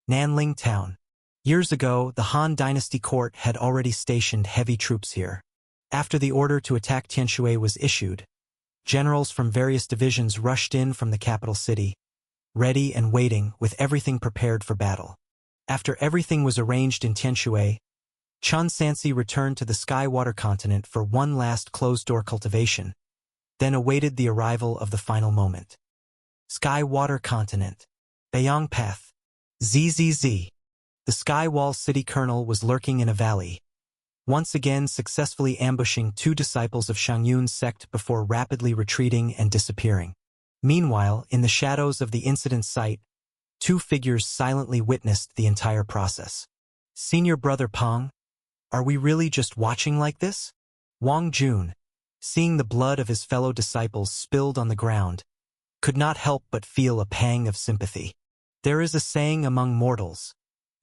Nanling Town. Years ago, the Han Dynasty court had already stationed heavy troops here. After the order to attack Tianshui was issued, generals from various divisions rushed in from the capital city, ready and waiting with everything prepared for battle. After everything was arranged in Tianshui, Chun Sansi returned to the Sky-Water continent for one last closed-door cultivation, then awaited the arrival of the final moment. Sky-Water continent. Bayong Path. ZZZ. The Sky-Wall city colonel was lurking in a valley, once again successfully ambushing two disciples of Shangyun's sect before rapidly retreating and disappearing. Meanwhile, in the shadows of the incident site, two figures silently witnessed the entire process. Senior brother Peng, are we really just watching like this? Wang Jun, seeing the blood of his fellow disciples spilled on the ground, could not help but feel a pang of sympathy. There is a saying among mortals,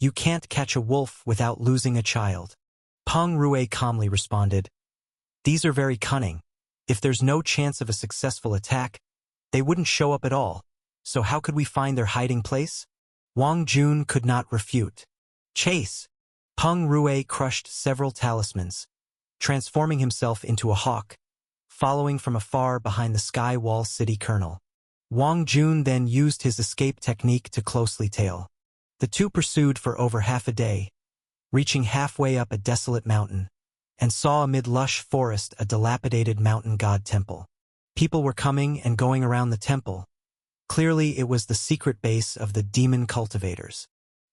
you can't catch a wolf without losing a child. Peng Rue calmly responded, these are very cunning. If there's no chance of a successful attack, they wouldn't show up at all, so how could we find their hiding place? Wang Jun could not refute. Chase! Peng Rue crushed several talismans, transforming himself into a hawk, following from afar behind the Sky Wall city colonel. Wang Jun then used his escape technique to closely tail. The two pursued for over half a day, reaching halfway up a desolate mountain, and saw amid lush forest a dilapidated mountain god temple. People were coming and going around the temple. Clearly it was the secret base of the demon cultivators.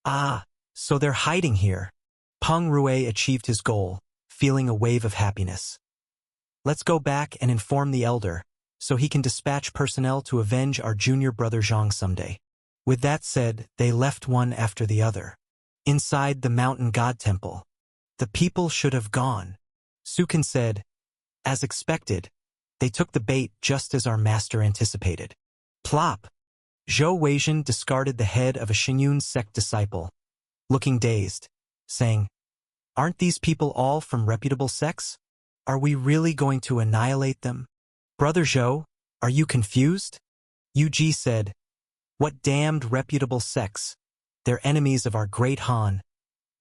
Ah, so they're hiding here. Peng Rue achieved his goal, feeling a wave of happiness. Let's go back and inform the elder, so he can dispatch personnel to avenge our junior brother Zhang someday. With that said, they left one after the other. Inside the mountain god temple, the people should have gone. Sukin said, as expected, they took the bait just as our master anticipated. Plop! Zhou Weijin discarded the head of a Xingyun sect disciple, looking dazed, saying, aren't these people all from reputable sects? Are we really going to annihilate them? Brother Zhou, are you confused? Yu Ji said, what damned reputable sects? They're enemies of our great Han,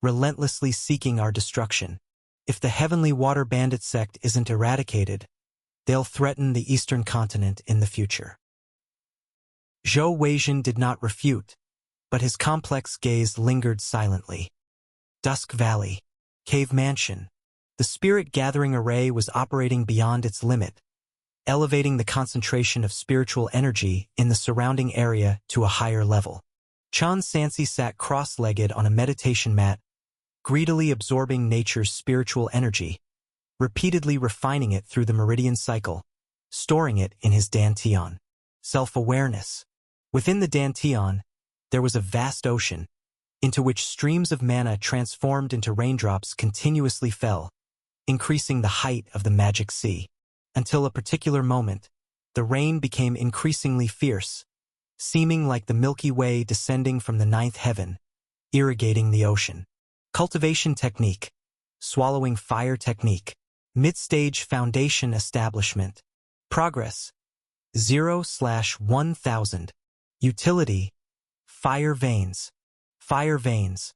relentlessly seeking our destruction. If the Heavenly Water Bandit sect isn't eradicated, they'll threaten the Eastern continent in the future. Zhou Weijin did not refute, but his complex gaze lingered silently. Dusk Valley. Cave Mansion. The spirit-gathering array was operating beyond its limit, elevating the concentration of spiritual energy in the surrounding area to a higher level. Chun Sansi sat cross-legged on a meditation mat, greedily absorbing nature's spiritual energy, repeatedly refining it through the meridian cycle, storing it in his dantian. Self-awareness. Within the dantian, there was a vast ocean, into which streams of mana transformed into raindrops continuously fell, increasing the height of the magic sea. Until a particular moment, the rain became increasingly fierce, seeming like the Milky Way descending from the ninth heaven, irrigating the ocean. Cultivation technique. Swallowing fire technique. Mid-stage foundation establishment. Progress. 0/1000. Utility. Fire veins. Fire veins.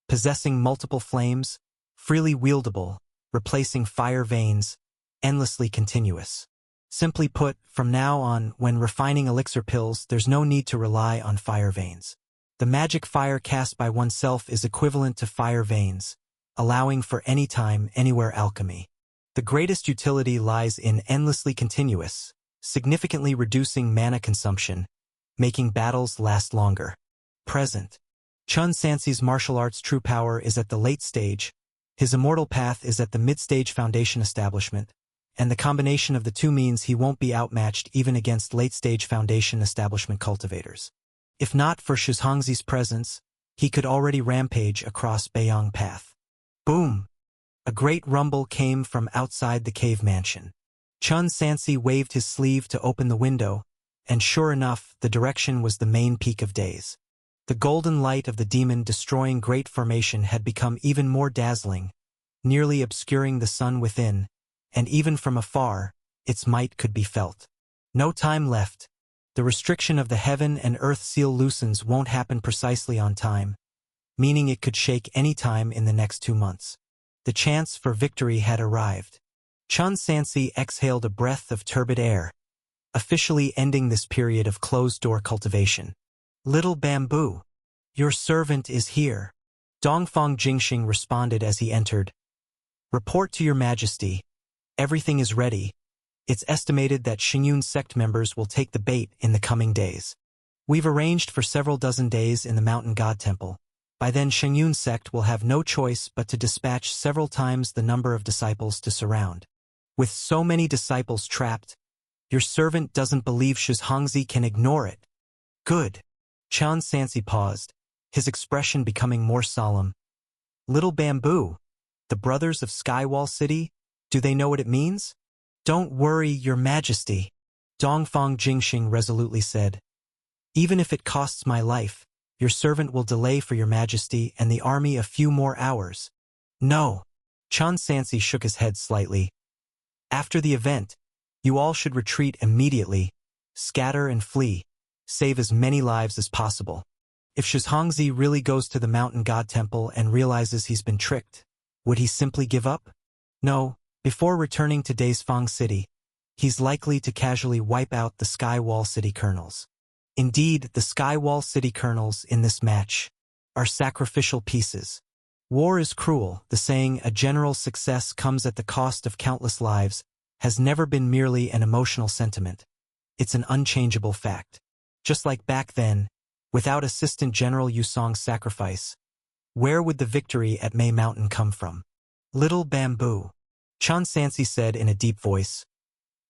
Possessing multiple flames, freely wieldable, replacing fire veins, endlessly continuous. Simply put, from now on, when refining elixir pills, there's no need to rely on fire veins. The magic fire cast by oneself is equivalent to fire veins, allowing for anytime, anywhere alchemy. The greatest utility lies in endlessly continuous, significantly reducing mana consumption, making battles last longer. Present. Chun Sansi's martial arts true power is at the late stage, his immortal path is at the mid-stage foundation establishment, and the combination of the two means he won't be outmatched even against late-stage foundation establishment cultivators. If not for Shizhongzi's presence, he could already rampage across Bayong Path. Boom! A great rumble came from outside the cave mansion. Chun Sansi waved his sleeve to open the window, and sure enough, the direction was the main peak of days. The golden light of the demon destroying great formation had become even more dazzling, nearly obscuring the sun within, and even from afar, its might could be felt. No time left. The restriction of the heaven and earth seal loosens won't happen precisely on time, meaning it could shake any time in the next 2 months. The chance for victory had arrived. Chun Sansi exhaled a breath of turbid air, officially ending this period of closed-door cultivation. "Little Bamboo, your servant is here," Dongfang Jingxing responded as he entered. "Report to your majesty. Everything is ready. It's estimated that Xingyun sect members will take the bait in the coming days. We've arranged for several dozen days in the Mountain God Temple. By then Xingyun sect will have no choice but to dispatch several times the number of disciples to surround. With so many disciples trapped, your servant doesn't believe Shizhongzi can ignore it." "Good." Chun Sansi paused, his expression becoming more solemn. "Little Bamboo, the brothers of Skywall City, do they know what it means?" "Don't worry, your majesty," Dongfang Jingxing resolutely said. "Even if it costs my life, your servant will delay for your majesty and the army a few more hours." "No." Chun Sansi shook his head slightly. "After the event, you all should retreat immediately, scatter and flee, save as many lives as possible. If Shizhongzi really goes to the Mountain God Temple and realizes he's been tricked, would he simply give up? No, before returning to Daesfang City, he's likely to casually wipe out the Skywall City Colonels. Indeed, the Skywall City Colonels in this match are sacrificial pieces. War is cruel, the saying, "A general's success comes at the cost of countless lives," has never been merely an emotional sentiment. It's an unchangeable fact. Just like back then, without Assistant General Yusong's sacrifice, where would the victory at May Mountain come from? "Little Bamboo," Chun Sansi said in a deep voice.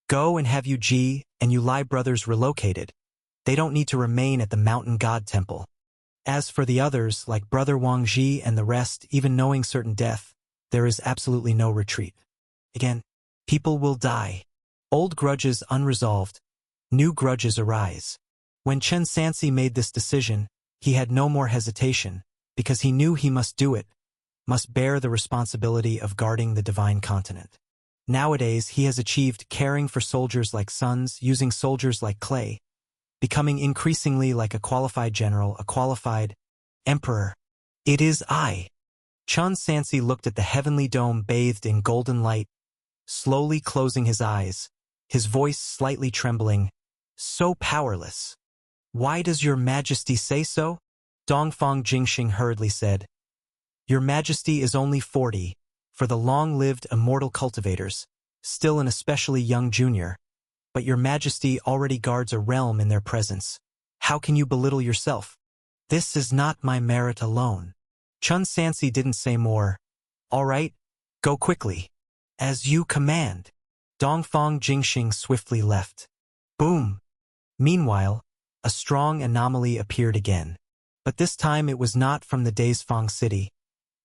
"Go and have Yu Ji and Yu Lai brothers relocated. They don't need to remain at the Mountain God Temple. As for the others, like Brother Wang Ji and the rest, even knowing certain death, there is absolutely no retreat. Again, people will die. Old grudges unresolved. New grudges arise." When Chen Sansi made this decision, he had no more hesitation, because he knew he must do it, must bear the responsibility of guarding the divine continent. Nowadays, he has achieved caring for soldiers like sons, using soldiers like clay, becoming increasingly like a qualified general, a qualified emperor. "It is I." Chun Sansi looked at the heavenly dome bathed in golden light, slowly closing his eyes, his voice slightly trembling. "So powerless." "Why does your majesty say so?" Dongfang Jingxing hurriedly said. "Your majesty is only 40, for the long-lived immortal cultivators, still an especially young junior. But your majesty already guards a realm in their presence. How can you belittle yourself?" "This is not my merit alone." Chun Sansi didn't say more. "All right, go quickly." "As you command." Dongfang Jingxing swiftly left. Boom! Meanwhile, a strong anomaly appeared again. But this time it was not from the Daesfang City,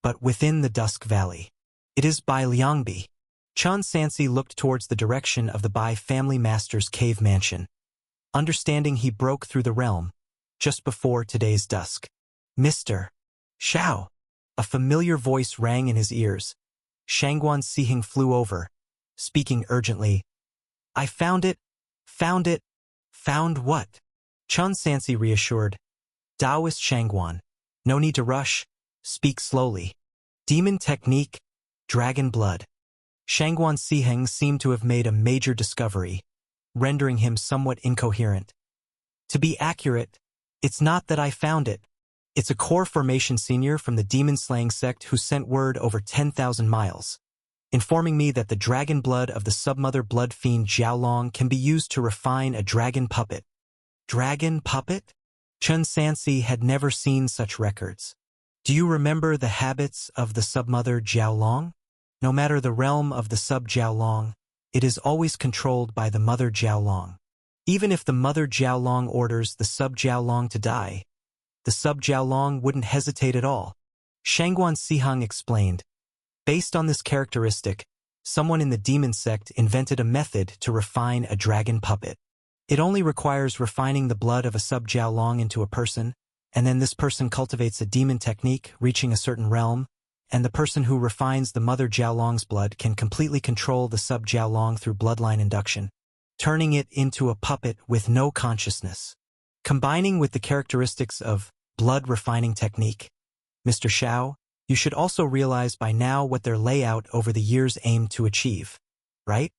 but within the Dusk Valley. "It is Bai Liangbi." Chun Sansi looked towards the direction of the Bai family master's cave mansion, understanding he broke through the realm just before today's dusk. "Mr. Shao!" A familiar voice rang in his ears. Shangguan Sihing flew over, speaking urgently. "I found it! Found it! Found what?" Chun Sansi reassured. "Taoist Shangguan. No need to rush. Speak slowly. Demon technique, dragon blood." Shangguan Siheng seemed to have made a major discovery, rendering him somewhat incoherent. "To be accurate, it's not that I found it. It's a core formation senior from the demon-slaying sect who sent word over 10,000 miles, informing me that the dragon blood of the submother blood fiend Jiaolong can be used to refine a dragon puppet." Dragon puppet? Chun Sansi had never seen such records. "Do you remember the habits of the submother Jiaolong? No matter the realm of the sub-Jiaolong, it is always controlled by the mother Jiaolong. Even if the mother Jiaolong orders the sub-Jiaolong to die, the sub-Jiaolong wouldn't hesitate at all." Shangguan Sihang explained. Based on this characteristic, someone in the demon sect invented a method to refine a dragon puppet. It only requires refining the blood of a sub-Jiaolong into a person, and then this person cultivates a demon technique, reaching a certain realm, and the person who refines the mother Jiaolong's blood can completely control the sub-Jiaolong through bloodline induction, turning it into a puppet with no consciousness. Combining with the characteristics of blood refining technique, Mr. Xiao, you should also realize by now what their layout over the years aimed to achieve, right?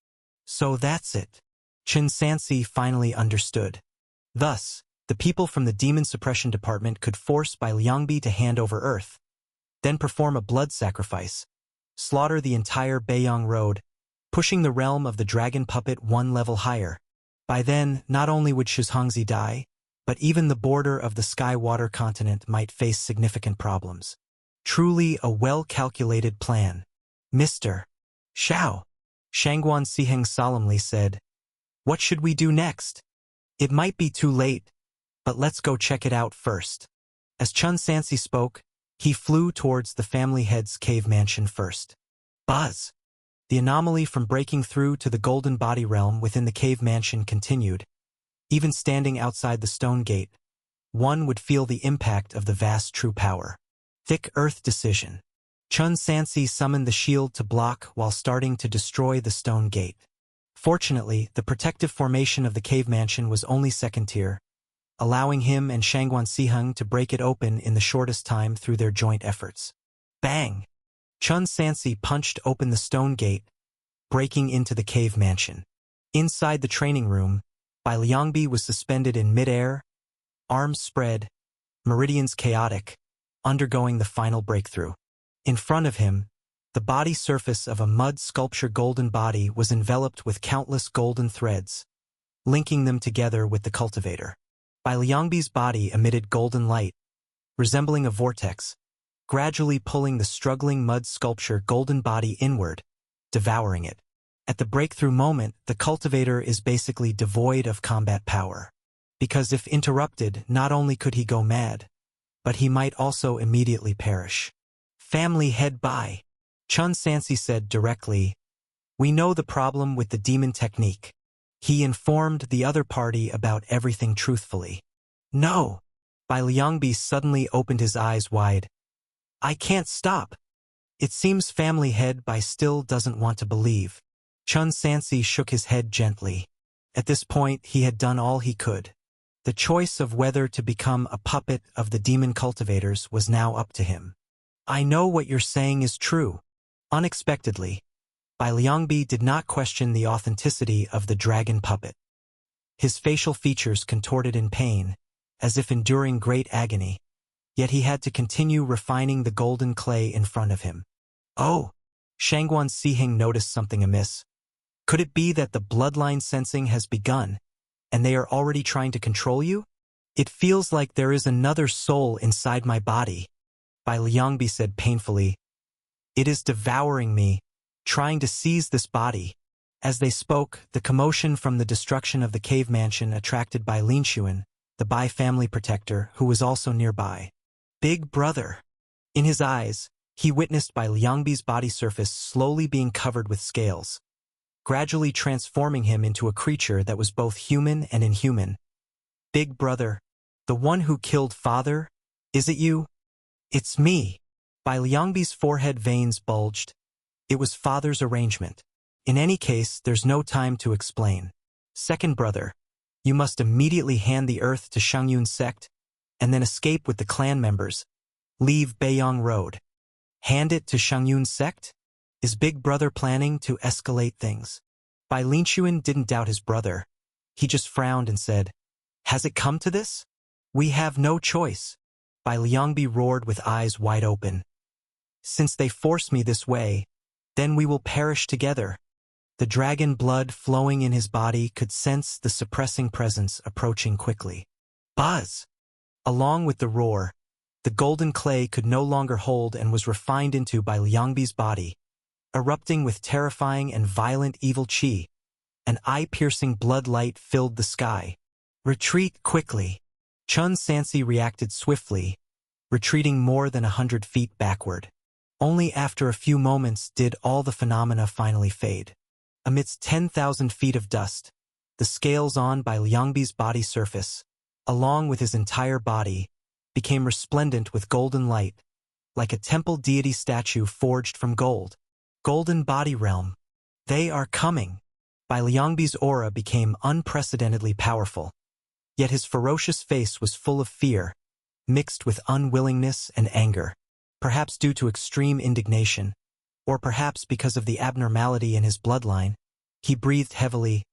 So that's it. Chen Sansi finally understood. Thus, the people from the Demon Suppression Department could force Bai Liangbi to hand over Earth, then perform a blood sacrifice, slaughter the entire Beiyang Road, pushing the realm of the dragon puppet one level higher. By then, not only would Shizhongzi die, but even the border of the Sky-Water continent might face significant problems. Truly a well-calculated plan. Mr. Xiao, Shangguan Siheng solemnly said, "What should we do next? It might be too late, but let's go check it out first." As Chen Sansi spoke, he flew towards the family head's cave mansion first. Buzz! The anomaly from breaking through to the golden body realm within the cave mansion continued. Even standing outside the stone gate, one would feel the impact of the vast true power. Thick earth decision. Chen Sansi summoned the shield to block while starting to destroy the stone gate. Fortunately, the protective formation of the cave mansion was only second tier, allowing him and Shangguan Siheng to break it open in the shortest time through their joint efforts. Bang! Chen Sansi punched open the stone gate, breaking into the cave mansion. Inside the training room, Bai Liangbi was suspended in midair, arms spread, meridians chaotic, undergoing the final breakthrough. In front of him, the body surface of a mud sculpture golden body was enveloped with countless golden threads, linking them together with the cultivator. Bai Liangbi's body emitted golden light, resembling a vortex, gradually pulling the struggling mud sculpture golden body inward, devouring it. At the breakthrough moment, the cultivator is basically devoid of combat power, because if interrupted, not only could he go mad, but he might also immediately perish. Family head Bai, Chen Sansi said directly, "We know the problem with the demon technique." He informed the other party about everything truthfully. No! Bai Liangbi suddenly opened his eyes wide. "I can't stop." It seems family head Bai still doesn't want to believe. Chen Sansi shook his head gently. At this point, he had done all he could. The choice of whether to become a puppet of the demon cultivators was now up to him. "I know what you're saying is true." Unexpectedly, Bai Liangbi did not question the authenticity of the dragon puppet. His facial features contorted in pain, as if enduring great agony, yet he had to continue refining the golden clay in front of him. "Oh!" Shangguan Siheng noticed something amiss. "Could it be that the bloodline sensing has begun, and they are already trying to control you? It feels like there is another soul inside my body," Bai Liangbi said painfully. "It is devouring me, trying to seize this body." As they spoke, the commotion from the destruction of the cave mansion attracted Bai Linshuan, the Bai family protector, who was also nearby. "Big brother." In his eyes, he witnessed Bai Liangbi's body surface slowly being covered with scales, gradually transforming him into a creature that was both human and inhuman. "Big brother, the one who killed father, is it you?" "It's me." Bai Liangbi's forehead veins bulged. It was father's arrangement. "In any case, there's no time to explain. Second brother, you must immediately hand the earth to Shangyun's sect, and then escape with the clan members. Leave Beiyang Road." "Hand it to Shangyun's sect? Is Big Brother planning to escalate things?" Bai Linshuan didn't doubt his brother. He just frowned and said, "Has it come to this? We have no choice." Bai Liangbi roared with eyes wide open. "Since they force me this way, then we will perish together." The dragon blood flowing in his body could sense the suppressing presence approaching quickly. Buzz! Along with the roar, the golden clay could no longer hold and was refined into Bai Liangbi's body, erupting with terrifying and violent evil qi. An eye-piercing blood light filled the sky. "Retreat quickly." Chen Sansi reacted swiftly, retreating more than 100 feet backward. Only after a few moments did all the phenomena finally fade. Amidst 10,000 feet of dust, the scales on Bai Liangbi's body surface, along with his entire body, became resplendent with golden light, like a temple deity statue forged from gold. Golden body realm. They are coming. Bai Liangbi's aura became unprecedentedly powerful, yet his ferocious face was full of fear, mixed with unwillingness and anger. perhaps due to extreme indignation, or perhaps because of the abnormality in his bloodline. He breathed heavily.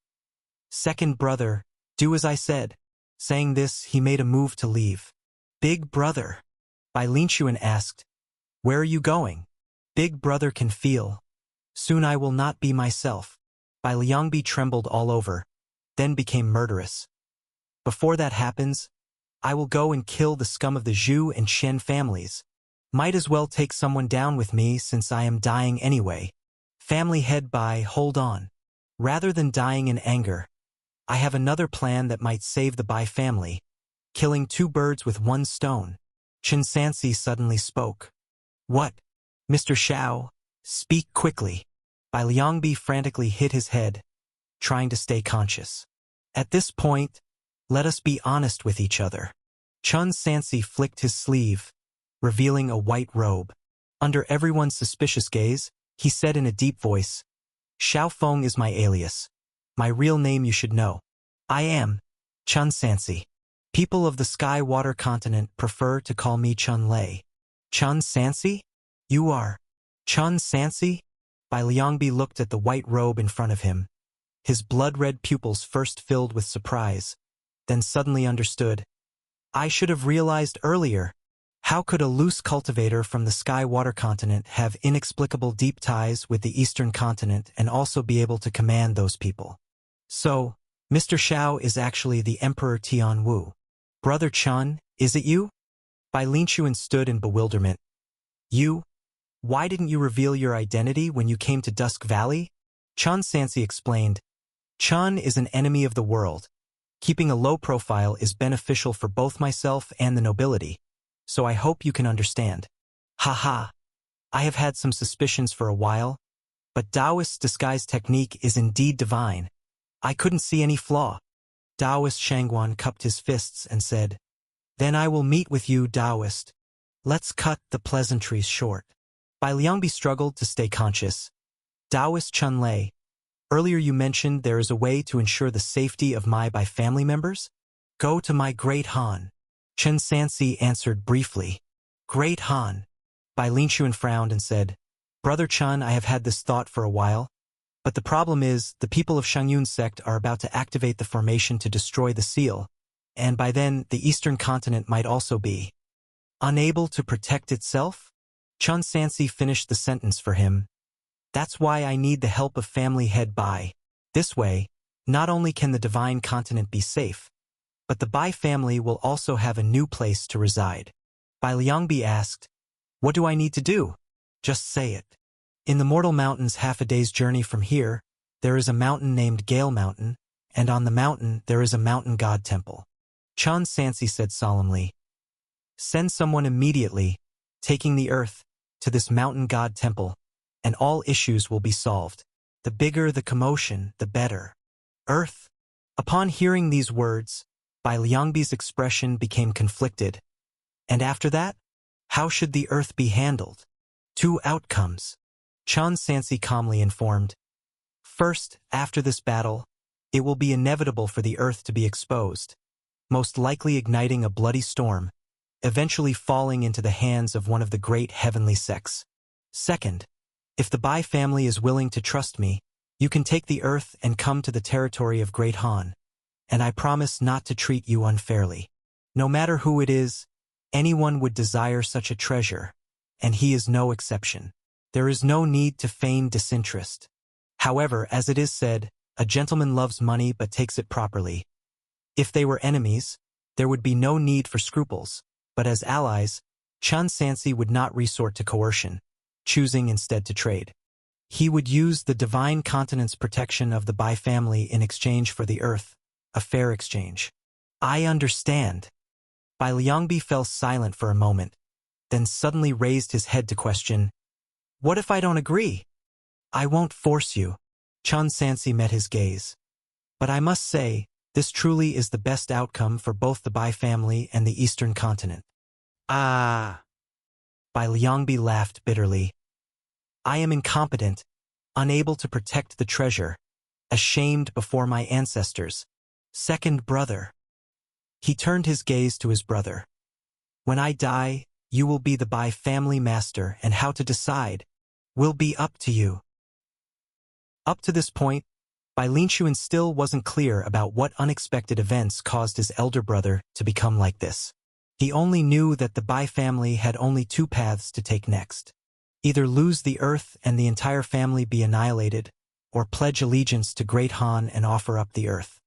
"Second brother, do as I said." Saying this, he made a move to leave. "Big brother," Bai Linxuan asked, "where are you going?" "Big brother can feel. Soon I will not be myself." Bai Liangbi trembled all over, then became murderous. "Before that happens, I will go and kill the scum of the Zhu and Shen families. Might as well take someone down with me since I am dying anyway." Family head Bai, hold on. Rather than dying in anger, I have another plan that might save the Bai family. Killing two birds with one stone. Chen Sansi suddenly spoke. "What? Mr. Xiao, speak quickly." Bai Liangbi frantically hit his head, trying to stay conscious. "At this point, let us be honest with each other." Chen Sansi flicked his sleeve, revealing a white robe. Under everyone's suspicious gaze, he said in a deep voice, "Xiao Feng is my alias. My real name you should know. I am Chen Sansi. People of the Sky-Water continent prefer to call me Chen Lei." "Chen Sansi? You are Chen Sansi?" Bai Liangbi looked at the white robe in front of him. His blood-red pupils first filled with surprise, then suddenly understood. "I should have realized earlier. How could a loose cultivator from the Sky-Water continent have inexplicable deep ties with the Eastern continent and also be able to command those people? So, Mr. Xiao is actually the Emperor Tianwu. Brother Chen, is it you?" Bai Linxuan stood in bewilderment. "You? Why didn't you reveal your identity when you came to Dusk Valley?" Chen Sansi explained. "Chen is an enemy of the world. Keeping a low profile is beneficial for both myself and the nobility, so I hope you can understand." "Haha. I have had some suspicions for a while, but Taoist's disguise technique is indeed divine. I couldn't see any flaw." Taoist Shangguan cupped his fists and said, "Then I will meet with you, Taoist. Let's cut the pleasantries short." Bai Liangbi struggled to stay conscious. "Taoist Chen Lei, earlier you mentioned there is a way to ensure the safety of my Bai family members? Go to my Great Han." Chen Sansi answered briefly. "Great Han." Bai Linxuan frowned and said, "Brother Chen, I have had this thought for a while. But the problem is, the people of Shangyun's sect are about to activate the formation to destroy the seal, and by then, the Eastern continent might also be unable to protect itself?" Chen Sansi finished the sentence for him. "That's why I need the help of family head Bai. This way, not only can the divine continent be safe, but the Bai family will also have a new place to reside." Bai Liangbi asked, "What do I need to do?" "Just say it. In the Mortal Mountains half a day's journey from here, there is a mountain named Gale Mountain, and on the mountain there is a mountain god temple." Chen Sansi said solemnly, "Send someone immediately, taking the earth, to this mountain god temple, and all issues will be solved. The bigger the commotion, the better." "Earth?" Upon hearing these words, Bai Liangbi's expression became conflicted. "And after that? How should the earth be handled?" "Two outcomes," Chen Sansi calmly informed. "First, after this battle, it will be inevitable for the earth to be exposed, most likely igniting a bloody storm, eventually falling into the hands of one of the great heavenly sects. Second, if the Bai family is willing to trust me, you can take the earth and come to the territory of Great Han, and I promise not to treat you unfairly. No matter who it is, anyone would desire such a treasure, and he is no exception. There is no need to feign disinterest. However, as it is said, a gentleman loves money but takes it properly. If they were enemies, there would be no need for scruples, but as allies, Chen Sansi would not resort to coercion, choosing instead to trade. He would use the divine continent's protection of the Bai family in exchange for the earth, a fair exchange." "I understand." Bai Liangbi fell silent for a moment, then suddenly raised his head to question, "What if I don't agree?" "I won't force you." Chen Sansi met his gaze. "But I must say, this truly is the best outcome for both the Bai family and the Eastern continent." "Ah!" Bai Liangbi laughed bitterly. "I am incompetent, unable to protect the treasure, ashamed before my ancestors. Second brother." He turned his gaze to his brother. "When I die, you will be the Bai family master, and how to decide will be up to you. Up to this point, Bai Linshuan still wasn't clear about what unexpected events caused his elder brother to become like this. He only knew that the Bai family had only two paths to take next. Either lose the earth and the entire family be annihilated, or pledge allegiance to Great Han and offer up the earth.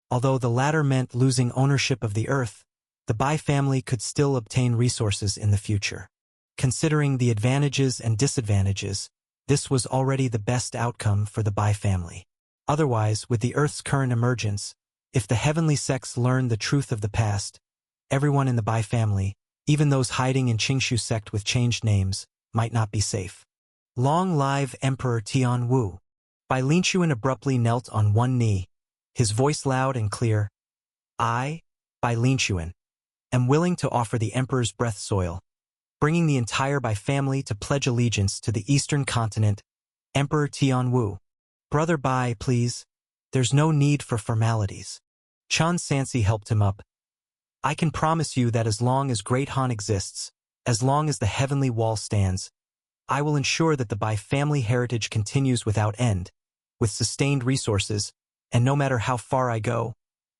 Although the latter meant losing ownership of the earth, the Bai family could still obtain resources in the future. Considering the advantages and disadvantages, this was already the best outcome for the Bai family. Otherwise, with the Earth's current emergence, if the heavenly sects learn the truth of the past, everyone in the Bai family, even those hiding in Qingshu sect with changed names, might not be safe. Long live Emperor Tian Wu. Bai Linshuan abruptly knelt on one knee, his voice loud and clear. I, Bai Linshuan, am willing to offer the Emperor's breath soil, bringing the entire Bai family to pledge allegiance to the Eastern continent, Emperor Tian Wu. Brother Bai, please. There's no need for formalities. Chan Sansi helped him up. I can promise you that as long as Great Han exists, as long as the heavenly wall stands, I will ensure that the Bai family heritage continues without end, with sustained resources, and no matter how far I go,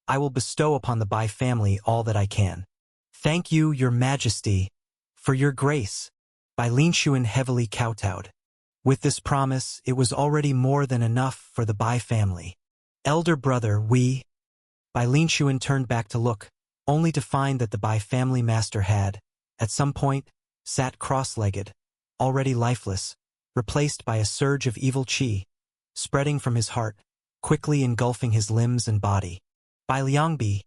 I will bestow upon the Bai family all that I can. Thank you, Your Majesty, for your grace. Bai Linshuan heavily kowtowed. With this promise, it was already more than enough for the Bai family. Elder brother, Bai Linshuan turned back to look, only to find that the Bai family master had, at some point, sat cross-legged, already lifeless, replaced by a surge of evil qi, spreading from his heart, quickly engulfing his limbs and body. Bai Liangbi,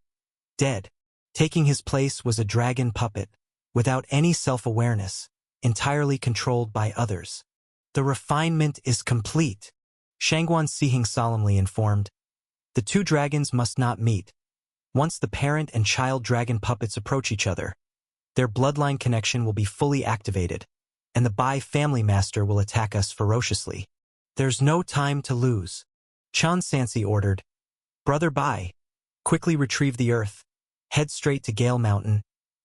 dead. Taking his place was a dragon puppet, without any self-awareness, entirely controlled by others. The refinement is complete, Shangguan Sihing solemnly informed. The two dragons must not meet. Once the parent and child dragon puppets approach each other, their bloodline connection will be fully activated, and the Bai family master will attack us ferociously. There's no time to lose. Chan Sansi ordered. Brother Bai, quickly retrieve the earth, head straight to Gale Mountain,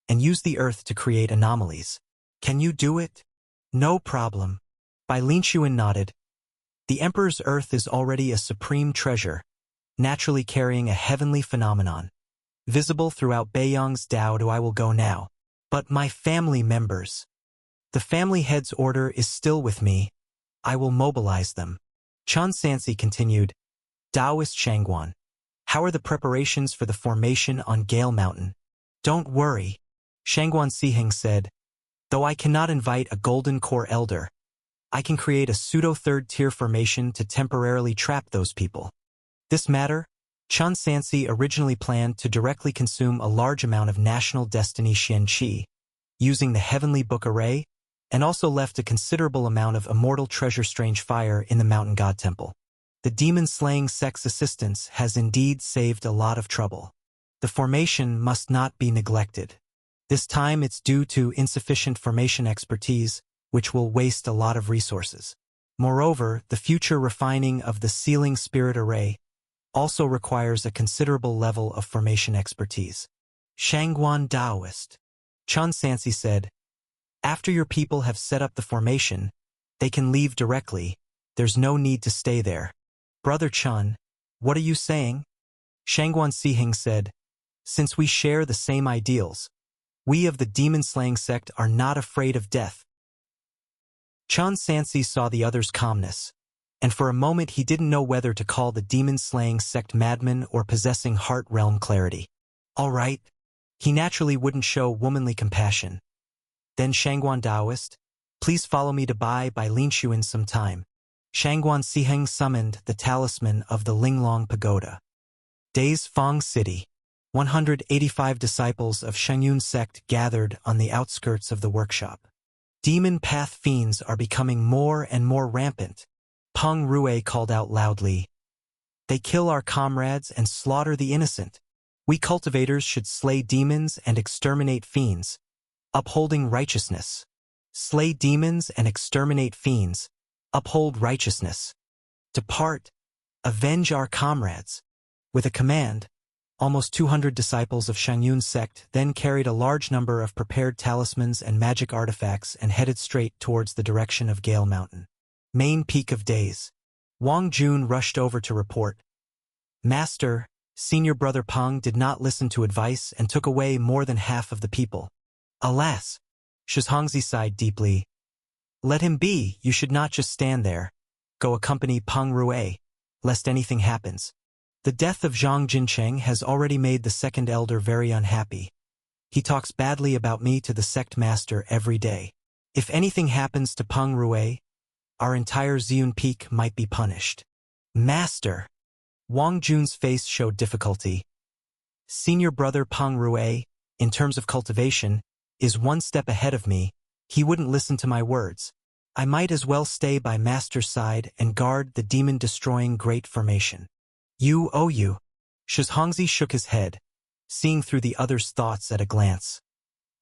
and use the earth to create anomalies. Can you do it? No problem. Bai Linshuan nodded. The Emperor's earth is already a supreme treasure, naturally carrying a heavenly phenomenon. Visible throughout Beiyang's Dao I will go now. But my family members. The family head's order is still with me. I will mobilize them. Chan Sansi continued. Taoist Shangguan, how are the preparations for the formation on Gale Mountain? Don't worry, Shangguan Sihing said. Though I cannot invite a Golden Core Elder, I can create a pseudo-third-tier formation to temporarily trap those people. This matter, Chan Sansi originally planned to directly consume a large amount of National Destiny Xian Qi, using the Heavenly Book Array, and also left a considerable amount of Immortal Treasure Strange Fire in the Mountain God Temple. The demon-slaying sect's assistance has indeed saved a lot of trouble. The formation must not be neglected. This time it's due to insufficient formation expertise, which will waste a lot of resources. Moreover, the future refining of the Sealing Spirit Array also requires a considerable level of formation expertise. Shangguan Taoist, Chan Sansi said, after your people have set up the formation, they can leave directly. There's no need to stay there. Brother Chun, what are you saying? Shangguan Sihing said, since we share the same ideals, we of the demon-slaying sect are not afraid of death. Chan Sansi saw the other's calmness, and for a moment he didn't know whether to call the demon-slaying sect madman or possessing heart realm clarity. All right. He naturally wouldn't show womanly compassion. Then Shangguan Taoist, please follow me to Bai Linshuan some time. Shangguan Siheng summoned the talisman of the Linglong Pagoda. Days Fang City. 185 disciples of Shengyun sect gathered on the outskirts of the workshop. Demon path fiends are becoming more and more rampant. Peng Rue called out loudly. They kill our comrades and slaughter the innocent. We cultivators should slay demons and exterminate fiends. Upholding righteousness. Slay demons and exterminate fiends. Uphold righteousness. Depart. Avenge our comrades. With a command, Almost 200 disciples of Shangyun's sect then carried a large number of prepared talismans and magic artifacts and headed straight towards the direction of Gale Mountain. Main peak of days. Wang Jun rushed over to report. Master, senior brother Peng did not listen to advice and took away more than half of the people. Alas! Shizhongzi sighed deeply. Let him be, you should not just stand there. Go accompany Peng Rue, lest anything happens. The death of Zhang Jincheng has already made the second elder very unhappy. He talks badly about me to the sect master every day. If anything happens to Peng Rue, our entire Ziyun Peak might be punished. Master! Wang Jun's face showed difficulty. Senior brother Peng Rue, in terms of cultivation, is one step ahead of me. He wouldn't listen to my words. I might as well stay by Master's side and guard the demon-destroying Great Formation. You. Shizhongzi shook his head, seeing through the other's thoughts at a glance.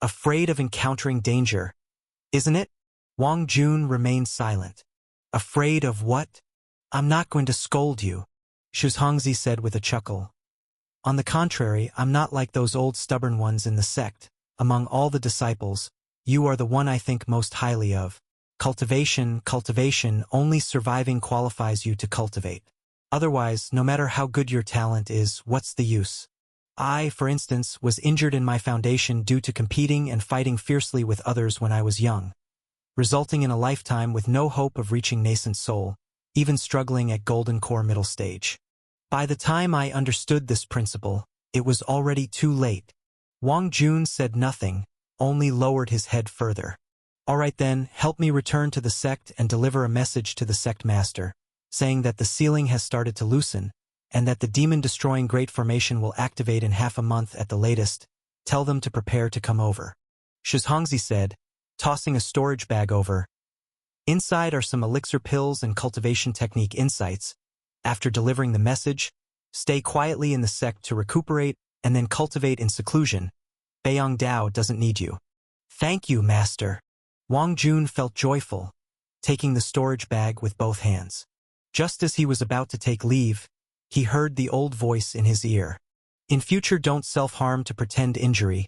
Afraid of encountering danger, isn't it? Wang Jun remained silent. Afraid of what? I'm not going to scold you, Shizhongzi said with a chuckle. On the contrary, I'm not like those old stubborn ones in the sect. Among all the disciples, you are the one I think most highly of. Cultivation, only surviving qualifies you to cultivate. Otherwise, no matter how good your talent is, what's the use? I, for instance, was injured in my foundation due to competing and fighting fiercely with others when I was young, resulting in a lifetime with no hope of reaching nascent soul, even struggling at golden core middle stage. By the time I understood this principle, it was already too late. Wang Jun said nothing, only lowered his head further. All right then, help me return to the sect and deliver a message to the sect master, saying that the ceiling has started to loosen, and that the demon-destroying Great Formation will activate in half a month at the latest. Tell them to prepare to come over. Shizhongzi said, tossing a storage bag over. Inside are some elixir pills and cultivation technique insights. After delivering the message, stay quietly in the sect to recuperate and then cultivate in seclusion. Beiyang Dao doesn't need you. Thank you, Master. Wang Jun felt joyful, taking the storage bag with both hands. Just as he was about to take leave, he heard the old voice in his ear. In future, don't self-harm to pretend injury.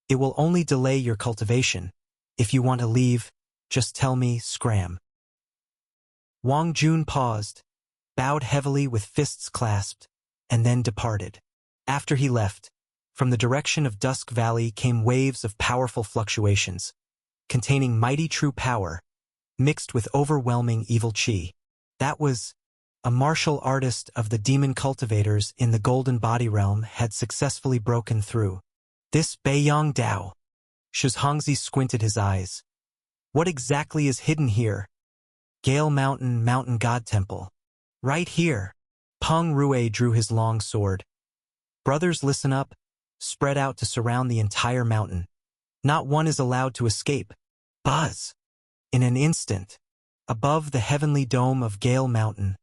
It will only delay your cultivation. If you want to leave, just tell me, scram. Wang Jun paused, bowed heavily with fists clasped, and then departed. After he left, from the direction of Dusk Valley came waves of powerful fluctuations, containing mighty true power, mixed with overwhelming evil chi. That was, a martial artist of the demon cultivators in the Golden Body Realm had successfully broken through. This Beiyang Dao. Shizhongzi squinted his eyes. What exactly is hidden here? Gale Mountain, Mountain God Temple. Right here. Peng Rue drew his long sword. Brothers, listen up. Spread out to surround the entire mountain. Not one is allowed to escape. Buzz. In an instant, above the heavenly dome of Gale Mountain,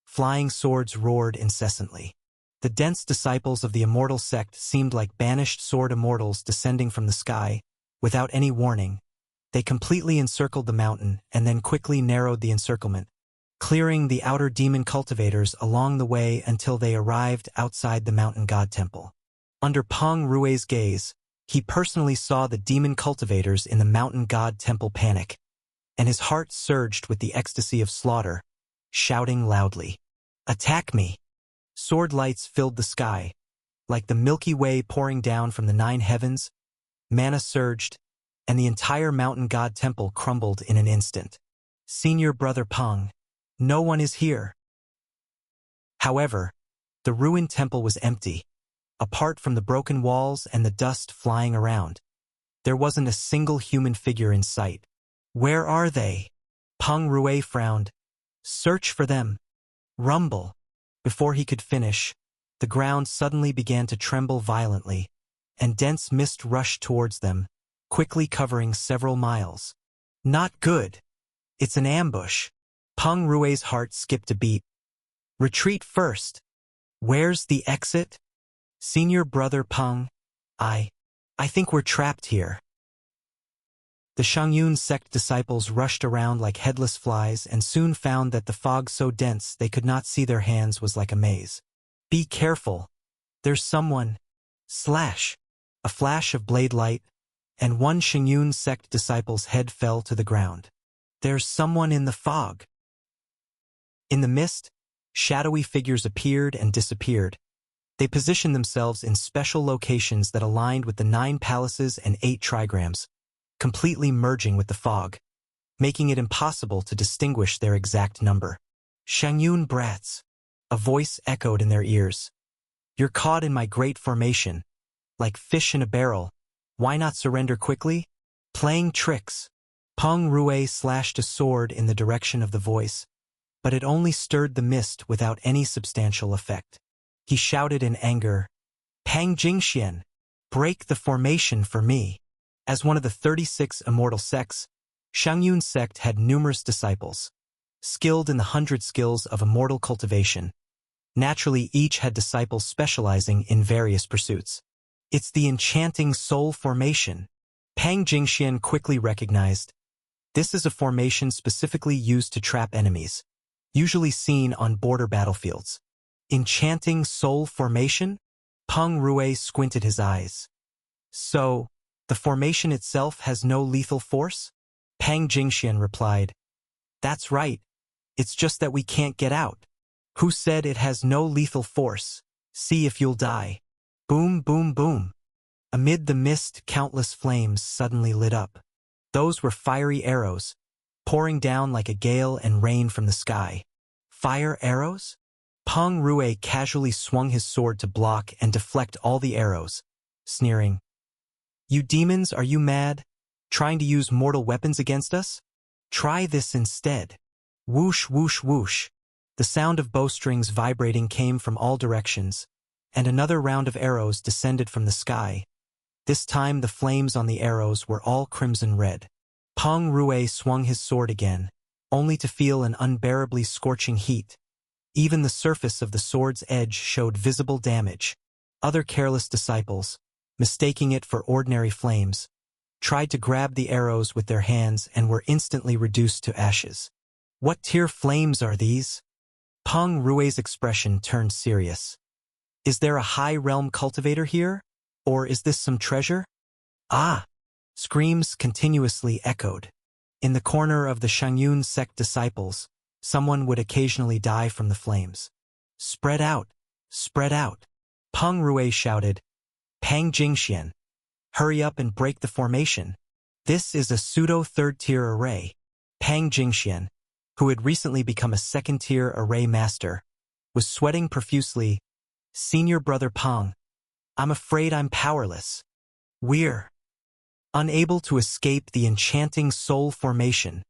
flying swords roared incessantly. The dense disciples of the immortal sect seemed like banished sword immortals descending from the sky. Without any warning, they completely encircled the mountain and then quickly narrowed the encirclement, clearing the outer demon cultivators along the way until they arrived outside the Mountain God Temple. Under Peng Rue's gaze, he personally saw the demon cultivators in the Mountain God Temple panic, and his heart surged with the ecstasy of slaughter, shouting loudly, "Attack me!" Sword lights filled the sky. Like the Milky Way pouring down from the 9 heavens, mana surged, and the entire Mountain God Temple crumbled in an instant. Senior brother Peng, no one is here. However, the ruined temple was empty. Apart from the broken walls and the dust flying around, there wasn't a single human figure in sight. Where are they? Peng Rue frowned. Search for them. Rumble. Before he could finish, the ground suddenly began to tremble violently, and dense mist rushed towards them, quickly covering several miles. Not good. It's an ambush. Peng Rue's heart skipped a beat. Retreat first. Where's the exit? Senior brother Peng, I think we're trapped here. The Shangyun sect disciples rushed around like headless flies and soon found that the fog so dense they could not see their hands was like a maze. Be careful. There's someone. Slash. A flash of blade light, and one Xingyun sect disciple's head fell to the ground. There's someone in the fog. In the mist, shadowy figures appeared and disappeared. They positioned themselves in special locations that aligned with the 9 palaces and 8 trigrams, completely merging with the fog, making it impossible to distinguish their exact number. Xingyun brats. A voice echoed in their ears. You're caught in my great formation. Like fish in a barrel. Why not surrender quickly? Playing tricks. Peng Rue slashed a sword in the direction of the voice, but it only stirred the mist without any substantial effect. He shouted in anger, Pang Jingxian, break the formation for me. As one of the 36 immortal sects, Xingyun sect had numerous disciples, skilled in the 100 skills of immortal cultivation. Naturally, each had disciples specializing in various pursuits. It's the enchanting soul formation. Pang Jingxian quickly recognized. This is a formation specifically used to trap enemies, usually seen on border battlefields. Enchanting soul formation? Peng Rue squinted his eyes. So, the formation itself has no lethal force? Pang Jingxian replied. That's right. It's just that we can't get out. Who said it has no lethal force? See if you'll die. Boom, boom, boom. Amid the mist, countless flames suddenly lit up. Those were fiery arrows, pouring down like a gale and rain from the sky. Fire arrows? Peng Rue casually swung his sword to block and deflect all the arrows, sneering. You demons, are you mad? Trying to use mortal weapons against us? Try this instead. Whoosh, whoosh, whoosh. The sound of bowstrings vibrating came from all directions, and another round of arrows descended from the sky. This time the flames on the arrows were all crimson red. Peng Rue swung his sword again, only to feel an unbearably scorching heat. Even the surface of the sword's edge showed visible damage. Other careless disciples, mistaking it for ordinary flames, tried to grab the arrows with their hands and were instantly reduced to ashes. What tier flames are these? Peng Rue's expression turned serious. Is there a high realm cultivator here? Or is this some treasure? Ah! Screams continuously echoed. In the corner of the Xingyun sect disciples, someone would occasionally die from the flames. Spread out! Spread out! Peng Rue shouted. Pang Jingxian, hurry up and break the formation. This is a pseudo-third-tier array. Pang Jingxian, who had recently become a second-tier array master, was sweating profusely. Senior brother Peng, I'm afraid I'm powerless. We're unable to escape the enchanting soul formation.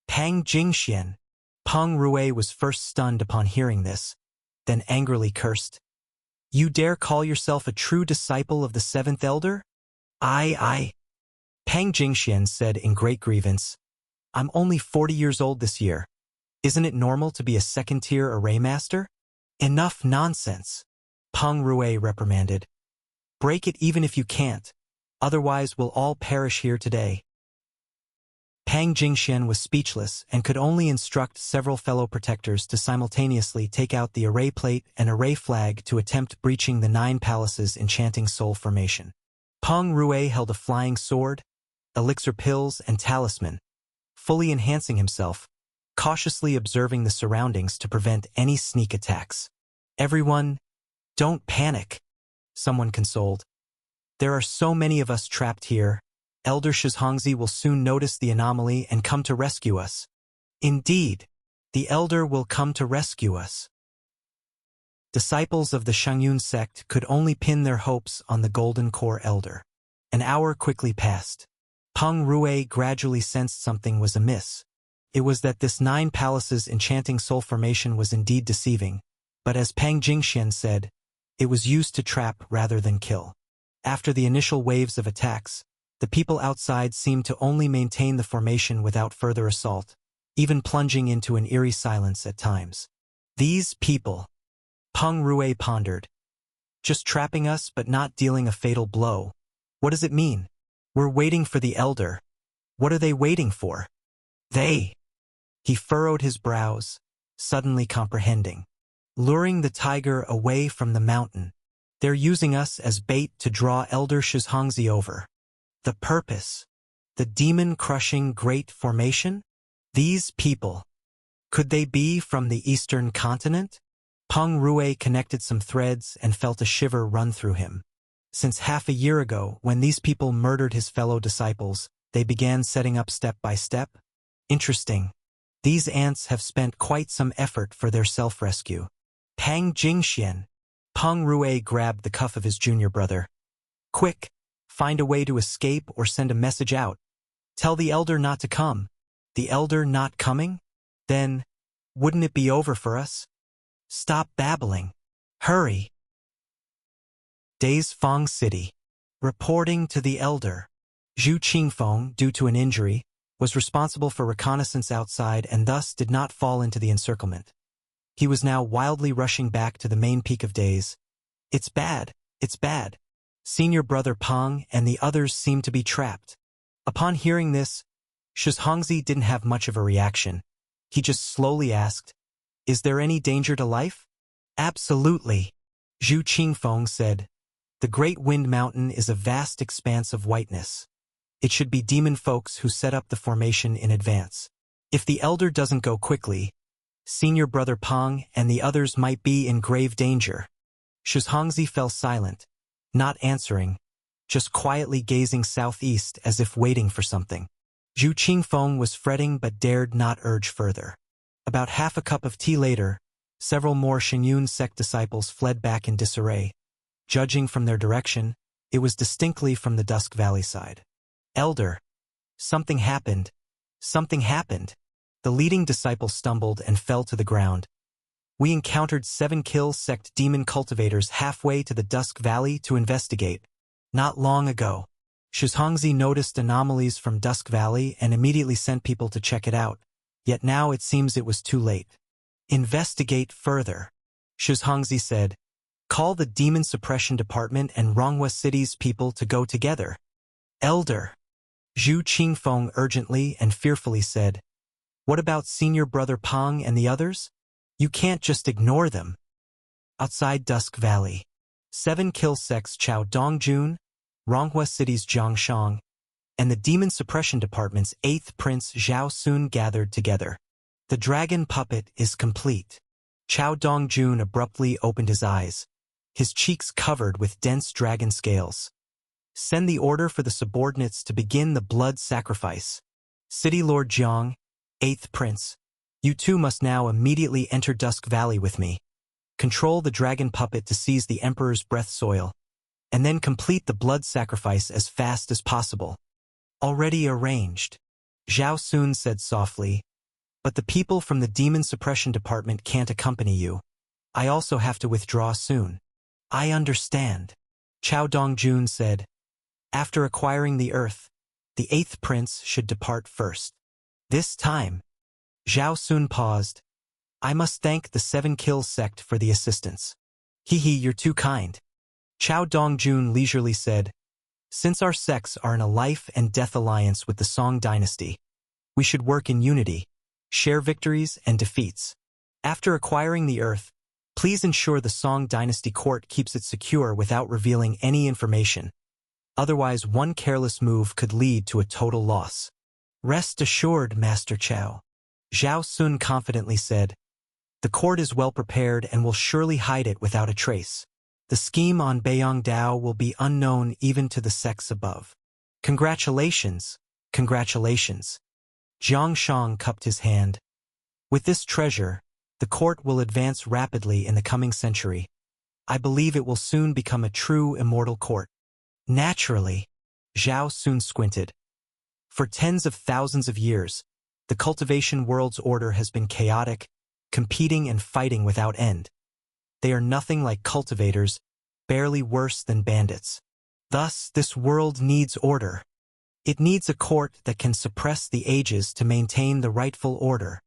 Pang Jingxian. Peng Rue was first stunned upon hearing this, then angrily cursed. You dare call yourself a true disciple of the 7th Elder? I. Pang Jingxian said in great grievance. I'm only 40 years old this year. Isn't it normal to be a second-tier array master? Enough nonsense. Peng Rue reprimanded. Break it even if you can't. Otherwise we'll all perish here today. Pang Jingxian was speechless and could only instruct several fellow protectors to simultaneously take out the array plate and array flag to attempt breaching the 9 palaces' enchanting soul formation. Peng Rue held a flying sword, elixir pills, and talisman, fully enhancing himself, cautiously observing the surroundings to prevent any sneak attacks. Everyone, don't panic, someone consoled. There are so many of us trapped here. Elder Shizhongzi will soon notice the anomaly and come to rescue us. Indeed, the Elder will come to rescue us. Disciples of the Xingyun sect could only pin their hopes on the Golden Core Elder. An hour quickly passed. Peng Rue gradually sensed something was amiss. It was that this 9 palaces enchanting soul formation was indeed deceiving, but as Pang Jingxian said, it was used to trap rather than kill. After the initial waves of attacks, the people outside seemed to only maintain the formation without further assault, even plunging into an eerie silence at times. These people, Peng Rue pondered. Just trapping us but not dealing a fatal blow. What does it mean? We're waiting for the Elder. What are they waiting for? They. He furrowed his brows, suddenly comprehending. Luring the tiger away from the mountain. They're using us as bait to draw Elder Shizhongzi over. The purpose? The demon-crushing Great Formation? These people. Could they be from the Eastern continent? Peng Rue connected some threads and felt a shiver run through him. Since half a year ago, when these people murdered his fellow disciples, they began setting up step by step. Interesting. These ants have spent quite some effort for their self-rescue. Pang Jingxian. Peng Rue grabbed the cuff of his junior brother. Quick, find a way to escape or send a message out. Tell the elder not to come. The elder not coming? Then, wouldn't it be over for us? Stop babbling. Hurry. Days Feng City. Reporting to the elder. Zhu Qingfeng, due to an injury, was responsible for reconnaissance outside and thus did not fall into the encirclement. He was now wildly rushing back to the main peak of Days. It's bad, it's bad. Senior brother Peng and the others seemed to be trapped. Upon hearing this, Shizhongzi didn't have much of a reaction. He just slowly asked, "Is there any danger to life?" "Absolutely," Zhu Qingfeng said. "The Great Wind Mountain is a vast expanse of whiteness. It should be demon folks who set up the formation in advance. If the elder doesn't go quickly, senior brother Peng and the others might be in grave danger." Shizhongzi fell silent, not answering, just quietly gazing southeast as if waiting for something. Zhu Qingfeng was fretting but dared not urge further. About half a cup of tea later, several more Shenyun sect disciples fled back in disarray. Judging from their direction, it was distinctly from the Dusk Valley side. "Elder, something happened. Something happened." The leading disciple stumbled and fell to the ground. "We encountered 7 Kill sect demon cultivators halfway to the Dusk Valley to investigate. Not long ago." Shizhongzi noticed anomalies from Dusk Valley and immediately sent people to check it out. Yet now it seems it was too late. "Investigate further," Shizhongzi said. "Call the Demon Suppression Department and Ronghua City's people to go together." "Elder," Zhu Qingfeng urgently and fearfully said. "What about senior brother Peng and the others? You can't just ignore them." Outside Dusk Valley, 7 Kill sects Chao Dongjun, Ronghua City's Jiangshang, and the Demon Suppression Department's 8th Prince Zhao Sun gathered together. The dragon puppet is complete. Chao Dongjun abruptly opened his eyes, his cheeks covered with dense dragon scales. "Send the order for the subordinates to begin the blood sacrifice. City Lord Jiang, 8th Prince, you two must now immediately enter Dusk Valley with me. Control the dragon puppet to seize the Emperor's breath soil, and then complete the blood sacrifice as fast as possible." "Already arranged," Zhao Sun said softly, "but the people from the Demon Suppression Department can't accompany you. I also have to withdraw soon." "I understand," Chao Dongjun said. "After acquiring the earth, the 8th Prince should depart first. This time," Zhao Sun paused, "I must thank the 7 Kill sect for the assistance." "Hee, you're too kind," Chao Dongjun leisurely said. "Since our sects are in a life and death alliance with the Song dynasty, we should work in unity, share victories and defeats. After acquiring the earth, please ensure the Song dynasty court keeps it secure without revealing any information. Otherwise, one careless move could lead to a total loss." "Rest assured, Master Chao," Zhao Sun confidently said. "The court is well prepared and will surely hide it without a trace. The scheme on Beiyangdao will be unknown even to the sects above." "Congratulations, congratulations." Jiang Shang cupped his hand. "With this treasure, the court will advance rapidly in the coming century. I believe it will soon become a true immortal court." "Naturally," Zhao Sun squinted. "For tens of thousands of years, the cultivation world's order has been chaotic, competing and fighting without end. They are nothing like cultivators, barely worse than bandits. Thus, this world needs order. It needs a court that can suppress the ages to maintain the rightful order.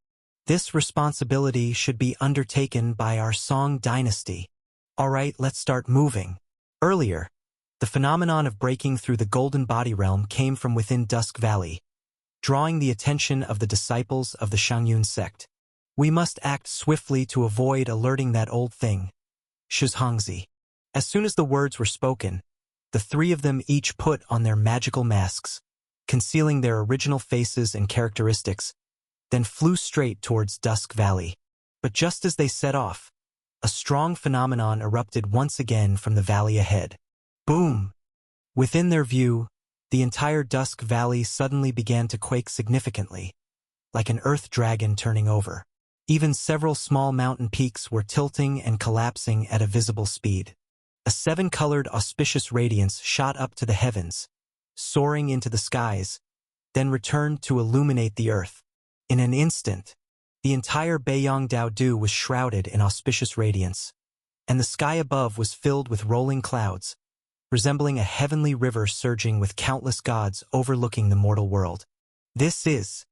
This responsibility should be undertaken by our Song dynasty. All right, let's start moving." Earlier, the phenomenon of breaking through the golden body realm came from within Dusk Valley, drawing the attention of the disciples of the Shangyun sect. "We must act swiftly to avoid alerting that old thing, Shizhongzi." As soon as the words were spoken, the three of them each put on their magical masks, concealing their original faces and characteristics, then flew straight towards Dusk Valley. But just as they set off, a strong phenomenon erupted once again from the valley ahead. Boom! Within their view, the entire Dusk Valley suddenly began to quake significantly, like an earth dragon turning over. Even several small mountain peaks were tilting and collapsing at a visible speed. A seven-colored auspicious radiance shot up to the heavens, soaring into the skies, then returned to illuminate the earth. In an instant, the entire Baiyangdao-du was shrouded in auspicious radiance, and the sky above was filled with rolling clouds, resembling a heavenly river surging with countless gods overlooking the mortal world. This is...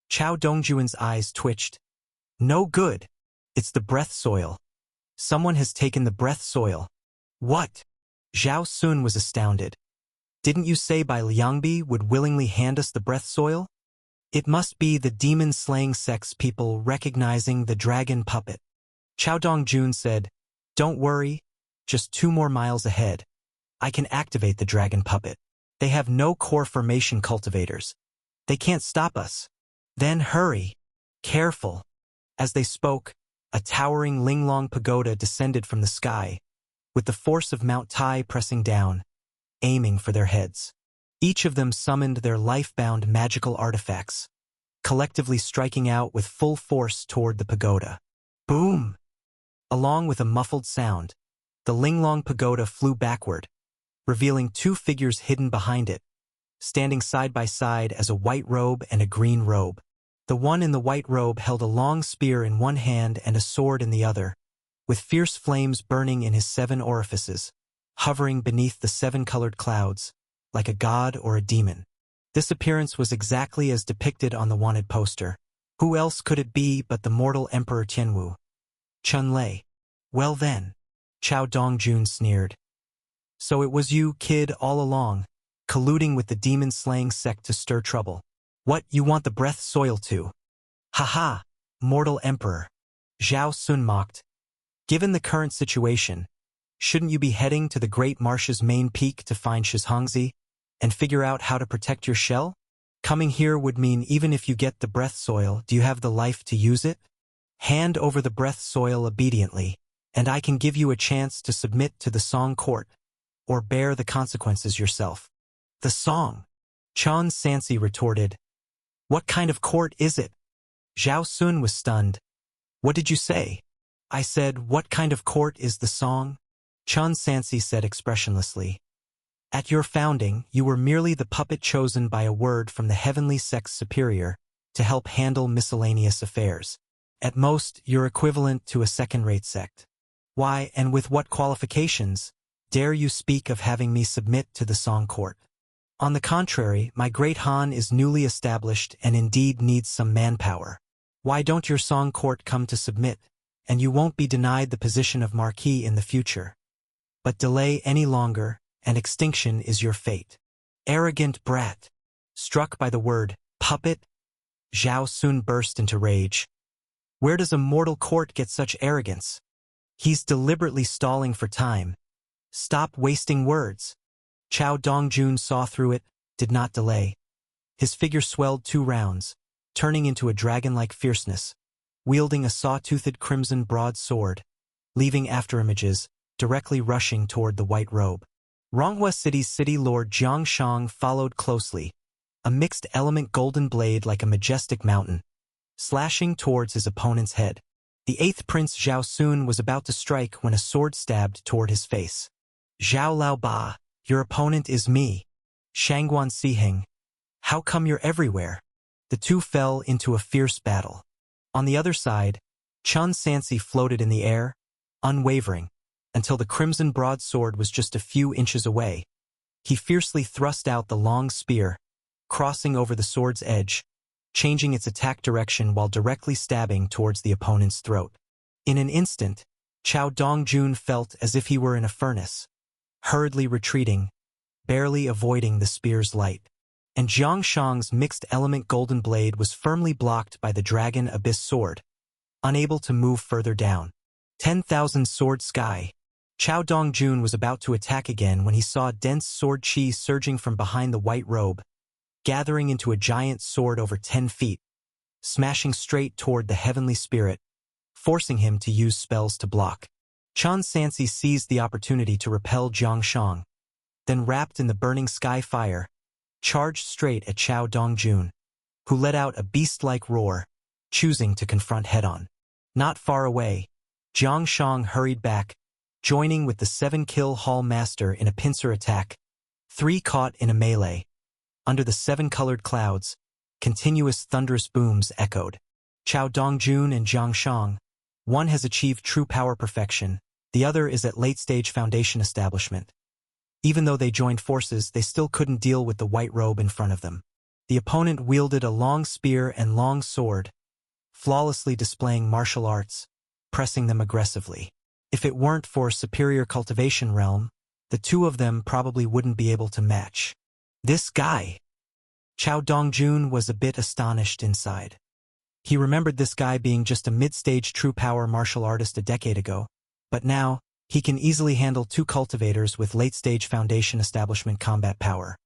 Chao Dongjuan's eyes twitched. No good. It's the breath soil. Someone has taken the breath soil. What? Zhao Sun was astounded. Didn't you say Bai Liangbi would willingly hand us the breath soil? It must be the demon-slaying sex people recognizing the dragon puppet. Chao Dongjun said, Don't worry, just 2 more miles ahead. I can activate the dragon puppet. They have no core formation cultivators. They can't stop us. Then hurry. Careful. As they spoke, a towering Linglong pagoda descended from the sky, with the force of Mount Tai pressing down, aiming for their heads. Each of them summoned their life-bound magical artifacts, collectively striking out with full force toward the pagoda. Boom! Along with a muffled sound, the Linglong pagoda flew backward, revealing 2 figures hidden behind it, standing side by side as a white robe and a green robe. The one in the white robe held a long spear in one hand and a sword in the other, with fierce flames burning in his 7 orifices, hovering beneath the 7-colored clouds, like a god or a demon. This appearance was exactly as depicted on the wanted poster. Who else could it be but the mortal Emperor Tianwu? Chun-Lei. Well then, Chao Dongjun sneered. So it was you, kid, all along, colluding with the demon-slaying sect to stir trouble. What, you want the breath soil too? Ha-ha, mortal emperor. Zhao Sun mocked. Given the current situation, shouldn't you be heading to the Great Marsh's main peak to find Shizhongzi and figure out how to protect your shell? Coming here would mean even if you get the breath soil, do you have the life to use it? Hand over the breath soil obediently, and I can give you a chance to submit to the Song Court, or bear the consequences yourself. The Song? Chon Sansi retorted. What kind of court is it? Zhao Sun was stunned. What did you say? I said, what kind of court is the Song? Chun Sansi said expressionlessly. At your founding, you were merely the puppet chosen by a word from the heavenly sex superior to help handle miscellaneous affairs. At most, you're equivalent to a second-rate sect. Why, and with what qualifications, dare you speak of having me submit to the Song Court? On the contrary, my great Han is newly established and indeed needs some manpower. Why don't your Song Court come to submit, and you won't be denied the position of Marquis in the future. But delay any longer, and extinction is your fate. Arrogant brat. Struck by the word, puppet, Zhao Sun burst into rage. Where does a mortal court get such arrogance? He's deliberately stalling for time. Stop wasting words. Chao Dongjun saw through it, did not delay. His figure swelled 2 rounds, turning into a dragon-like fierceness, wielding a saw-toothed crimson broadsword, leaving afterimages, directly rushing toward the white robe. Ronghua City's city lord Jiang Shang followed closely, a mixed-element golden blade like a majestic mountain, slashing towards his opponent's head. The 8th Prince Zhao Sun was about to strike when a sword stabbed toward his face. Zhao Laoba, your opponent is me. Shangguan Sihing. How come you're everywhere? The two fell into a fierce battle. On the other side, Chun Sansi floated in the air, unwavering, until the crimson broadsword was just a few inches away. He fiercely thrust out the long spear, crossing over the sword's edge, changing its attack direction while directly stabbing towards the opponent's throat. In an instant, Chao Dongjun felt as if he were in a furnace, hurriedly retreating, barely avoiding the spear's light. And Jiang Shang's mixed-element golden blade was firmly blocked by the dragon abyss sword, unable to move further down. 10,000 sword sky. Chao Dongjun was about to attack again when he saw dense sword chi surging from behind the white robe, gathering into a giant sword over 10 feet, smashing straight toward the heavenly spirit, forcing him to use spells to block. Chan Sansi seized the opportunity to repel Jiang Shang, then wrapped in the burning sky fire, charged straight at Chao Dongjun, who let out a beast-like roar, choosing to confront head-on. Not far away, Jiang Shang hurried back, joining with the 7-kill Hall Master in a pincer attack, 3 caught in a melee. Under the 7-colored clouds, continuous thunderous booms echoed. Chao Dongjun and Jiang Shang, one has achieved true power perfection, the other is at late-stage foundation establishment. Even though they joined forces, they still couldn't deal with the white robe in front of them. The opponent wielded a long spear and long sword, flawlessly displaying martial arts, pressing them aggressively. If it weren't for superior cultivation realm, the two of them probably wouldn't be able to match. This guy! Chao Dongjun was a bit astonished inside. He remembered this guy being just a mid-stage true power martial artist a decade ago, but now, he can easily handle 2 cultivators with late-stage foundation establishment combat power.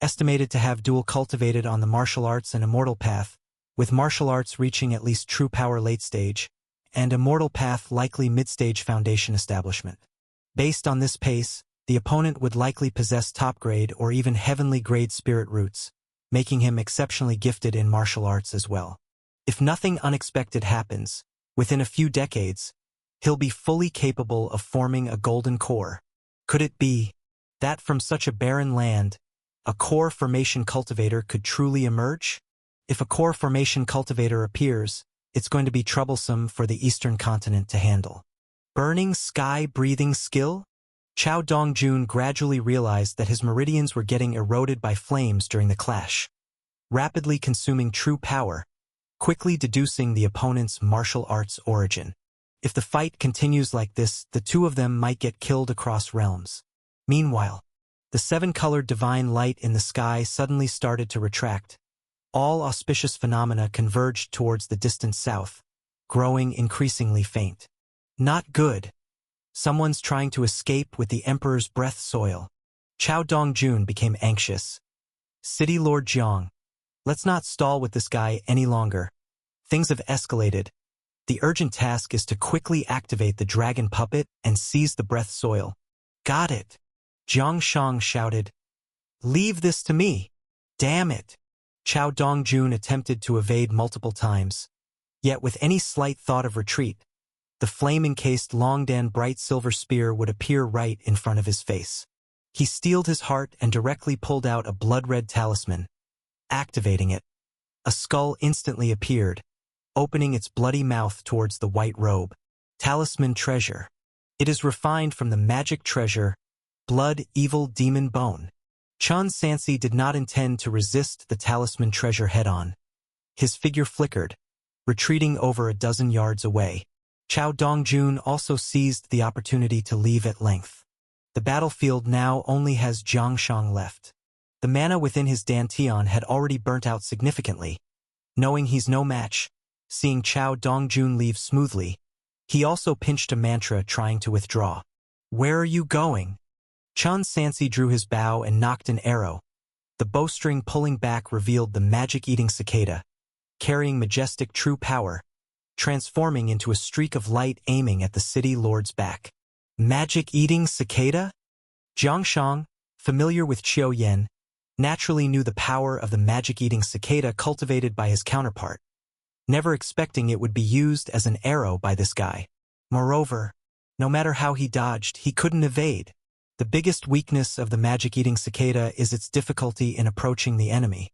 Estimated to have dual cultivated on the martial arts and immortal path, with martial arts reaching at least true power late stage, and immortal path likely mid-stage foundation establishment. Based on this pace, the opponent would likely possess top-grade or even heavenly-grade spirit roots, making him exceptionally gifted in martial arts as well. If nothing unexpected happens, within a few decades, he'll be fully capable of forming a golden core. Could it be that from such a barren land, a core formation cultivator could truly emerge? If a core formation cultivator appears, it's going to be troublesome for the Eastern continent to handle. Burning sky breathing skill? Chao Dongjun gradually realized that his meridians were getting eroded by flames during the clash, rapidly consuming true power, quickly deducing the opponent's martial arts origin. If the fight continues like this, the two of them might get killed across realms. Meanwhile, the 7-colored divine light in the sky suddenly started to retract. All auspicious phenomena converged towards the distant south, growing increasingly faint. Not good. Someone's trying to escape with the Emperor's breath soil. Chao Dongjun became anxious. City Lord Jiang, let's not stall with this guy any longer. Things have escalated. The urgent task is to quickly activate the dragon puppet and seize the breath soil. Got it. Jiang Shang shouted. Leave this to me. Damn it. Chao Dongjun attempted to evade multiple times. Yet with any slight thought of retreat, the flame-encased Longdan bright silver spear would appear right in front of his face. He steeled his heart and directly pulled out a blood-red talisman. Activating it, a skull instantly appeared, opening its bloody mouth towards the white robe. Talisman treasure. It is refined from the magic treasure, blood evil demon bone. Chan Sansi did not intend to resist the talisman treasure head-on. His figure flickered, retreating over a dozen yards away. Chao Dongjun also seized the opportunity to leave at length. The battlefield now only has Jiang Shang left. The mana within his dantian had already burnt out significantly. Knowing he's no match, seeing Chao Dongjun leave smoothly, he also pinched a mantra trying to withdraw. Where are you going? Chan Sansi drew his bow and nocked an arrow. The bowstring pulling back revealed the magic-eating cicada, carrying majestic true power, transforming into a streak of light aiming at the city lord's back. Magic-eating cicada? Jiang Shang, familiar with Qiu Yan, naturally knew the power of the magic-eating cicada cultivated by his counterpart, never expecting it would be used as an arrow by this guy. Moreover, no matter how he dodged, he couldn't evade. The biggest weakness of the magic-eating cicada is its difficulty in approaching the enemy.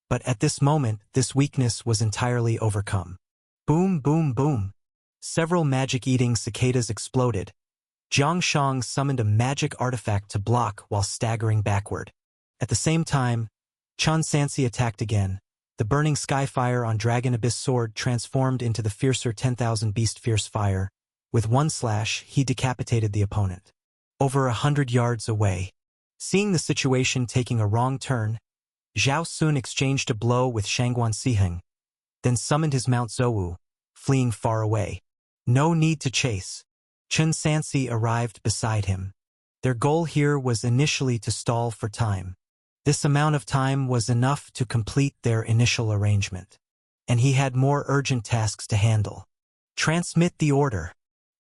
But at this moment, this weakness was entirely overcome. Boom, boom, boom. Several magic-eating cicadas exploded. Jiang Shang summoned a magic artifact to block while staggering backward. At the same time, Chan Sansi attacked again. The burning skyfire on Dragon Abyss sword transformed into the fiercer 10,000 Beast Fierce Fire. With one slash, he decapitated the opponent. Over 100 yards away. Seeing the situation taking a wrong turn, Zhao Sun exchanged a blow with Shangguan Siheng, then summoned his Mount Zhou, fleeing far away. No need to chase. Chen Sansi arrived beside him. Their goal here was initially to stall for time. This amount of time was enough to complete their initial arrangement. And he had more urgent tasks to handle. Transmit the order.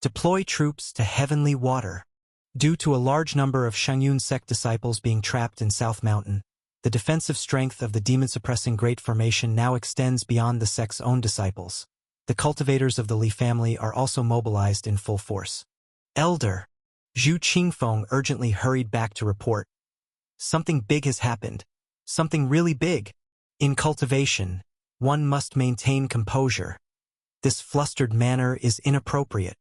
Deploy troops to Heavenly Water. Due to a large number of Shangyun sect disciples being trapped in South Mountain, the defensive strength of the demon-suppressing Great Formation now extends beyond the sect's own disciples. The cultivators of the Li family are also mobilized in full force. Elder Zhu Qingfeng urgently hurried back to report. Something big has happened. Something really big. In cultivation, one must maintain composure. This flustered manner is inappropriate.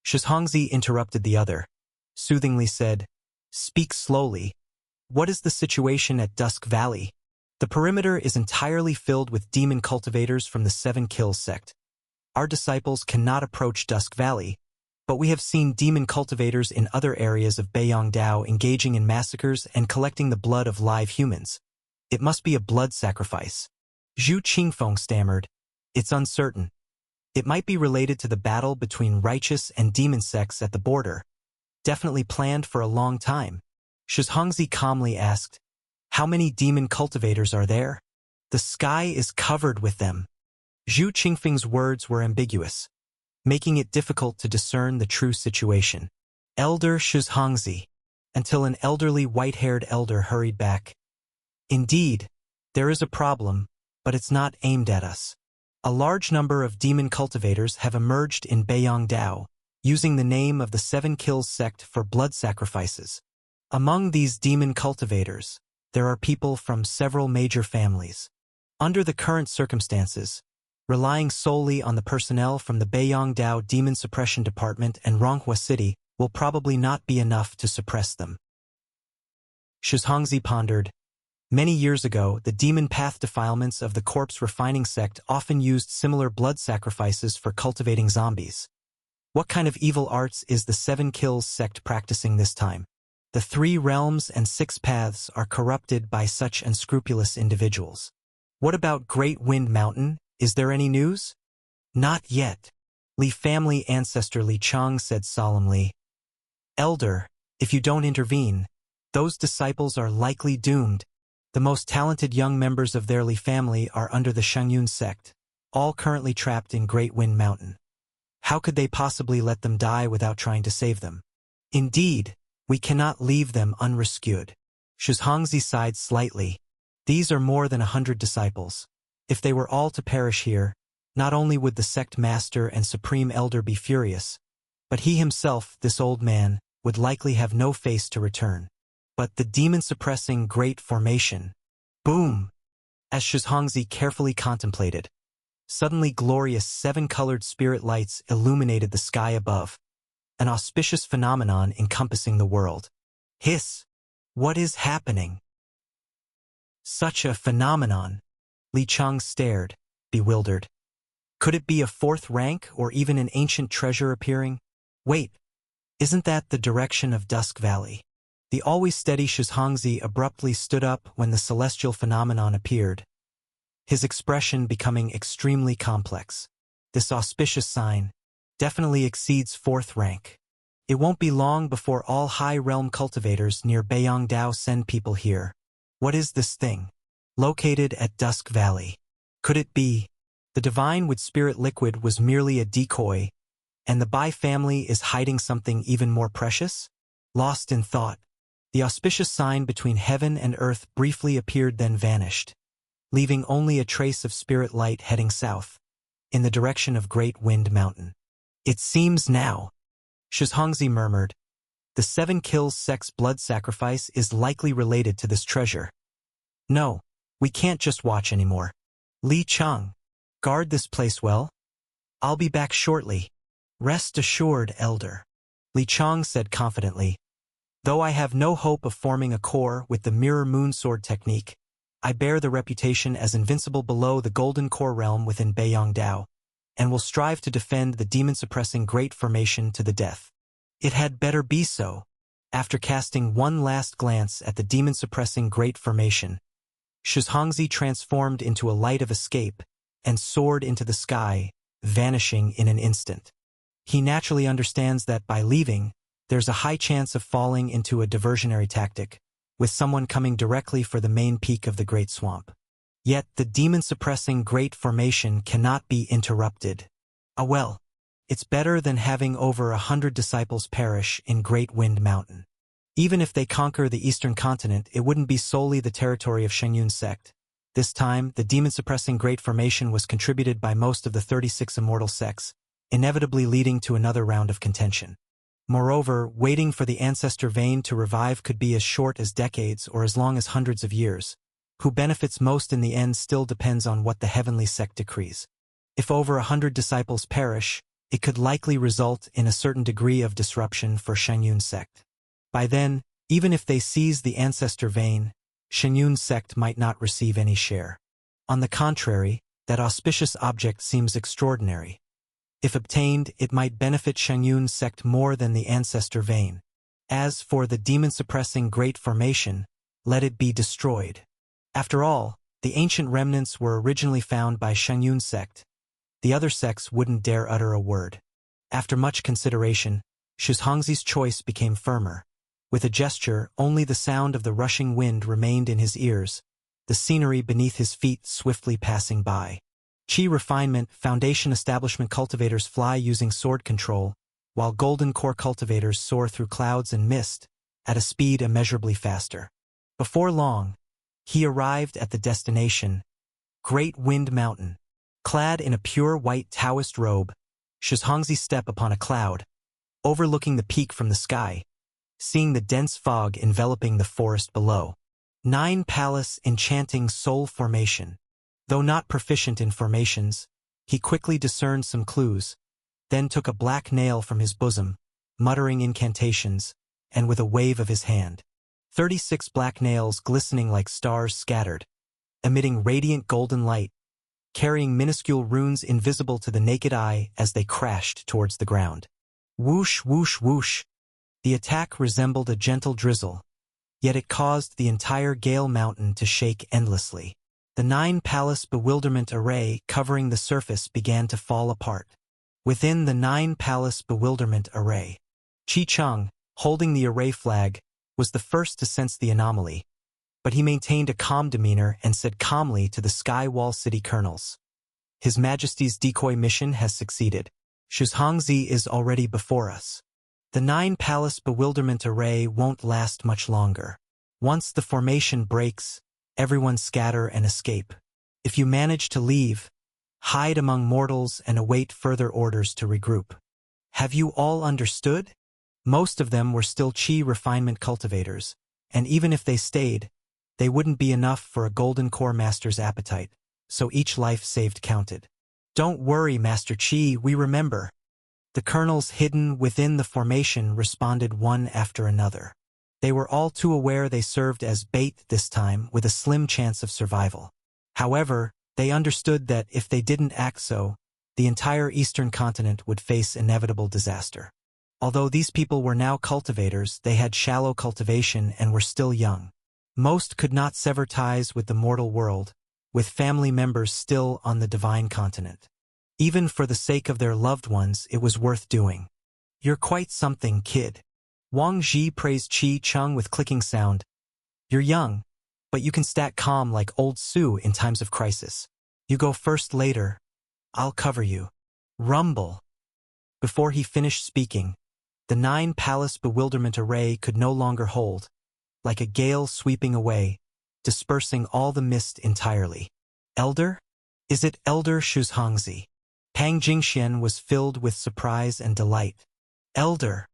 Shizhongzi interrupted the other, soothingly said, "Speak slowly. What is the situation at Dusk Valley?" The perimeter is entirely filled with demon cultivators from the Seven Kills sect. Our disciples cannot approach Dusk Valley, but we have seen demon cultivators in other areas of Beiyangdao engaging in massacres and collecting the blood of live humans. It must be a blood sacrifice. Zhu Qingfeng stammered. It's uncertain. It might be related to the battle between righteous and demon sects at the border. Definitely planned for a long time. Shizhongzi calmly asked, "How many demon cultivators are there?" "The sky is covered with them." Zhu Qingfeng's words were ambiguous, making it difficult to discern the true situation. Elder Shizhongzi, until an elderly white-haired elder hurried back. "Indeed, there is a problem, but it's not aimed at us. A large number of demon cultivators have emerged in Beiyangdao, using the name of the Seven Kills sect for blood sacrifices. Among these demon cultivators, there are people from several major families. Under the current circumstances, relying solely on the personnel from the Beiyangdao Demon Suppression Department and Ronghua City will probably not be enough to suppress them." Shizhongzi pondered. Many years ago, the demon path defilements of the corpse refining sect often used similar blood sacrifices for cultivating zombies. What kind of evil arts is the Seven Kills sect practicing this time? The 3 realms and 6 paths are corrupted by such unscrupulous individuals. What about Great Wind Mountain? Is there any news? Not yet. Li family ancestor Li Chang said solemnly. Elder, if you don't intervene, those disciples are likely doomed. The most talented young members of their Li family are under the Shangyun sect, all currently trapped in Great Wind Mountain. How could they possibly let them die without trying to save them? Indeed, we cannot leave them unrescued. Shizhongzi sighed slightly. These are more than 100 disciples. If they were all to perish here, not only would the sect master and supreme elder be furious, but he himself, this old man, would likely have no face to return. But the demon-suppressing Great Formation. Boom! As Shizhongzi carefully contemplated, suddenly glorious 7-colored spirit lights illuminated the sky above, an auspicious phenomenon encompassing the world. Hiss! What is happening? Such a phenomenon! Li Chang stared, bewildered. Could it be a 4th rank or even an ancient treasure appearing? Wait, isn't that the direction of Dusk Valley? The always steady Shizhongzi abruptly stood up when the celestial phenomenon appeared, his expression becoming extremely complex. This auspicious sign definitely exceeds 4th rank. It won't be long before all high-realm cultivators near Beiyangdao send people here. What is this thing? Located at Dusk Valley. Could it be? The divine wood spirit liquid was merely a decoy, and the Bai family is hiding something even more precious? Lost in thought, the auspicious sign between heaven and earth briefly appeared then vanished, leaving only a trace of spirit light heading south, in the direction of Great Wind Mountain. It seems now, Shizhongzi murmured, the 7 Kills sect's blood sacrifice is likely related to this treasure. No, we can't just watch anymore. Li Chang, guard this place well. I'll be back shortly. Rest assured, Elder, Li Chang said confidently. Though I have no hope of forming a core with the Mirror Moon Sword technique, I bear the reputation as invincible below the Golden Core realm within Beiyangdao, and will strive to defend the demon-suppressing Great Formation to the death. It had better be so. After casting one last glance at the demon-suppressing Great Formation, Shizhongzi transformed into a light of escape and soared into the sky, vanishing in an instant. He naturally understands that by leaving, there's a high chance of falling into a diversionary tactic, with someone coming directly for the main peak of the Great Swamp. Yet the demon-suppressing Great Formation cannot be interrupted. Well, it's better than having over 100 disciples perish in Great Wind Mountain. Even if they conquer the eastern continent, it wouldn't be solely the territory of Shengyun's sect. This time, the demon-suppressing Great Formation was contributed by most of the 36 immortal sects, inevitably leading to another round of contention. Moreover, waiting for the ancestor vein to revive could be as short as decades or as long as hundreds of years. Who benefits most in the end still depends on what the heavenly sect decrees. If over 100 disciples perish, it could likely result in a certain degree of disruption for Shengyun's sect. By then, even if they seize the ancestor vein, Shengyun's sect might not receive any share. On the contrary, that auspicious object seems extraordinary. If obtained, it might benefit Shengyun's sect more than the ancestor vein. As for the demon-suppressing Great Formation, let it be destroyed. After all, the ancient remnants were originally found by Shengyun's sect. The other sects wouldn't dare utter a word. After much consideration, Shizhongzi's choice became firmer. With a gesture, only the sound of the rushing wind remained in his ears, the scenery beneath his feet swiftly passing by. Qi refinement foundation establishment cultivators fly using sword control, while golden core cultivators soar through clouds and mist, at a speed immeasurably faster. Before long, he arrived at the destination, Great Wind Mountain. Clad in a pure white Taoist robe, Shizhongzi stepped upon a cloud, overlooking the peak from the sky, seeing the dense fog enveloping the forest below. 9 Palace Enchanting Soul Formation. Though not proficient in formations, he quickly discerned some clues, then took a black nail from his bosom, muttering incantations, and with a wave of his hand, 36 black nails glistening like stars scattered, emitting radiant golden light, carrying minuscule runes invisible to the naked eye as they crashed towards the ground. Whoosh, whoosh, whoosh. The attack resembled a gentle drizzle, yet it caused the entire Gale Mountain to shake endlessly. The 9 Palace Bewilderment Array covering the surface began to fall apart. Within the 9 Palace Bewilderment Array, Qi Cheng, holding the array flag, was the first to sense the anomaly, but he maintained a calm demeanor and said calmly to the Sky Wall City colonels, "His Majesty's decoy mission has succeeded. Shizhongzi is already before us. The 9 Palace Bewilderment Array won't last much longer. Once the formation breaks, everyone scatter and escape. If you manage to leave, hide among mortals and await further orders to regroup." Have you all understood? Most of them were still Qi refinement cultivators, and even if they stayed, they wouldn't be enough for a Golden Core Master's appetite, so each life saved counted. "Don't worry, Master Qi, we remember." The colonels hidden within the formation responded one after another. They were all too aware they served as bait this time with a slim chance of survival. However, they understood that if they didn't act so, the entire eastern continent would face inevitable disaster. Although these people were now cultivators, they had shallow cultivation and were still young. Most could not sever ties with the mortal world, with family members still on the divine continent. Even for the sake of their loved ones, it was worth doing. "You're quite something, kid." Wang Ji praised Qi Cheng with clicking sound. "You're young, but you can stat calm like old Su in times of crisis. You go first later. I'll cover you." Rumble. Before he finished speaking, the 9 Palace Bewilderment Array could no longer hold, like a gale sweeping away, dispersing all the mist entirely. "Elder? Is it Elder Shizhongzi?" Pang Jingxian was filled with surprise and delight. "Elder,"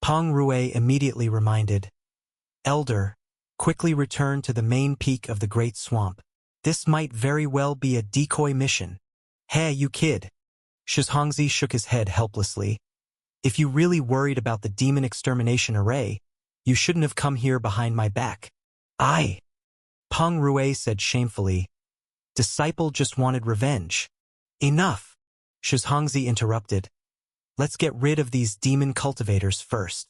Peng Rui immediately reminded. "Elder, quickly return to the main peak of the Great Swamp. This might very well be a decoy mission." "Hey, you kid." Shizhongzi shook his head helplessly. "If you really worried about the demon extermination array, you shouldn't have come here behind my back." "I," Peng Rui said shamefully. "Disciple just wanted revenge." "Enough," Shizhongzi interrupted. "Let's get rid of these demon cultivators first."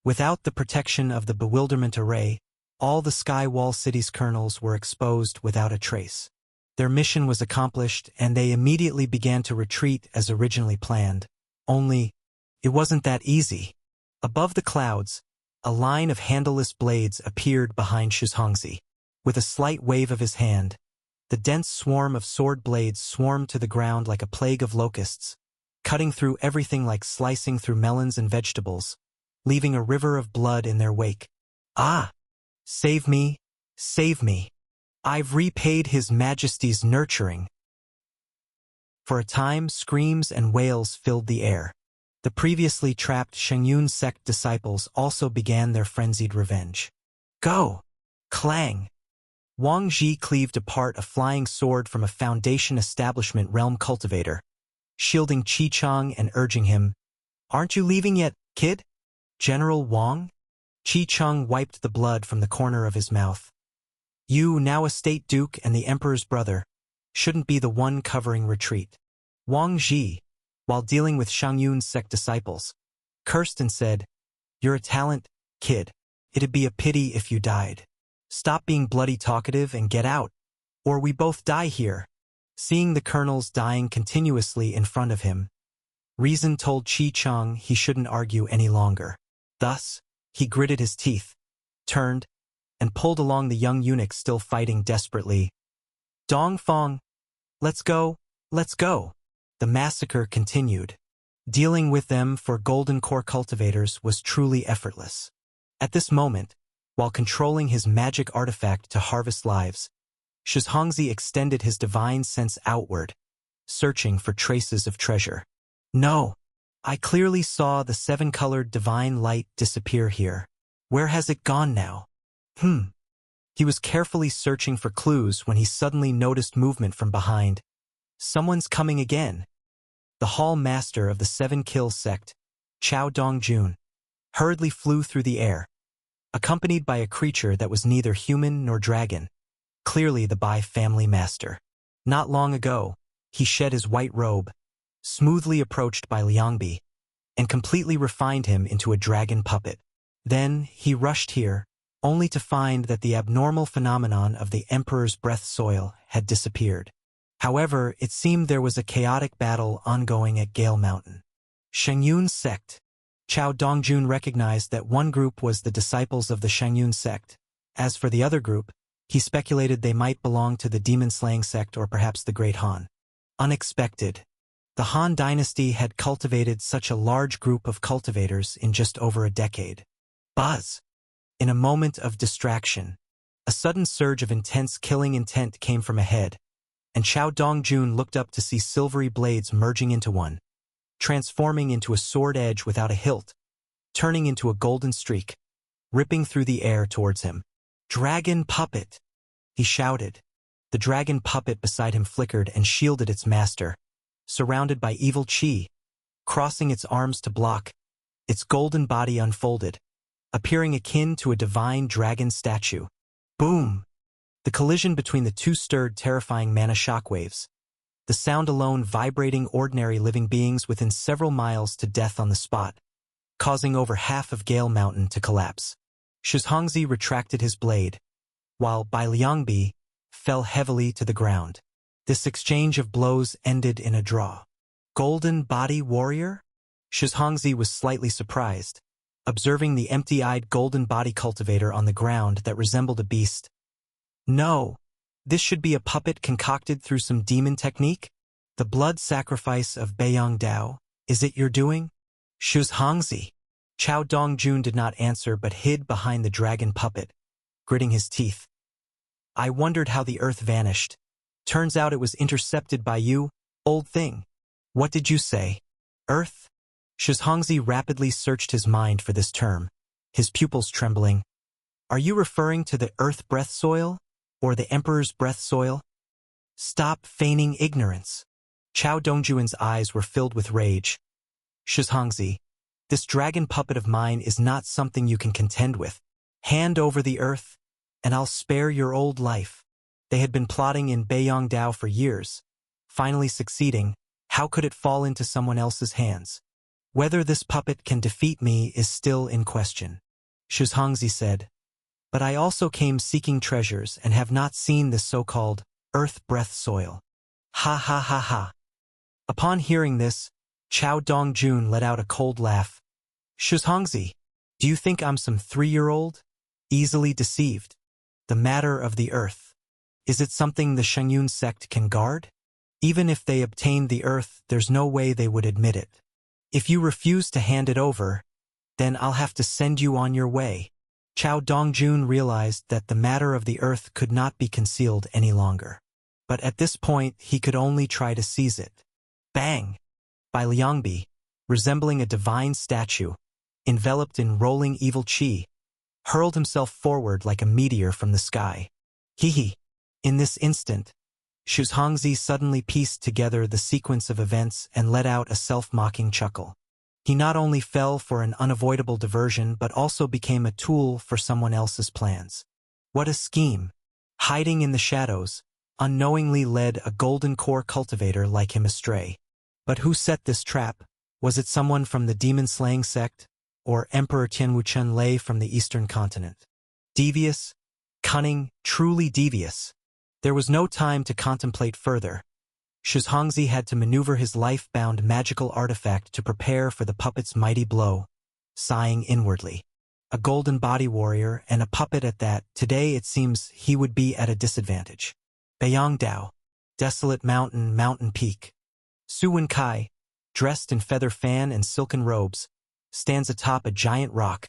Without the protection of the bewilderment array, all the Sky Wall City's colonels were exposed without a trace. Their mission was accomplished, and they immediately began to retreat as originally planned. Only, It wasn't that easy. Above the clouds, a line of handleless blades appeared behind Shizhongzi. With a slight wave of his hand, the dense swarm of sword blades swarmed to the ground like a plague of locusts, cutting through everything like slicing through melons and vegetables, leaving a river of blood in their wake. Ah! Save me! Save me! I've repaid His Majesty's nurturing. For a time, screams and wails filled the air. The previously trapped Shengyun sect disciples also began their frenzied revenge. Go! Clang! Wang Ji cleaved apart a flying sword from a Foundation Establishment realm cultivator, shielding Qi Chang and urging him, "Aren't you leaving yet, kid?" "General Wang?" Qi Chang wiped the blood from the corner of his mouth. "You, now a state duke and the emperor's brother, shouldn't be the one covering retreat." Wang Ji, while dealing with Shengyun sect disciples, cursed and said, "You're a talent, kid. It'd be a pity if you died. Stop being bloody talkative and get out, or we both die here." Seeing the colonels dying continuously in front of him, reason told Qi Chang he shouldn't argue any longer. Thus, he gritted his teeth, turned, and pulled along the young eunuch still fighting desperately. "Dong Fong, let's go, let's go." The massacre continued. Dealing with them for golden core cultivators was truly effortless. At this moment, while controlling his magic artifact to harvest lives, Shizhongzi extended his divine sense outward, searching for traces of treasure. "No! I clearly saw the seven-colored divine light disappear here. Where has it gone now?" He was carefully searching for clues when he suddenly noticed movement from behind. Someone's coming again. The hall master of the Seven Kill sect, Chao Dongjun, hurriedly flew through the air, accompanied by a creature that was neither human nor dragon, clearly the Bai family master. Not long ago, he shed his white robe, smoothly approached by Liangbi, and completely refined him into a dragon puppet. Then he rushed here, only to find that the abnormal phenomenon of the Emperor's breath soil had disappeared. However, it seemed there was a chaotic battle ongoing at Gale Mountain. Shengyun sect. Chao Dongjun recognized that one group was the disciples of the Shengyun sect. As for the other group, he speculated they might belong to the demon-slaying sect or perhaps the Great Han. Unexpected. The Han dynasty had cultivated such a large group of cultivators in just over a decade. Buzz! In a moment of distraction, a sudden surge of intense killing intent came from ahead, and Chao Dongjun looked up to see silvery blades merging into one, transforming into a sword edge without a hilt, turning into a golden streak, ripping through the air towards him. "Dragon puppet!" he shouted. The dragon puppet beside him flickered and shielded its master, surrounded by evil chi, crossing its arms to block, its golden body unfolded, appearing akin to a divine dragon statue. Boom! The collision between the two stirred terrifying mana shockwaves, the sound alone vibrating ordinary living beings within several miles to death on the spot, causing over half of Gale Mountain to collapse. Shizhongzi retracted his blade, while Bai Liangbi fell heavily to the ground. This exchange of blows ended in a draw. Golden Body Warrior? Shizhongzi was slightly surprised, observing the empty-eyed golden body cultivator on the ground that resembled a beast. No, this should be a puppet concocted through some demon technique? The blood sacrifice of Beiyang Dao, is it your doing? Shizhongzi. Chao Dongjun did not answer but hid behind the dragon puppet, gritting his teeth. I wondered how the earth vanished. Turns out it was intercepted by you, old thing. What did you say? Earth? Shizhongzi rapidly searched his mind for this term, his pupils trembling. Are you referring to the earth breath soil? Or the emperor's breath soil? Stop feigning ignorance. Chao Dongjun's eyes were filled with rage. Shizhongzi, this dragon puppet of mine is not something you can contend with. Hand over the earth, and I'll spare your old life. They had been plotting in Beiyang Dao for years. Finally succeeding, how could it fall into someone else's hands? Whether this puppet can defeat me is still in question. Shizhongzi said, but I also came seeking treasures and have not seen this so-called earth breath soil. Ha ha ha ha. Upon hearing this, Chao Dongjun let out a cold laugh. Shuzhongzi, do you think I'm some 3-year-old? Easily deceived. The matter of the earth. Is it something the Shengyun sect can guard? Even if they obtained the earth, there's no way they would admit it. If you refuse to hand it over, then I'll have to send you on your way. Chao Dongjun realized that the matter of the earth could not be concealed any longer. But at this point, he could only try to seize it. Bang! By Liangbi, resembling a divine statue, enveloped in rolling evil qi, hurled himself forward like a meteor from the sky. Hee. In this instant, Shuzhongzi suddenly pieced together the sequence of events and let out a self-mocking chuckle. He not only fell for an unavoidable diversion but also became a tool for someone else's plans. What a scheme! Hiding in the shadows, unknowingly led a golden core cultivator like him astray. But who set this trap? Was it someone from the demon-slaying sect, or Emperor Tianwuchen Lei from the eastern continent? Devious, cunning, truly devious. There was no time to contemplate further. Shuzhongzi had to maneuver his life-bound magical artifact to prepare for the puppet's mighty blow, sighing inwardly. A golden body warrior and a puppet at that, today it seems he would be at a disadvantage. Beiyangdao, desolate mountain peak. Su Wenkai, dressed in feather fan and silken robes, stands atop a giant rock,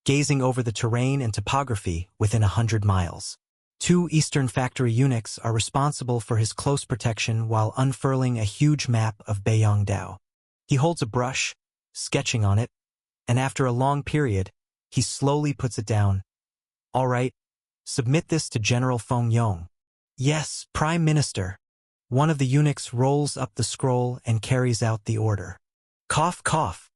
gazing over the terrain and topography within 100 miles. 2 Eastern Factory eunuchs are responsible for his close protection while unfurling a huge map of Beiyangdao. He holds a brush, sketching on it, and after a long period, he slowly puts it down. All right, submit this to General Feng Yong. Yes, Prime Minister. One of the eunuchs rolls up the scroll and carries out the order. Cough, cough.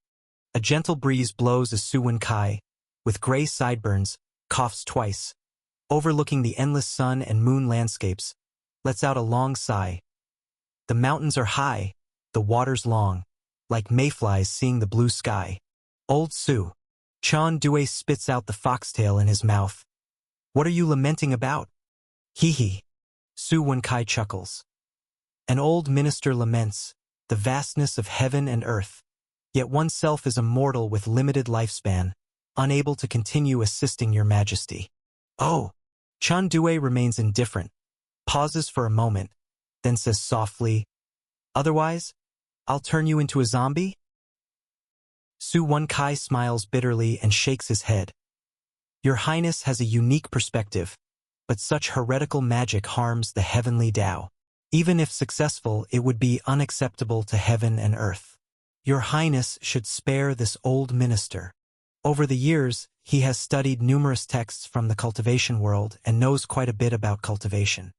A gentle breeze blows as Su Wenkai, with gray sideburns, coughs twice, overlooking the endless sun and moon landscapes, lets out a long sigh. The mountains are high, the waters long, like mayflies seeing the blue sky. Old Su. Chan Due spits out the foxtail in his mouth. What are you lamenting about? Hee. Su Wenkai chuckles. An old minister laments the vastness of heaven and earth, yet oneself is a mortal with limited lifespan, unable to continue assisting your majesty. Oh! Chan Due remains indifferent, pauses for a moment, then says softly, otherwise, I'll turn you into a zombie? Su Wenkai smiles bitterly and shakes his head. Your Highness has a unique perspective, but such heretical magic harms the heavenly Tao. Even if successful, it would be unacceptable to heaven and earth. Your Highness should spare this old minister. Over the years, he has studied numerous texts from the cultivation world and knows quite a bit about cultivation.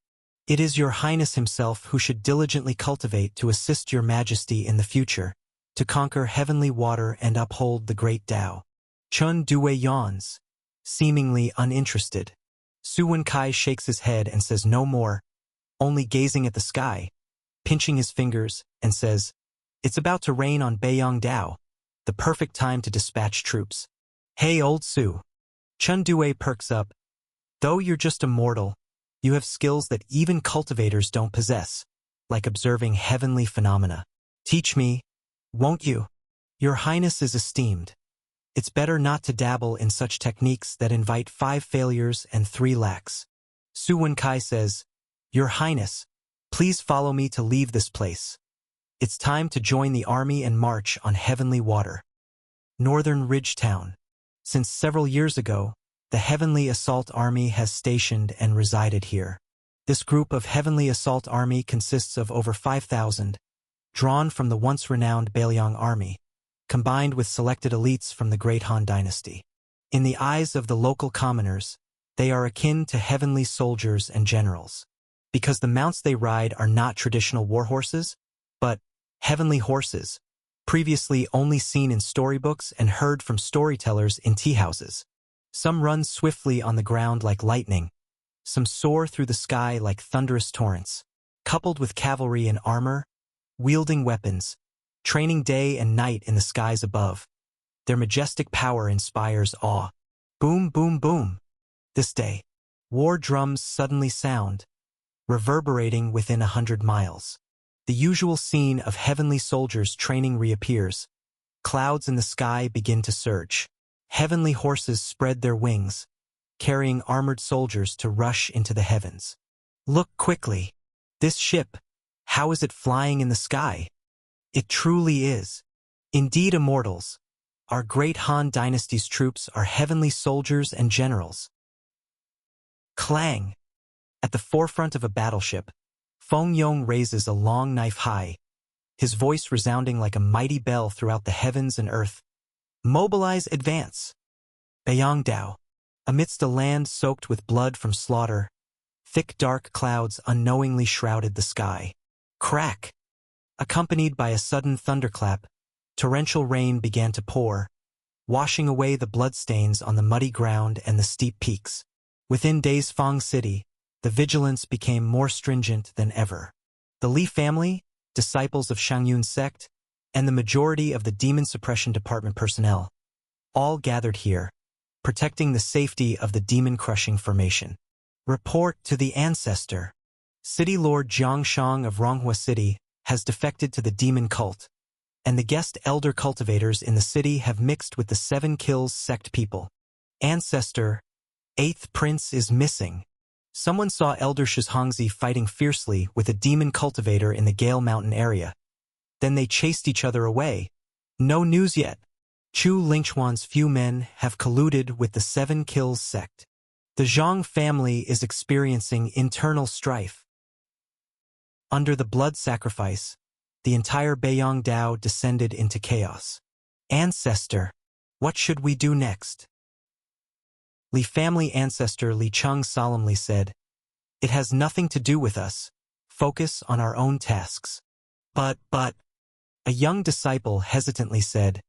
It is your Highness himself who should diligently cultivate to assist your Majesty in the future, to conquer heavenly water and uphold the great Tao. Chun Due yawns, seemingly uninterested. Su Wenkai shakes his head and says no more, only gazing at the sky, pinching his fingers, and says, it's about to rain on Beiyangdao, the perfect time to dispatch troops. Hey, old Su. Chun Due perks up. Though you're just a mortal, you have skills that even cultivators don't possess, like observing heavenly phenomena. Teach me, won't you? Your Highness is esteemed. It's better not to dabble in such techniques that invite 5 failures and 3 lacks. Su Wenkai says, Your Highness, please follow me to leave this place. It's time to join the army and march on heavenly water. Northern Ridgetown. Since several years ago, the Heavenly Assault Army has stationed and resided here. This group of Heavenly Assault Army consists of over 5,000, drawn from the once-renowned Bailiang Army, combined with selected elites from the Great Han Dynasty. In the eyes of the local commoners, they are akin to heavenly soldiers and generals, because the mounts they ride are not traditional war horses, but heavenly horses, previously only seen in storybooks and heard from storytellers in tea houses. Some run swiftly on the ground like lightning, some soar through the sky like thunderous torrents, coupled with cavalry in armor, wielding weapons, training day and night in the skies above. Their majestic power inspires awe. Boom, boom, boom. This day, war drums suddenly sound, reverberating within 100 miles. The usual scene of heavenly soldiers training reappears. Clouds in the sky begin to surge. Heavenly horses spread their wings, carrying armored soldiers to rush into the heavens. Look quickly. This ship, how is it flying in the sky? It truly is. Indeed, immortals. Our great Han Dynasty's troops are heavenly soldiers and generals. Clang! At the forefront of a battleship, Feng Yong raises a long knife high, his voice resounding like a mighty bell throughout the heavens and earth. Mobilize, advance! Baiyangdao. Amidst a land soaked with blood from slaughter, thick dark clouds unknowingly shrouded the sky. Crack! Accompanied by a sudden thunderclap, torrential rain began to pour, washing away the bloodstains on the muddy ground and the steep peaks. Within days, Fang City, the vigilance became more stringent than ever. The Li family, disciples of Shangyun's sect, and the majority of the Demon Suppression Department personnel, all gathered here, protecting the safety of the demon-crushing formation. Report to the ancestor. City Lord Jiang Shang of Ronghua City has defected to the demon cult, and the guest elder cultivators in the city have mixed with the 7 Kills sect people. Ancestor, 8th Prince is missing. Someone saw Elder Shizhongzi fighting fiercely with a demon cultivator in the Gale Mountain area. Then they chased each other away. No news yet. Chu Lingchuan's few men have colluded with the 7 Kills sect. The Zhang family is experiencing internal strife. Under the blood sacrifice, the entire Baiyangdao descended into chaos. Ancestor, what should we do next? Li family ancestor Li Cheng solemnly said, "It has nothing to do with us. Focus on our own tasks." But, a young disciple hesitantly said,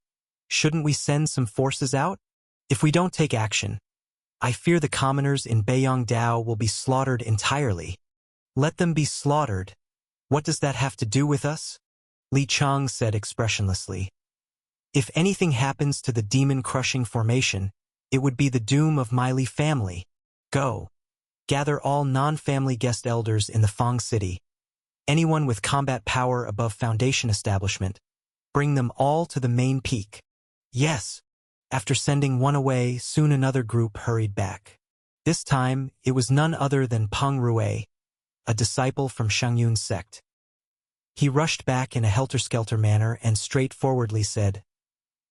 "Shouldn't we send some forces out? If we don't take action, I fear the commoners in Baiyangdao will be slaughtered entirely." Let them be slaughtered. What does that have to do with us? Li Cheng said expressionlessly. If anything happens to the demon-crushing formation, it would be the doom of my Li family. Go. Gather all non-family guest elders in the Fang City. Anyone with combat power above Foundation establishment. Bring them all to the main peak. Yes. After sending one away, soon another group hurried back. This time, it was none other than Peng Rue, a disciple from Shangyun's sect. He rushed back in a helter-skelter manner and straightforwardly said,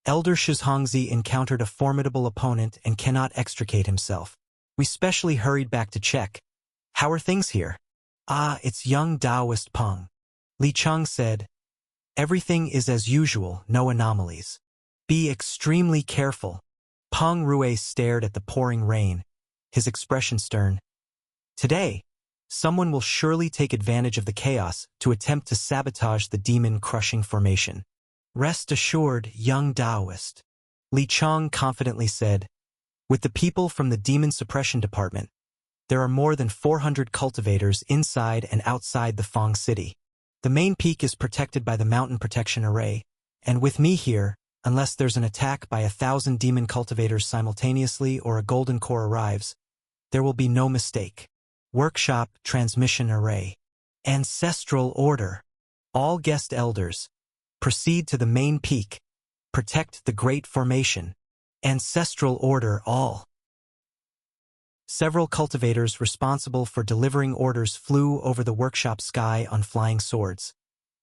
"Elder Shizhongzi encountered a formidable opponent and cannot extricate himself. We specially hurried back to check. How are things here?" "Ah, it's young Taoist Peng." Li Cheng said, "Everything is as usual, no anomalies. Be extremely careful." Peng Rue stared at the pouring rain, his expression stern. "Today, someone will surely take advantage of the chaos to attempt to sabotage the demon-crushing formation. Rest assured, young Taoist," Li Cheng confidently said. "With the people from the Demon Suppression Department, there are more than 400 cultivators inside and outside the Fang City. The main peak is protected by the Mountain Protection Array, and with me here, unless there's an attack by 1,000 demon cultivators simultaneously or a golden core arrives, there will be no mistake. Workshop Transmission Array. Ancestral Order. All guest elders. Proceed to the main peak. Protect the Great Formation. Ancestral Order all." Several cultivators responsible for delivering orders flew over the workshop sky on flying swords,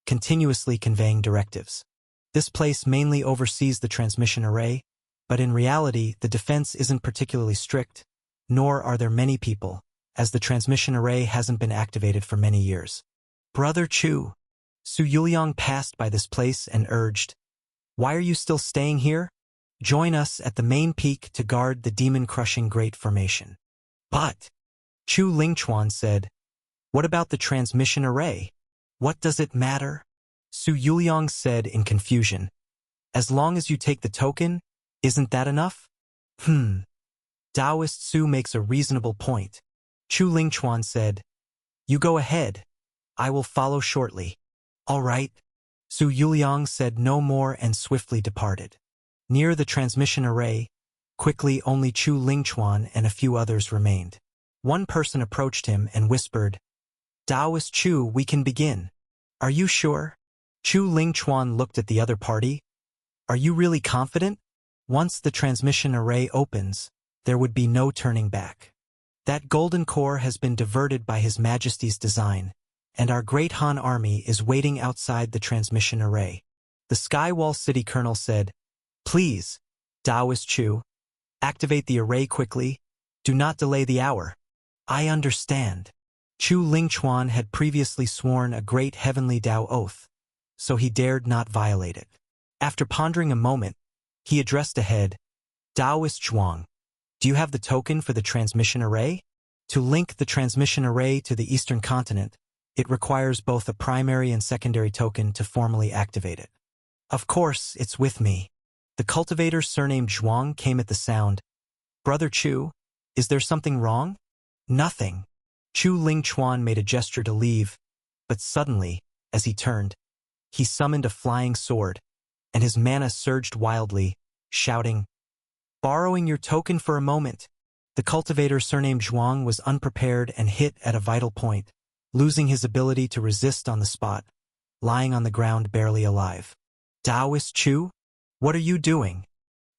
continuously conveying directives. This place mainly oversees the transmission array, but in reality the defense isn't particularly strict, nor are there many people, as the transmission array hasn't been activated for many years. "Brother Chu." Su Yuliang passed by this place and urged, "Why are you still staying here? Join us at the main peak to guard the demon-crushing Great Formation." "But," Chu Lingchuan said, "what about the transmission array? What does it matter?" Su Yuliang said in confusion, "As long as you take the token, isn't that enough?" Taoist Su makes a reasonable point. Chu Lingchuan said, "You go ahead. I will follow shortly." "All right." Su Yuliang said no more and swiftly departed. Near the transmission array, quickly only Chu Lingchuan and a few others remained. One person approached him and whispered, "Taoist Chu, we can begin. Are you sure? Chu Lingchuan looked at the other party. Are you really confident? Once the transmission array opens, there would be no turning back. That golden core has been diverted by His Majesty's design, and our great Han army is waiting outside the transmission array. The Skywall City Colonel said, Please, Taoist Chu, activate the array quickly. Do not delay the hour. I understand. Chu Lingchuan had previously sworn a great heavenly Tao oath, so he dared not violate it. After pondering a moment, he addressed ahead, Taoist Zhuang, do you have the token for the transmission array? To link the transmission array to the Eastern continent, it requires both a primary and secondary token to formally activate it. Of course, it's with me. The cultivator surnamed Zhuang came at the sound. Brother Chu, is there something wrong? Nothing. Chu Lingchuan made a gesture to leave, but suddenly, as he turned, he summoned a flying sword, and his mana surged wildly, shouting, Borrowing your token for a moment. The cultivator surnamed Zhuang was unprepared and hit at a vital point, losing his ability to resist on the spot, lying on the ground barely alive. Taoist Chu? What are you doing?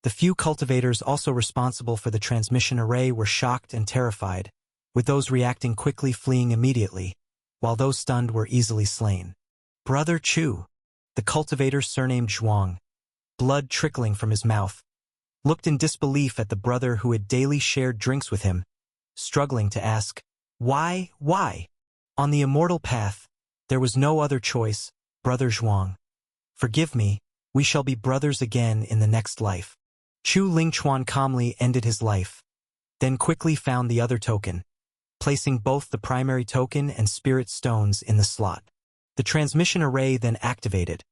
The few cultivators also responsible for the transmission array were shocked and terrified, with those reacting quickly fleeing immediately, while those stunned were easily slain. Brother Chu, the cultivator surnamed Zhuang, blood trickling from his mouth, looked in disbelief at the brother who had daily shared drinks with him, struggling to ask, Why? On the immortal path, there was no other choice, Brother Zhuang. Forgive me, we shall be brothers again in the next life. Chu Lingchuan calmly ended his life, then quickly found the other token, placing both the primary token and spirit stones in the slot. The transmission array then activated.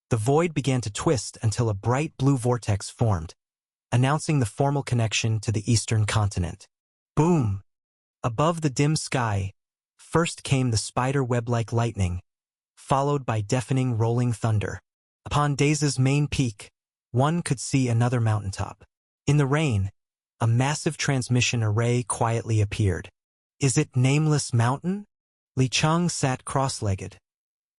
The void began to twist until a bright blue vortex formed, announcing the formal connection to the Eastern continent. Boom! Above the dim sky, first came the spider web-like lightning, followed by deafening rolling thunder. Upon Daze's main peak, one could see another mountaintop. In the rain, a massive transmission array quietly appeared. Is it Nameless Mountain? Li Cheng sat cross-legged,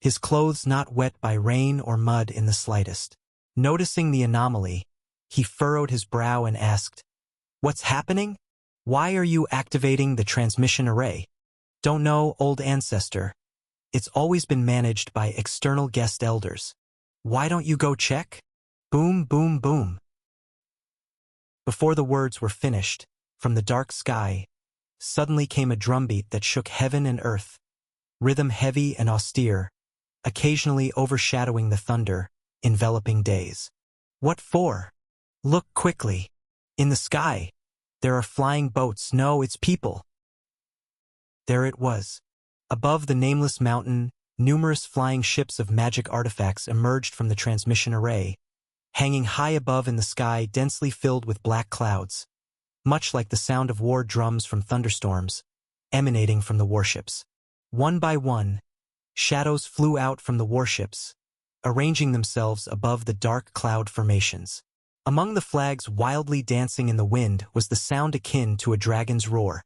his clothes not wet by rain or mud in the slightest. Noticing the anomaly, he furrowed his brow and asked, What's happening? Why are you activating the transmission array? Don't know, old ancestor. It's always been managed by external guest elders. Why don't you go check? Boom, boom, boom. Before the words were finished, from the dark sky, suddenly came a drumbeat that shook heaven and earth, rhythm heavy and austere, occasionally overshadowing the thunder, enveloping days. What for? Look quickly. In the sky, there are flying boats. No, it's people. There it was. Above the nameless mountain, numerous flying ships of magic artifacts emerged from the transmission array, hanging high above in the sky densely filled with black clouds, much like the sound of war drums from thunderstorms, emanating from the warships. One by one, shadows flew out from the warships, arranging themselves above the dark cloud formations. Among the flags wildly dancing in the wind was the sound akin to a dragon's roar,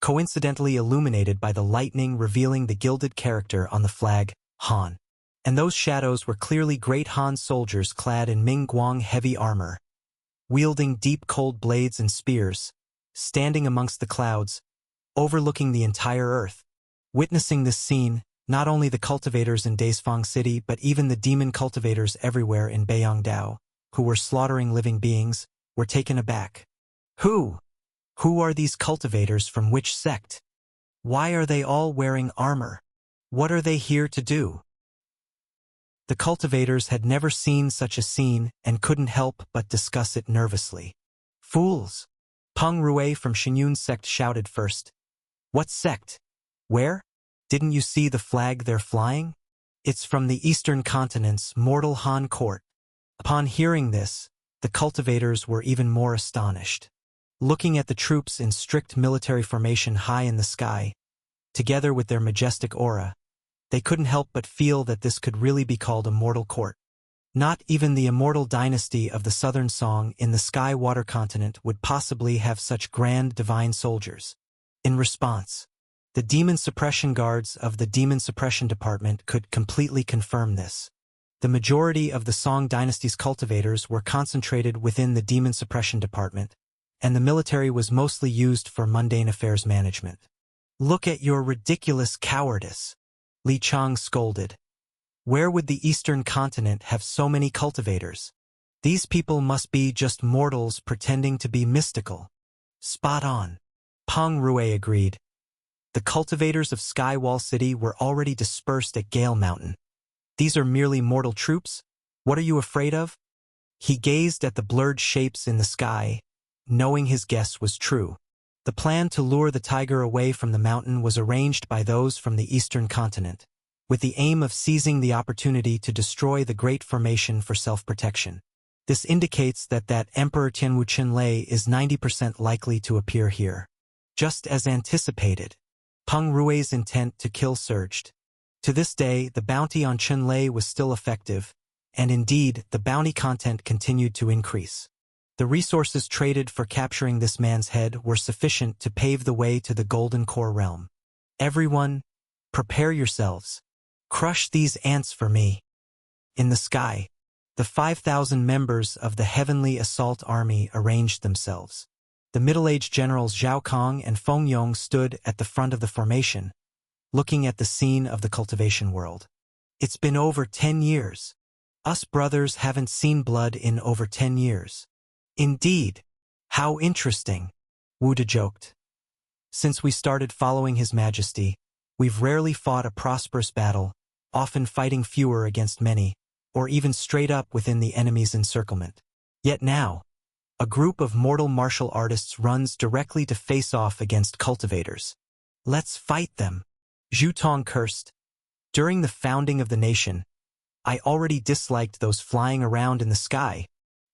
coincidentally illuminated by the lightning revealing the gilded character on the flag, Han. And those shadows were clearly great Han soldiers clad in Mingguang heavy armor, wielding deep cold blades and spears, standing amongst the clouds, overlooking the entire earth. Witnessing this scene, not only the cultivators in Daesfang City but even the demon cultivators everywhere in Beiyangdao, who were slaughtering living beings, were taken aback. Who are these cultivators from which sect? Why are they all wearing armor? What are they here to do? The cultivators had never seen such a scene and couldn't help but discuss it nervously. Fools! Peng Rue from Xinyun's sect shouted first. What sect? Where? Didn't you see the flag they're flying? It's from the Eastern Continent's mortal Han court. Upon hearing this, the cultivators were even more astonished. Looking at the troops in strict military formation high in the sky, together with their majestic aura, they couldn't help but feel that this could really be called a mortal court. Not even the immortal dynasty of the Southern Song in the Sky Water continent would possibly have such grand divine soldiers. In response, The demon suppression guards of the Demon Suppression Department could completely confirm this. The majority of the Song Dynasty's cultivators were concentrated within the Demon Suppression Department, and the military was mostly used for mundane affairs management. "Look at your ridiculous cowardice," Li Chang scolded. "Where would the Eastern continent have so many cultivators? These people must be just mortals pretending to be mystical." "Spot on," Peng Rue agreed. The cultivators of Skywall City were already dispersed at Gale Mountain. "These are merely mortal troops? What are you afraid of?" He gazed at the blurred shapes in the sky, knowing his guess was true. The plan to lure the tiger away from the mountain was arranged by those from the Eastern continent, with the aim of seizing the opportunity to destroy the Great Formation for self-protection. This indicates that Emperor Tianwu Qinlei is 90% likely to appear here. Just as anticipated, Peng Rue's intent to kill surged. To this day, the bounty on Qinlei was still effective, and indeed, the bounty content continued to increase. The resources traded for capturing this man's head were sufficient to pave the way to the Golden Core realm. "Everyone, prepare yourselves. Crush these ants for me." In the sky, the 5,000 members of the Heavenly Assault Army arranged themselves. The middle-aged generals Zhao Kong and Feng Yong stood at the front of the formation, looking at the scene of the cultivation world. "It's been over 10 years. Us brothers haven't seen blood in over 10 years. "Indeed. How interesting," Wu De joked. "Since we started following His Majesty, we've rarely fought a prosperous battle, often fighting fewer against many, or even straight up within the enemy's encirclement. Yet now, a group of mortal martial artists runs directly to face off against cultivators. Let's fight them." Zhu Tong cursed. "During the founding of the nation, I already disliked those flying around in the sky."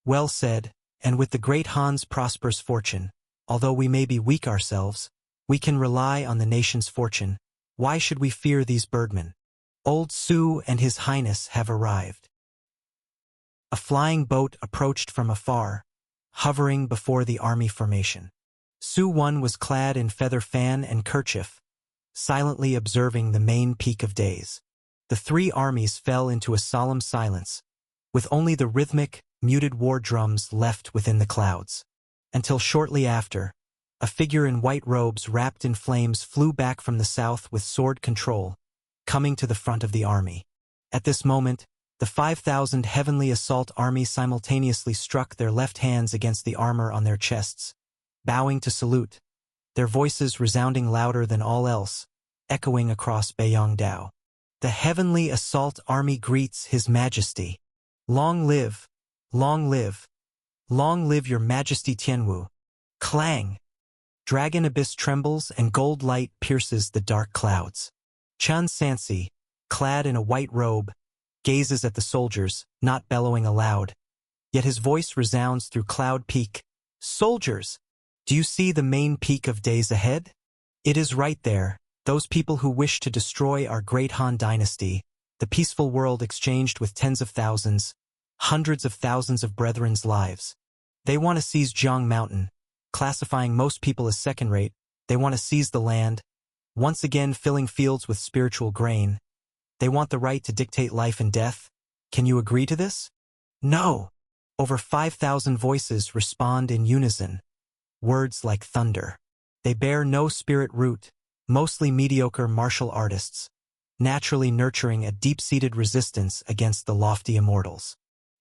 "Well said, and with the great Han's prosperous fortune, although we may be weak ourselves, we can rely on the nation's fortune. Why should we fear these birdmen? Old Su and His Highness have arrived." A flying boat approached from afar, hovering before the army formation. Su Wan was clad in feather fan and kerchief, silently observing the main peak of days. The three armies fell into a solemn silence, with only the rhythmic, muted war drums left within the clouds. Until shortly after, a figure in white robes wrapped in flames flew back from the south with sword control, coming to the front of the army. At this moment, the 5,000 Heavenly Assault Army simultaneously struck their left hands against the armor on their chests, bowing to salute, their voices resounding louder than all else, echoing across Beiyangdao. "The Heavenly Assault Army greets His Majesty. Long live, long live, long live Your Majesty Tianwu." Clang! Dragon abyss trembles and gold light pierces the dark clouds. Chun Sansi, clad in a white robe, gazes at the soldiers, not bellowing aloud. Yet his voice resounds through Cloud Peak. "Soldiers, do you see the main peak of days ahead? It is right there, those people who wish to destroy our great Han dynasty, the peaceful world exchanged with tens of thousands, hundreds of thousands of brethren's lives. They want to seize Jiang Mountain, classifying most people as second-rate. They want to seize the land, once again filling fields with spiritual grain. They want the right to dictate life and death. Can you agree to this?" "No!" Over 5,000 voices respond in unison. Words like thunder. They bear no spirit root, mostly mediocre martial artists, naturally nurturing a deep-seated resistance against the lofty immortals.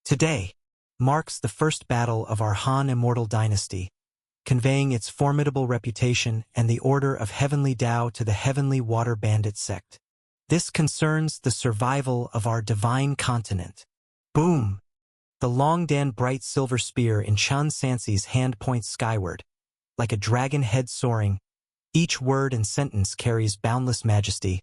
Today marks the first battle of our Han immortal dynasty, conveying its formidable reputation and the order of Heavenly Tao to the Heavenly Water Bandit sect. This concerns the survival of our divine continent. Boom! The long Dan bright silver spear in Chun Sansi's hand points skyward, like a dragon head soaring. Each word and sentence carries boundless majesty.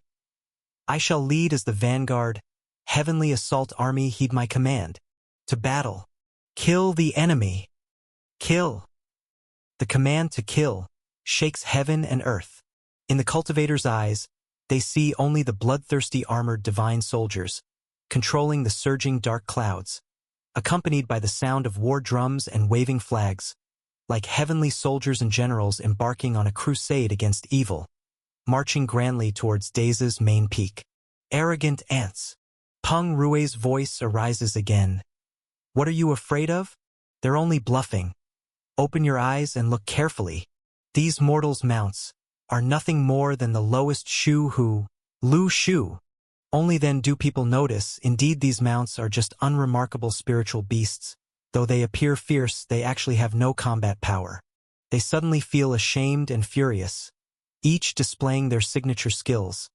"I shall lead as the vanguard. Heavenly Assault Army heed my command. To battle. Kill the enemy. Kill." The command to kill shakes heaven and earth. In the cultivator's eyes, they see only the bloodthirsty armored divine soldiers, controlling the surging dark clouds, accompanied by the sound of war drums and waving flags, like heavenly soldiers and generals embarking on a crusade against evil. marching grandly towards Daze's main peak. Arrogant ants. Peng Rui's voice arises again. What are you afraid of? They're only bluffing. Open your eyes and look carefully. These mortals' mounts are nothing more than the lowest Lu Shu. Only then do people notice. Indeed, these mounts are just unremarkable spiritual beasts. Though they appear fierce, they actually have no combat power. They suddenly feel ashamed and furious, each displaying their signature skills,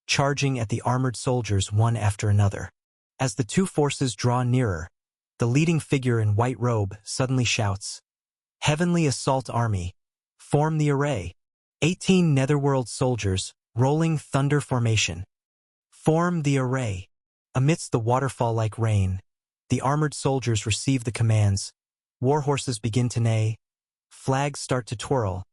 charging at the armored soldiers one after another. As the two forces draw nearer, the leading figure in white robe suddenly shouts, "Heavenly Assault Army, form the array." 18 Netherworld soldiers, rolling thunder formation. Form the array. Amidst the waterfall-like rain, the armored soldiers receive the commands. Warhorses begin to neigh. Flags start to twirl.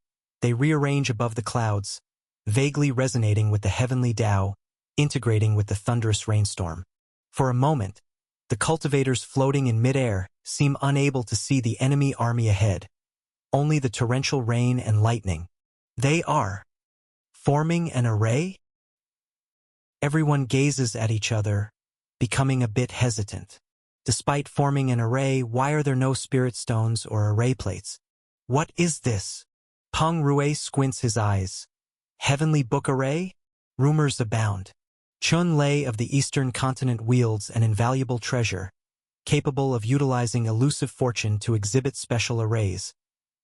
They rearrange above the clouds, vaguely resonating with the heavenly Tao, integrating with the thunderous rainstorm. For a moment, the cultivators floating in midair seem unable to see the enemy army ahead. Only the torrential rain and lightning. They are forming an array? Everyone gazes at each other, becoming a bit hesitant. Despite forming an array, why are there no spirit stones or array plates? What is this? Peng Rui squints his eyes. Heavenly Book Array? Rumors abound. Chun Lei of the Eastern Continent wields an invaluable treasure, capable of utilizing elusive fortune to exhibit special arrays,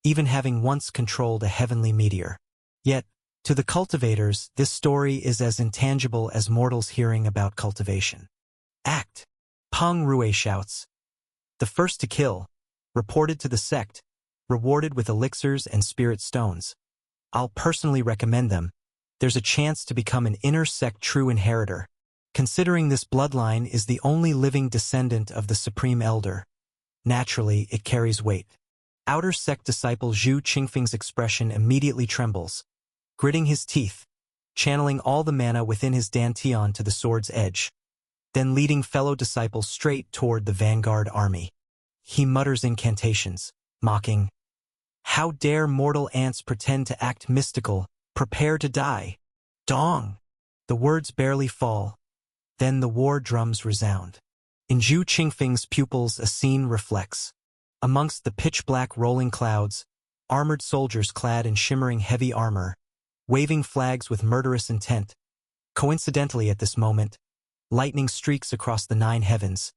even having once controlled a heavenly meteor. Yet, to the cultivators, this story is as intangible as mortals hearing about cultivation. Act! Peng Rui shouts. The first to kill, reported to the sect, rewarded with elixirs and spirit stones. I'll personally recommend them. There's a chance to become an inner sect true inheritor, considering this bloodline is the only living descendant of the Supreme Elder. Naturally, it carries weight. Outer sect disciple Zhu Qingfeng's expression immediately trembles, gritting his teeth, channeling all the mana within his dantian to the sword's edge, then leading fellow disciples straight toward the vanguard army. He mutters incantations, mocking, "How dare mortal ants pretend to act mystical? Prepare to die." Dong! The words barely fall. Then the war drums resound. In Zhu Qingfeng's pupils a scene reflects. Amongst the pitch-black rolling clouds, armored soldiers clad in shimmering heavy armor, waving flags with murderous intent. Coincidentally at this moment, lightning streaks across the 9 heavens,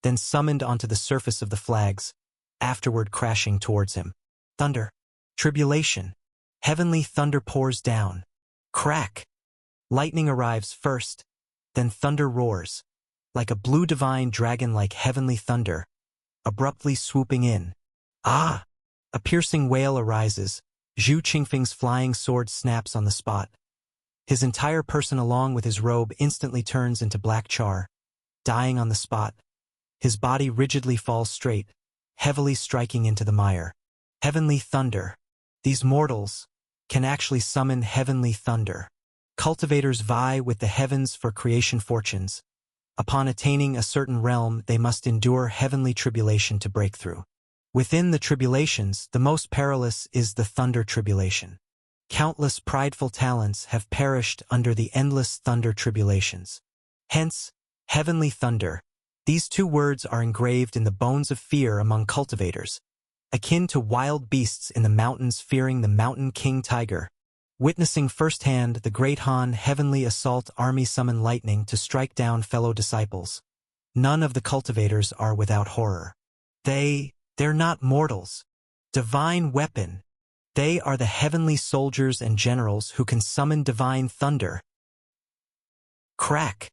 then summoned onto the surface of the flags, afterward crashing towards him. Thunder. Tribulation. Heavenly thunder pours down. Crack. Lightning arrives first, then thunder roars, like a blue divine dragon like heavenly thunder, abruptly swooping in. Ah! A piercing wail arises. Zhu Qingfeng's flying sword snaps on the spot. His entire person along with his robe instantly turns into black char, dying on the spot. His body rigidly falls straight, heavily striking into the mire. Heavenly thunder. These mortals can actually summon heavenly thunder. Cultivators vie with the heavens for creation fortunes. Upon attaining a certain realm, they must endure heavenly tribulation to break through. Within the tribulations, the most perilous is the thunder tribulation. Countless prideful talents have perished under the endless thunder tribulations. Hence, heavenly thunder. These 2 words are engraved in the bones of fear among cultivators, akin to wild beasts in the mountains fearing the mountain king tiger. Witnessing firsthand the great Han heavenly assault army summon lightning to strike down fellow disciples, none of the cultivators are without horror. They're not mortals. Divine weapon. They are the heavenly soldiers and generals who can summon divine thunder. Crack.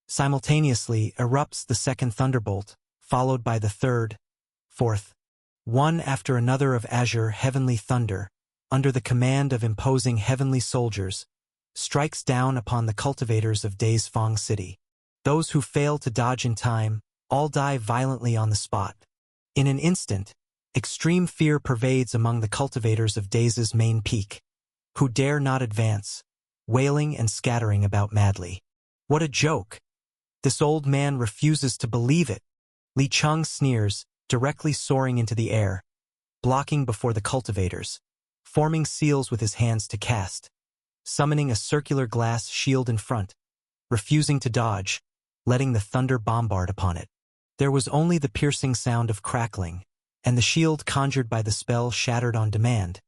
Simultaneously erupts the second thunderbolt, followed by the third, fourth, one after another of azure heavenly thunder, under the command of imposing heavenly soldiers, strikes down upon the cultivators of Daze Fong City. Those who fail to dodge in time, all die violently on the spot. In an instant, extreme fear pervades among the cultivators of Daze's main peak, who dare not advance, wailing and scattering about madly. What a joke! This old man refuses to believe it. Li Cheng sneers, directly soaring into the air, blocking before the cultivators, forming seals with his hands to cast. summoning a circular glass shield in front, refusing to dodge, letting the thunder bombard upon it. There was only the piercing sound of crackling, and the shield conjured by the spell shattered on demand,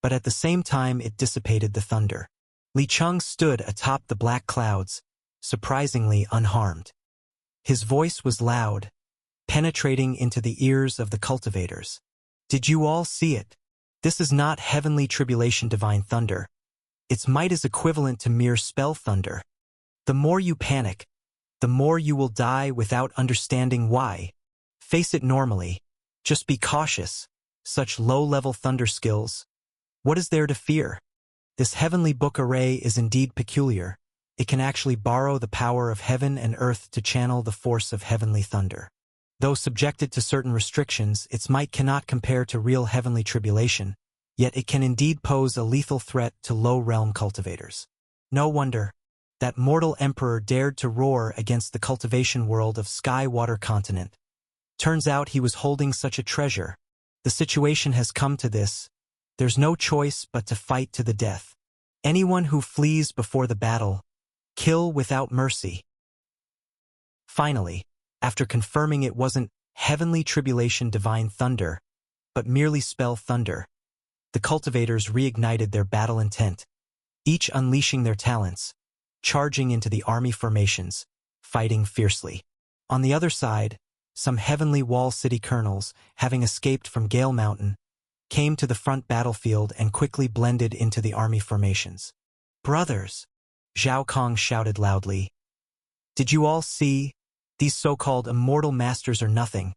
but at the same time it dissipated the thunder. Li Cheng stood atop the black clouds, surprisingly unharmed. His voice was loud, penetrating into the ears of the cultivators. Did you all see it? This is not heavenly tribulation divine thunder. Its might is equivalent to mere spell thunder. The more you panic, the more you will die without understanding why. Face it normally. Just be cautious. Such low-level thunder skills. What is there to fear? This heavenly book array is indeed peculiar. It can actually borrow the power of heaven and earth to channel the force of heavenly thunder. Though subjected to certain restrictions, its might cannot compare to real heavenly tribulation, yet it can indeed pose a lethal threat to low-realm cultivators. No wonder that mortal emperor dared to roar against the cultivation world of Sky-Water Continent. Turns out he was holding such a treasure. The situation has come to this. There's no choice but to fight to the death. Anyone who flees before the battle, kill without mercy. Finally, after confirming it wasn't heavenly tribulation divine thunder, but merely spell thunder, the cultivators reignited their battle intent, each unleashing their talents, charging into the army formations, fighting fiercely. On the other side, some heavenly wall city colonels, having escaped from Gale Mountain, came to the front battlefield and quickly blended into the army formations. "Brothers!" Zhao Kong shouted loudly. "Did you all see? These so-called immortal masters are nothing,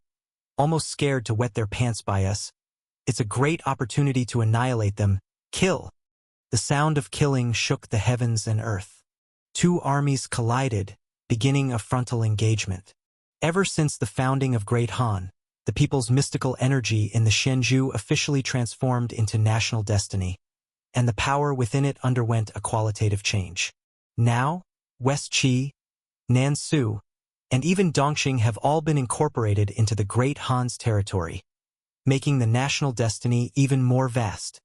almost scared to wet their pants by us. It's a great opportunity to annihilate them. Kill!" The sound of killing shook the heavens and earth. Two armies collided, beginning a frontal engagement. Ever since the founding of Great Han, the people's mystical energy in the Shenzhou officially transformed into national destiny, and the power within it underwent a qualitative change. Now, West Qi, Nansu, and even Dongqing have all been incorporated into the Great Han's territory, making the national destiny even more vast.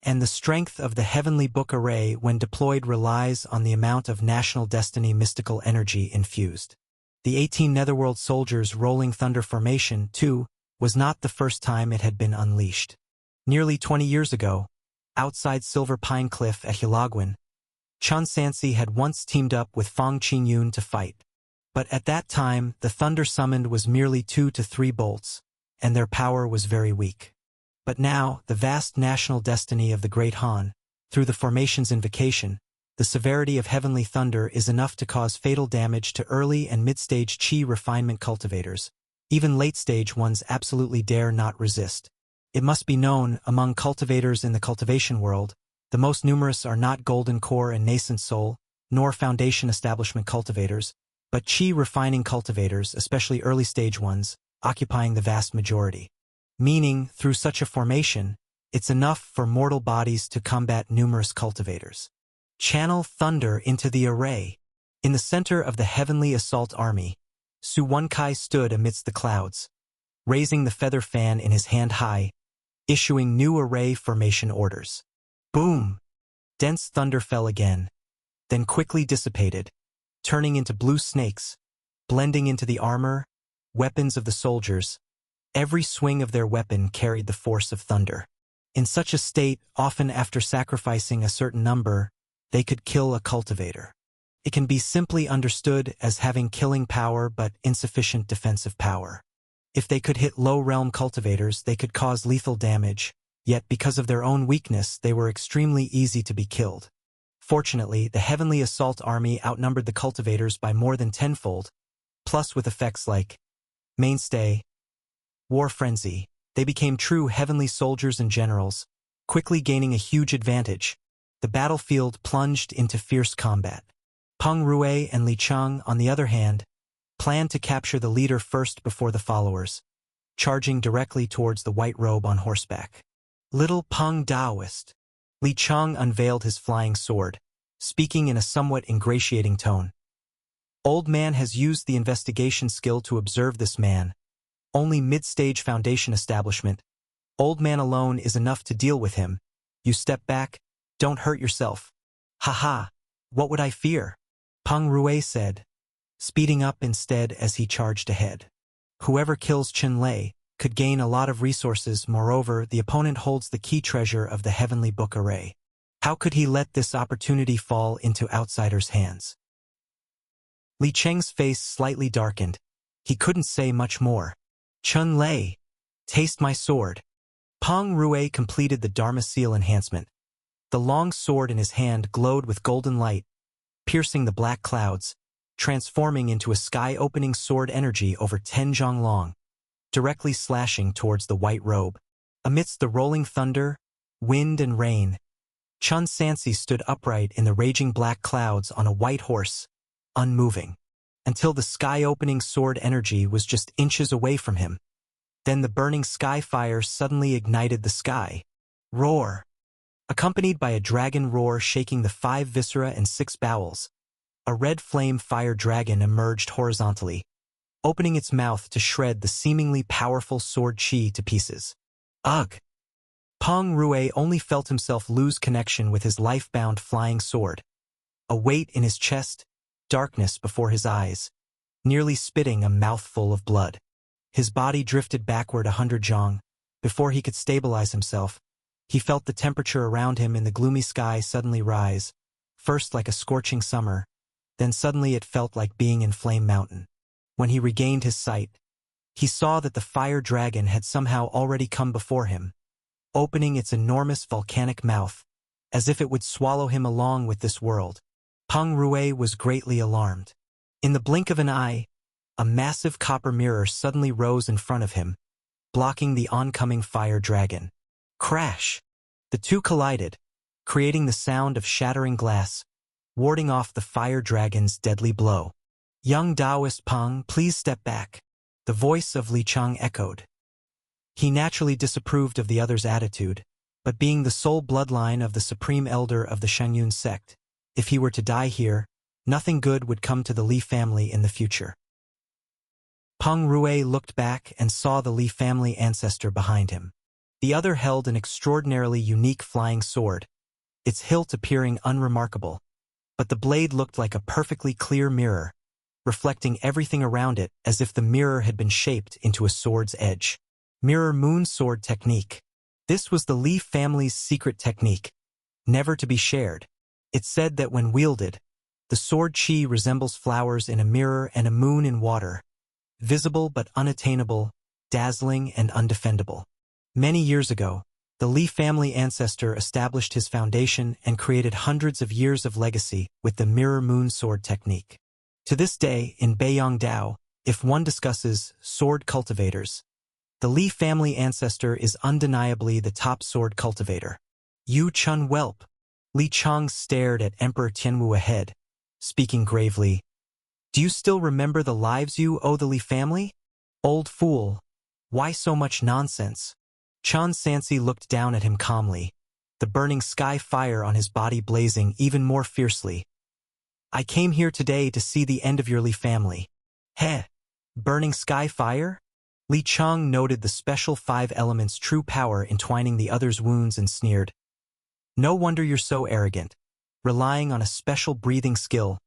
And the strength of the heavenly book array when deployed relies on the amount of national destiny mystical energy infused. The 18 Netherworld soldiers' rolling thunder formation, too, was not the first time it had been unleashed. Nearly 20 years ago, outside Silver Pine Cliff at Hilagwan, Chun Sansi had once teamed up with Fang Qingyun to fight. But at that time, the thunder summoned was merely 2 to 3 bolts, and their power was very weak. But now, the vast national destiny of the Great Han, through the formation's invocation, the severity of heavenly thunder is enough to cause fatal damage to early and mid-stage Qi refinement cultivators. Even late-stage ones absolutely dare not resist. It must be known, among cultivators in the cultivation world, the most numerous are not Golden Core and Nascent Soul, nor Foundation Establishment cultivators, but Qi refining cultivators, especially early-stage ones, occupying the vast majority. Meaning, through such a formation, it's enough for mortal bodies to combat numerous cultivators. Channel thunder into the array. In the center of the heavenly assault army, Su Wenkai stood amidst the clouds, raising the feather fan in his hand high, issuing new array formation orders. Boom! Dense thunder fell again, then quickly dissipated, turning into blue snakes, blending into the armor, weapons of the soldiers. Every swing of their weapon carried the force of thunder. In such a state, often after sacrificing a certain number, they could kill a cultivator. It can be simply understood as having killing power but insufficient defensive power. If they could hit low-realm cultivators, they could cause lethal damage, yet because of their own weakness, they were extremely easy to be killed. Fortunately, the heavenly assault army outnumbered the cultivators by more than tenfold, plus with effects like Mainstay, War Frenzy, they became true heavenly soldiers and generals, quickly gaining a huge advantage. The battlefield plunged into fierce combat. Peng Rui and Li Cheng, on the other hand, planned to capture the leader first before the followers, charging directly towards the white robe on horseback. Little Peng Daoist. Li Cheng unveiled his flying sword, speaking in a somewhat ingratiating tone. Old man has used the investigation skill to observe this man. Only mid-stage Foundation establishment. Old man alone is enough to deal with him. You step back, don't hurt yourself. "Ha! What would I fear?" Peng Rue said, speeding up instead as he charged ahead. "Whoever kills Chen Lei could gain a lot of resources. Moreover, the opponent holds the key treasure of the Heavenly Book Array. How could he let this opportunity fall into outsiders' hands?" Li Cheng's face slightly darkened. He couldn't say much more. "Chen Lei, taste my sword." Peng Rue completed the Dharma Seal enhancement. The long sword in his hand glowed with golden light, piercing the black clouds, transforming into a sky-opening sword energy over 10 zhang long, directly slashing towards the white robe. Amidst the rolling thunder, wind and rain, Chun Sansi stood upright in the raging black clouds on a white horse, unmoving, until the sky-opening sword energy was just inches away from him. Then the burning sky fire suddenly ignited the sky. Roar! Accompanied by a dragon roar shaking the 5 viscera and 6 bowels, a red flame fire dragon emerged horizontally, opening its mouth to shred the seemingly powerful sword chi to pieces. Ugh! Peng Rue only felt himself lose connection with his life-bound flying sword. A weight in his chest, darkness before his eyes, nearly spitting a mouthful of blood. His body drifted backward 100 zhang. Before he could stabilize himself, he felt the temperature around him in the gloomy sky suddenly rise, first like a scorching summer, then suddenly it felt like being in Flame Mountain. When he regained his sight, he saw that the fire dragon had somehow already come before him, opening its enormous volcanic mouth, as if it would swallow him along with this world. Peng Rue was greatly alarmed. In the blink of an eye, a massive copper mirror suddenly rose in front of him, blocking the oncoming fire dragon. Crash! The two collided, creating the sound of shattering glass, warding off the fire dragon's deadly blow. "Young Taoist Peng, please step back," the voice of Li Cheng echoed. He naturally disapproved of the other's attitude, but being the sole bloodline of the supreme elder of the Shangyun sect, if he were to die here, nothing good would come to the Li family in the future. Peng Rue looked back and saw the Li family ancestor behind him. The other held an extraordinarily unique flying sword, its hilt appearing unremarkable, but the blade looked like a perfectly clear mirror, reflecting everything around it as if the mirror had been shaped into a sword's edge. Mirror Moon Sword Technique. This was the Li family's secret technique, never to be shared. It said that when wielded, the sword chi resembles flowers in a mirror and a moon in water, visible but unattainable, dazzling and undefendable. Many years ago, the Li family ancestor established his foundation and created hundreds of years of legacy with the Mirror Moon Sword Technique. To this day, in Beiyang Dao, if one discusses sword cultivators, the Li family ancestor is undeniably the top sword cultivator. "You Chun whelp." Li Cheng stared at Emperor Tianwu ahead, speaking gravely. "Do you still remember the lives you owe the Li family? Old fool. Why so much nonsense?" Chun Sansi looked down at him calmly, the burning sky fire on his body blazing even more fiercely. "I came here today to see the end of your Li family." "Heh, burning sky fire?" Li Cheng noted the special 5 elements' true power entwining the other's wounds and sneered. "No wonder you're so arrogant, relying on a special breathing skill.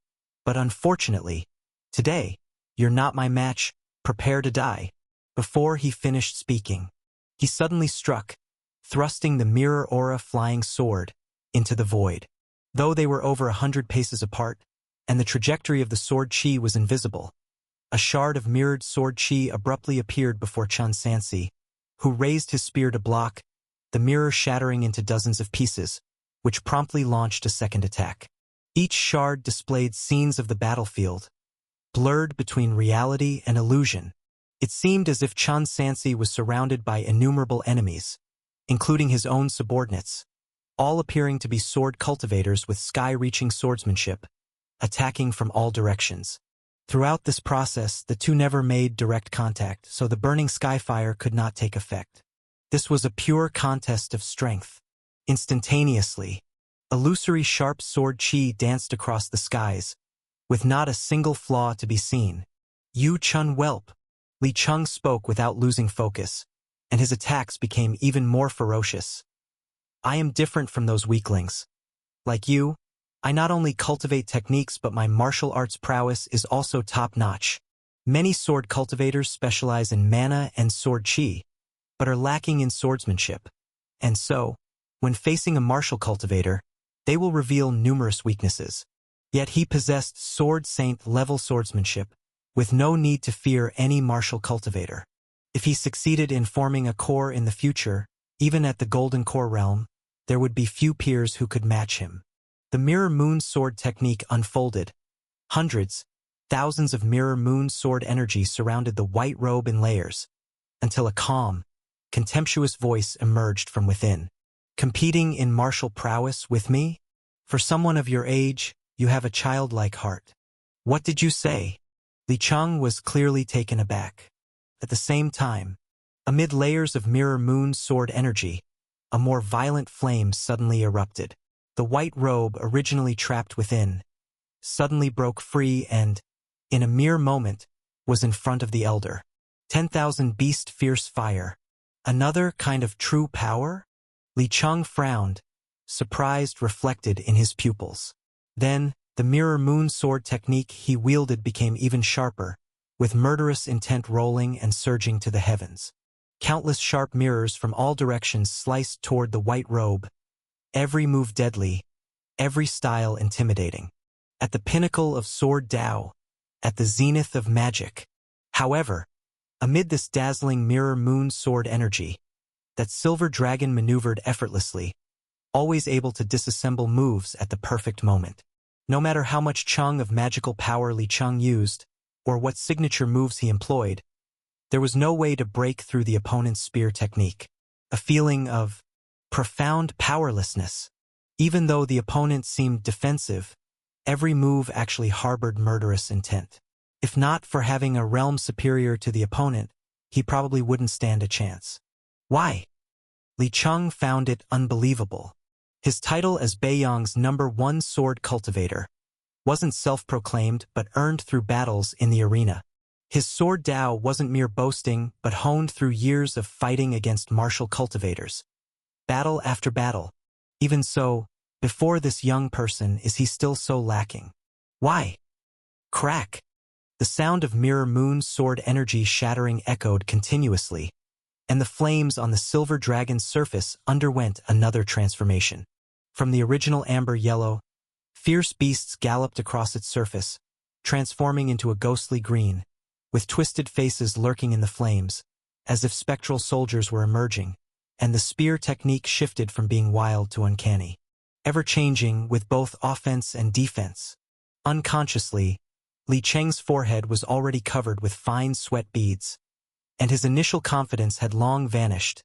But unfortunately, today, you're not my match. Prepare to die." Before he finished speaking, he suddenly struck, thrusting the mirror aura flying sword into the void. Though they were over 100 paces apart, and the trajectory of the sword chi was invisible, a shard of mirrored sword chi abruptly appeared before Chun Sansi, who raised his spear to block, the mirror shattering into dozens of pieces, which promptly launched a second attack. Each shard displayed scenes of the battlefield, blurred between reality and illusion. It seemed as if Chun Sansi was surrounded by innumerable enemies, including his own subordinates, all appearing to be sword cultivators with sky-reaching swordsmanship, attacking from all directions. Throughout this process, the two never made direct contact, so the burning skyfire could not take effect. This was a pure contest of strength. Instantaneously, illusory sharp sword chi danced across the skies, with not a single flaw to be seen. "You Chun whelp." Li Cheng spoke without losing focus, and his attacks became even more ferocious. "I am different from those weaklings. Like you, I not only cultivate techniques but my martial arts prowess is also top-notch. Many sword cultivators specialize in mana and sword chi, but are lacking in swordsmanship. And so, when facing a martial cultivator, they will reveal numerous weaknesses. Yet he possessed sword saint-level swordsmanship, with no need to fear any martial cultivator. If he succeeded in forming a core in the future, even at the Golden Core realm, there would be few peers who could match him. The Mirror Moon Sword technique unfolded. Hundreds, thousands of Mirror Moon Sword energy surrounded the white robe in layers, until a calm, contemptuous voice emerged from within. Competing in martial prowess with me? For someone of your age, you have a childlike heart. What did you say? Li Cheng was clearly taken aback. At the same time, amid layers of Mirror Moon Sword energy, a more violent flame suddenly erupted. The white robe, originally trapped within, suddenly broke free and, in a mere moment, was in front of the elder. 10,000 beast fierce fire. Another kind of true power? Li Cheng frowned, surprised reflected in his pupils. Then, the Mirror Moon Sword technique he wielded became even sharper, with murderous intent rolling and surging to the heavens. Countless sharp mirrors from all directions sliced toward the white robe, every move deadly, every style intimidating. At the pinnacle of sword Tao, at the zenith of magic. However, amid this dazzling Mirror Moon Sword energy, that silver dragon maneuvered effortlessly, always able to disassemble moves at the perfect moment. No matter how much Cheng of magical power Li Cheng used, or what signature moves he employed, there was no way to break through the opponent's spear technique. A feeling of profound powerlessness. Even though the opponent seemed defensive, every move actually harbored murderous intent. If not for having a realm superior to the opponent, he probably wouldn't stand a chance. Why? Li Cheng found it unbelievable. His title as Beiyang's #1 sword cultivator wasn't self-proclaimed but earned through battles in the arena. His sword Tao wasn't mere boasting but honed through years of fighting against martial cultivators. Battle after battle. Even so, before this young person is he still so lacking? Why? Crack! The sound of Mirror Moon Sword energy shattering echoed continuously, and the flames on the silver dragon's surface underwent another transformation. From the original amber yellow, fierce beasts galloped across its surface, transforming into a ghostly green, with twisted faces lurking in the flames, as if spectral soldiers were emerging, and the spear technique shifted from being wild to uncanny, ever-changing with both offense and defense. Unconsciously, Li Cheng's forehead was already covered with fine sweat beads, and his initial confidence had long vanished,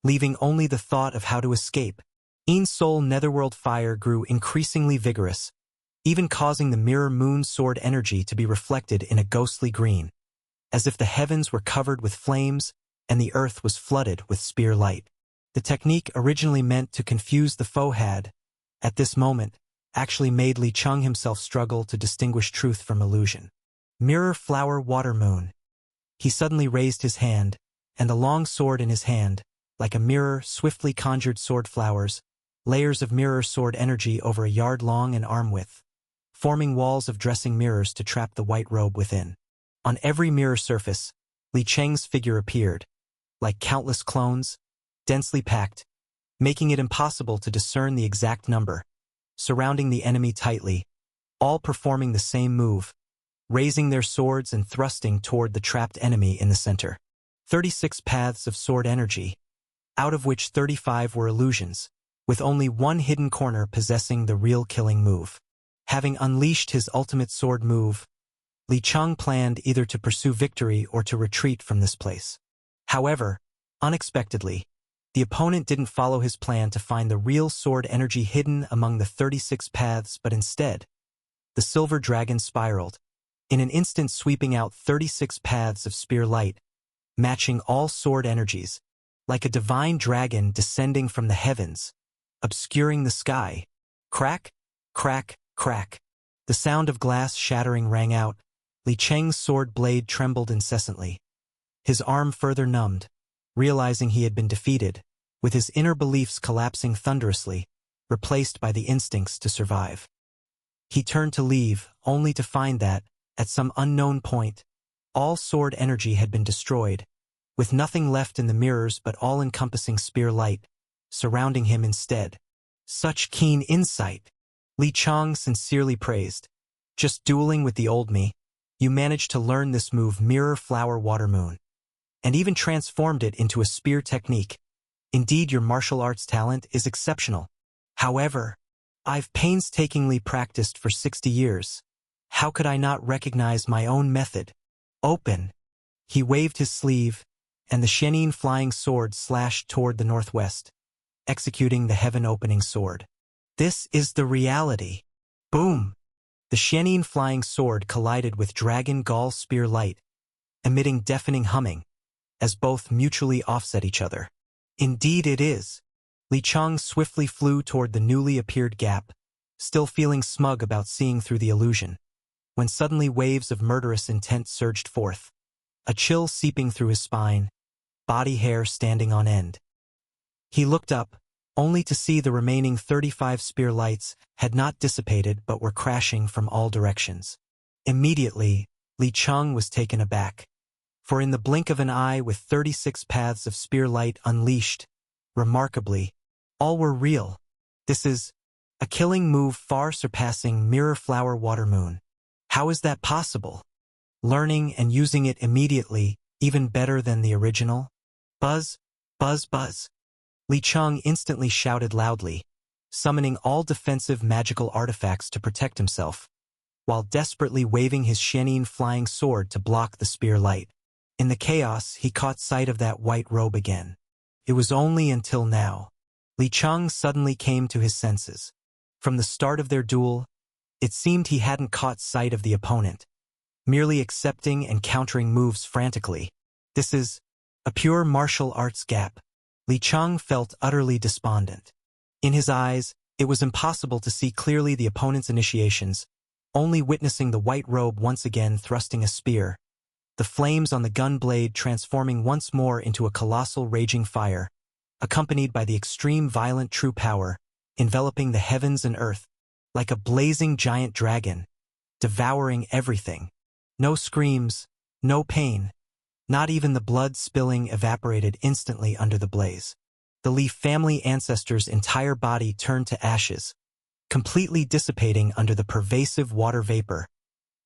leaving only the thought of how to escape. Ein's soul netherworld fire grew increasingly vigorous, even causing the Mirror Moon Sword energy to be reflected in a ghostly green, as if the heavens were covered with flames and the earth was flooded with spear light. The technique originally meant to confuse the foe had, at this moment, actually made Li Cheng himself struggle to distinguish truth from illusion. Mirror Flower Water Moon. He suddenly raised his hand, and the long sword in his hand, like a mirror swiftly conjured sword flowers, layers of mirror sword energy over a yard long and arm width, forming walls of dressing mirrors to trap the white robe within. On every mirror surface, Li Cheng's figure appeared, like countless clones, densely packed, making it impossible to discern the exact number, surrounding the enemy tightly, all performing the same move, raising their swords and thrusting toward the trapped enemy in the center. 36 paths of sword energy, out of which 35 were illusions, with only one hidden corner possessing the real killing move. Having unleashed his ultimate sword move, Li Cheng planned either to pursue victory or to retreat from this place. However, unexpectedly, the opponent didn't follow his plan to find the real sword energy hidden among the 36 paths, but instead, the silver dragon spiraled, in an instant sweeping out 36 paths of spear light, matching all sword energies, like a divine dragon descending from the heavens, obscuring the sky. Crack, crack, crack. The sound of glass shattering rang out. Li Cheng's sword blade trembled incessantly. His arm further numbed, realizing he had been defeated, with his inner beliefs collapsing thunderously, replaced by the instincts to survive. He turned to leave, only to find that, at some unknown point, all sword energy had been destroyed, with nothing left in the mirrors but all-encompassing spear light, surrounding him instead. Such keen insight! Li Chang sincerely praised. Just dueling with the old me, you managed to learn this move Mirror Flower Water Moon, and even transformed it into a spear technique. Indeed, your martial arts talent is exceptional. However, I've painstakingly practiced for 60 years. How could I not recognize my own method? Open! He waved his sleeve, and the Shenin flying sword slashed toward the northwest, executing the heaven-opening sword. This is the reality. Boom! The Shenin flying sword collided with Dragon Gall spear light, emitting deafening humming, as both mutually offset each other. Indeed it is. Li Chang swiftly flew toward the newly appeared gap, still feeling smug about seeing through the illusion, when suddenly waves of murderous intent surged forth, a chill seeping through his spine, body hair standing on end. He looked up, only to see the remaining 35 spear lights had not dissipated but were crashing from all directions. Immediately, Li Chang was taken aback, for in the blink of an eye with 36 paths of spear light unleashed, remarkably, all were real. This is a killing move far surpassing Mirror Flower Water Moon. How is that possible? Learning and using it immediately, even better than the original? Buzz, buzz, buzz. Li Chang instantly shouted loudly, summoning all defensive magical artifacts to protect himself, while desperately waving his Shenin flying sword to block the spear light. In the chaos, he caught sight of that white robe again. It was only until now. Li Chang suddenly came to his senses. From the start of their duel, it seemed he hadn't caught sight of the opponent, merely accepting and countering moves frantically. This is a pure martial arts gap. Li Chang felt utterly despondent. In his eyes, it was impossible to see clearly the opponent's initiations, only witnessing the white robe once again thrusting a spear, the flames on the gun blade transforming once more into a colossal raging fire, accompanied by the extreme violent true power, enveloping the heavens and earth, like a blazing giant dragon, devouring everything. No screams, no pain, not even the blood spilling evaporated instantly under the blaze. The Li family ancestors' entire body turned to ashes, completely dissipating under the pervasive water vapor,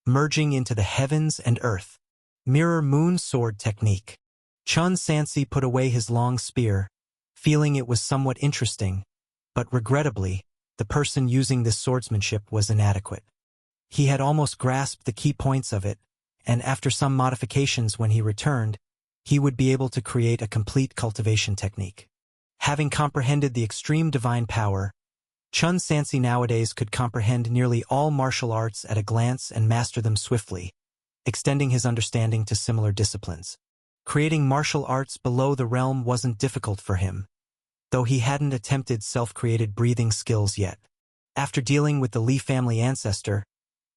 merging into the heavens and earth. Mirror Moon Sword Technique. Chun Sansi put away his long spear, feeling it was somewhat interesting, but regrettably, the person using this swordsmanship was inadequate. He had almost grasped the key points of it, and after some modifications when he returned, he would be able to create a complete cultivation technique. Having comprehended the extreme divine power, Chun Sansi nowadays could comprehend nearly all martial arts at a glance and master them swiftly, extending his understanding to similar disciplines. Creating martial arts below the realm wasn't difficult for him, though he hadn't attempted self-created breathing skills yet. After dealing with the Li family ancestor,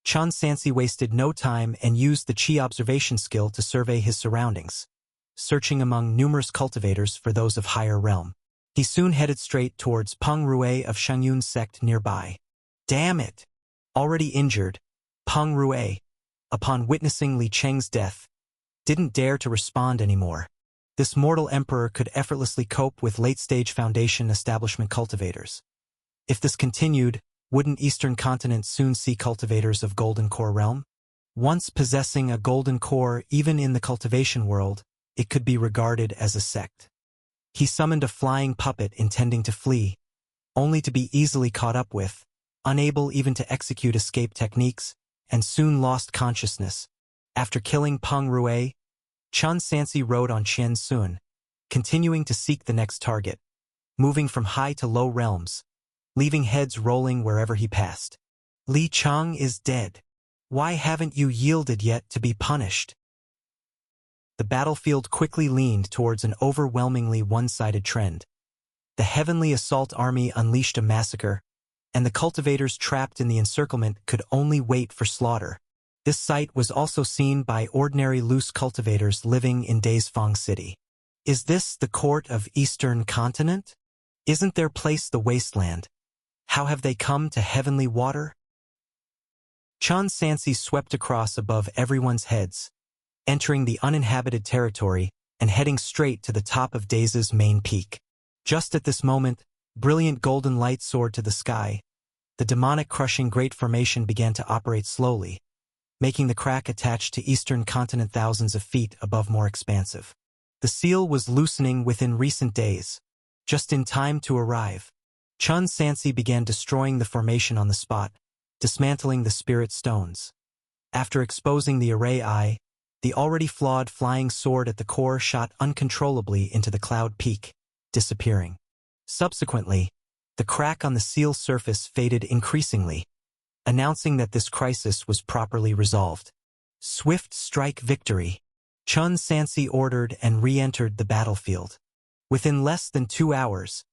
Chun Sansi wasted no time and used the Qi observation skill to survey his surroundings, searching among numerous cultivators for those of higher realm. He soon headed straight towards Peng Rue of Shangyun sect nearby. Damn it! Already injured, Peng Rue, upon witnessing Li Cheng's death, didn't dare to respond anymore. This mortal emperor could effortlessly cope with late-stage Foundation establishment cultivators. If this continued, wouldn't Eastern Continent soon see cultivators of Golden Core realm? Once possessing a Golden Core even in the cultivation world, it could be regarded as a sect. He summoned a flying puppet intending to flee, only to be easily caught up with, unable even to execute escape techniques, and soon lost consciousness. After killing Peng Rue, Chun Sansi rode on Qian Sun, continuing to seek the next target, moving from high to low realms, leaving heads rolling wherever he passed. Li Chang is dead. Why haven't you yielded yet to be punished? The battlefield quickly leaned towards an overwhelmingly one-sided trend. The heavenly assault army unleashed a massacre, and the cultivators trapped in the encirclement could only wait for slaughter. This sight was also seen by ordinary loose cultivators living in Daisfang City. Is this the court of Eastern Continent? Isn't their place the wasteland? How have they come to heavenly water? Chun Sansi swept across above everyone's heads, entering the uninhabited territory and heading straight to the top of Daze's main peak. Just at this moment, brilliant golden light soared to the sky. The demonic crushing Great Formation began to operate slowly, making the crack attached to eastern continent thousands of feet above more expansive. The seal was loosening within recent days, just in time to arrive. Chun Sansi began destroying the formation on the spot, dismantling the spirit stones. After exposing the array eye, the already flawed flying sword at the core shot uncontrollably into the cloud peak, disappearing. Subsequently, the crack on the seal surface faded increasingly, announcing that this crisis was properly resolved. Swift strike victory. Chun Sansi ordered and re-entered the battlefield. Within less than 2 hours,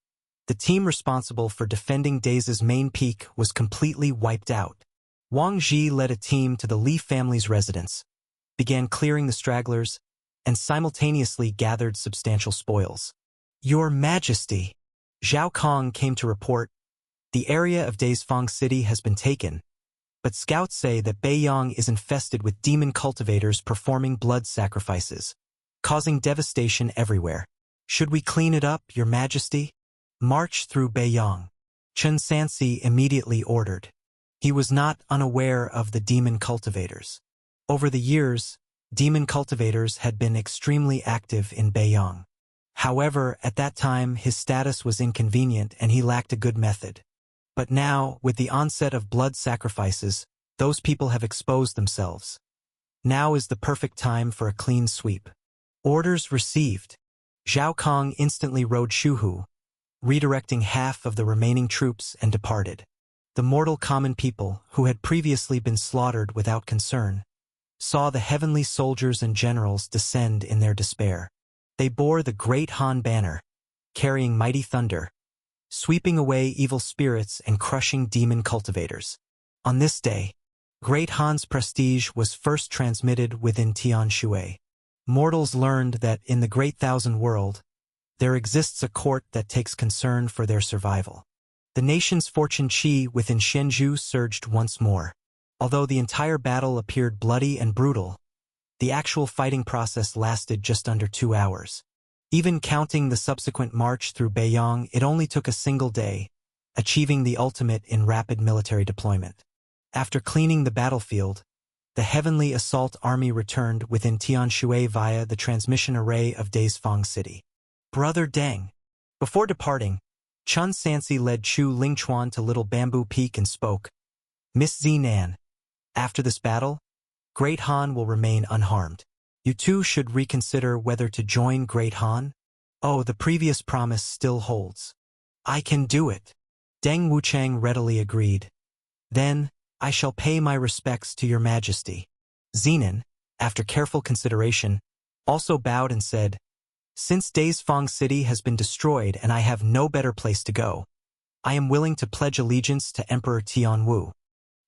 the team responsible for defending Daze's main peak was completely wiped out. Wang Ji led a team to the Li family's residence, began clearing the stragglers, and simultaneously gathered substantial spoils. Your Majesty, Zhao Kong came to report, the area of Dazefang City has been taken, but scouts say that Beiyang is infested with demon cultivators performing blood sacrifices, causing devastation everywhere. Should we clean it up, Your Majesty? March through Beiyang. Chun Sansi immediately ordered. He was not unaware of the demon cultivators. Over the years, demon cultivators had been extremely active in Beiyang. However, at that time his status was inconvenient and he lacked a good method. But now, with the onset of blood sacrifices, those people have exposed themselves. Now is the perfect time for a clean sweep. Orders received. Zhao Kong instantly rode Shuhu, redirecting half of the remaining troops and departed. The mortal common people, who had previously been slaughtered without concern, saw the heavenly soldiers and generals descend in their despair. They bore the great Han banner, carrying mighty thunder, sweeping away evil spirits and crushing demon cultivators. On this day, Great Han's prestige was first transmitted within Tian Shui. Mortals learned that in the Great Thousand World, there exists a court that takes concern for their survival. The nation's fortune qi within Shenzhou surged once more. Although the entire battle appeared bloody and brutal, the actual fighting process lasted just under 2 hours. Even counting the subsequent march through Beiyang, it only took a single day, achieving the ultimate in rapid military deployment. After cleaning the battlefield, the heavenly assault army returned within Tianshui via the transmission array of Dazefang City. Brother Deng. Before departing, Chun Sansi led Chu Lingchuan to Little Bamboo Peak and spoke, Miss Zinan, after this battle, Great Han will remain unharmed. You two should reconsider whether to join Great Han. Oh, the previous promise still holds. I can do it. Deng Wuchang readily agreed. Then, I shall pay my respects to your majesty. Zenon, after careful consideration, also bowed and said, Since Dazefang City has been destroyed and I have no better place to go, I am willing to pledge allegiance to Emperor Tianwu.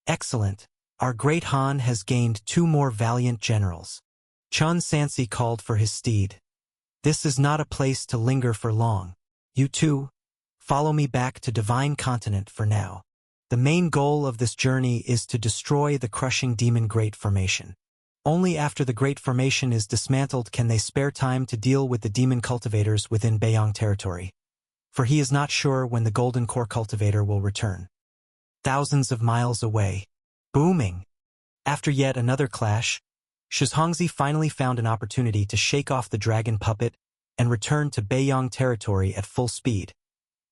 Excellent. Our great Han has gained 2 more valiant generals. Chun Sansi called for his steed. This is not a place to linger for long. You two, follow me back to Divine Continent for now. The main goal of this journey is to destroy the crushing demon Great Formation. Only after the Great Formation is dismantled can they spare time to deal with the demon cultivators within Beiyang territory, for he is not sure when the Golden Core cultivator will return. Thousands of miles away. Booming. After yet another clash, Shizhongzi finally found an opportunity to shake off the dragon puppet and return to Beiyang territory at full speed,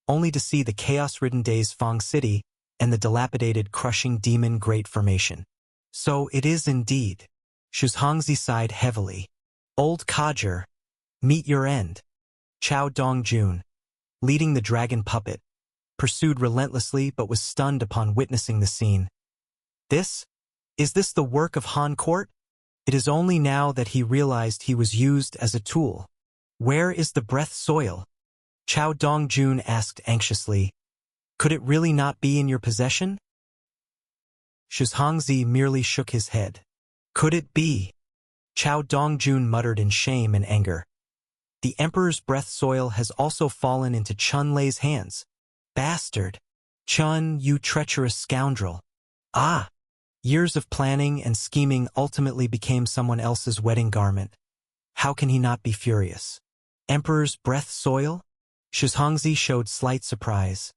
only to see the chaos-ridden Dazefang City and the dilapidated crushing demon Great Formation. So it is indeed. Shizhongzi sighed heavily. Old codger, meet your end. Chao Dongjun, leading the dragon puppet, pursued relentlessly but was stunned upon witnessing the scene. Is this the work of Han Court? It is only now that he realized he was used as a tool. Where is the breath soil? Chao Dongjun asked anxiously. Could it really not be in your possession? Shizhongzi merely shook his head. Could it be? Chao Dongjun muttered in shame and anger. The Emperor's breath soil has also fallen into Chun Lei's hands. Bastard! Chun, you treacherous scoundrel! Ah! Years of planning and scheming ultimately became someone else's wedding garment. How can he not be furious? Emperor's breath soil? Shizhongzi showed slight surprise.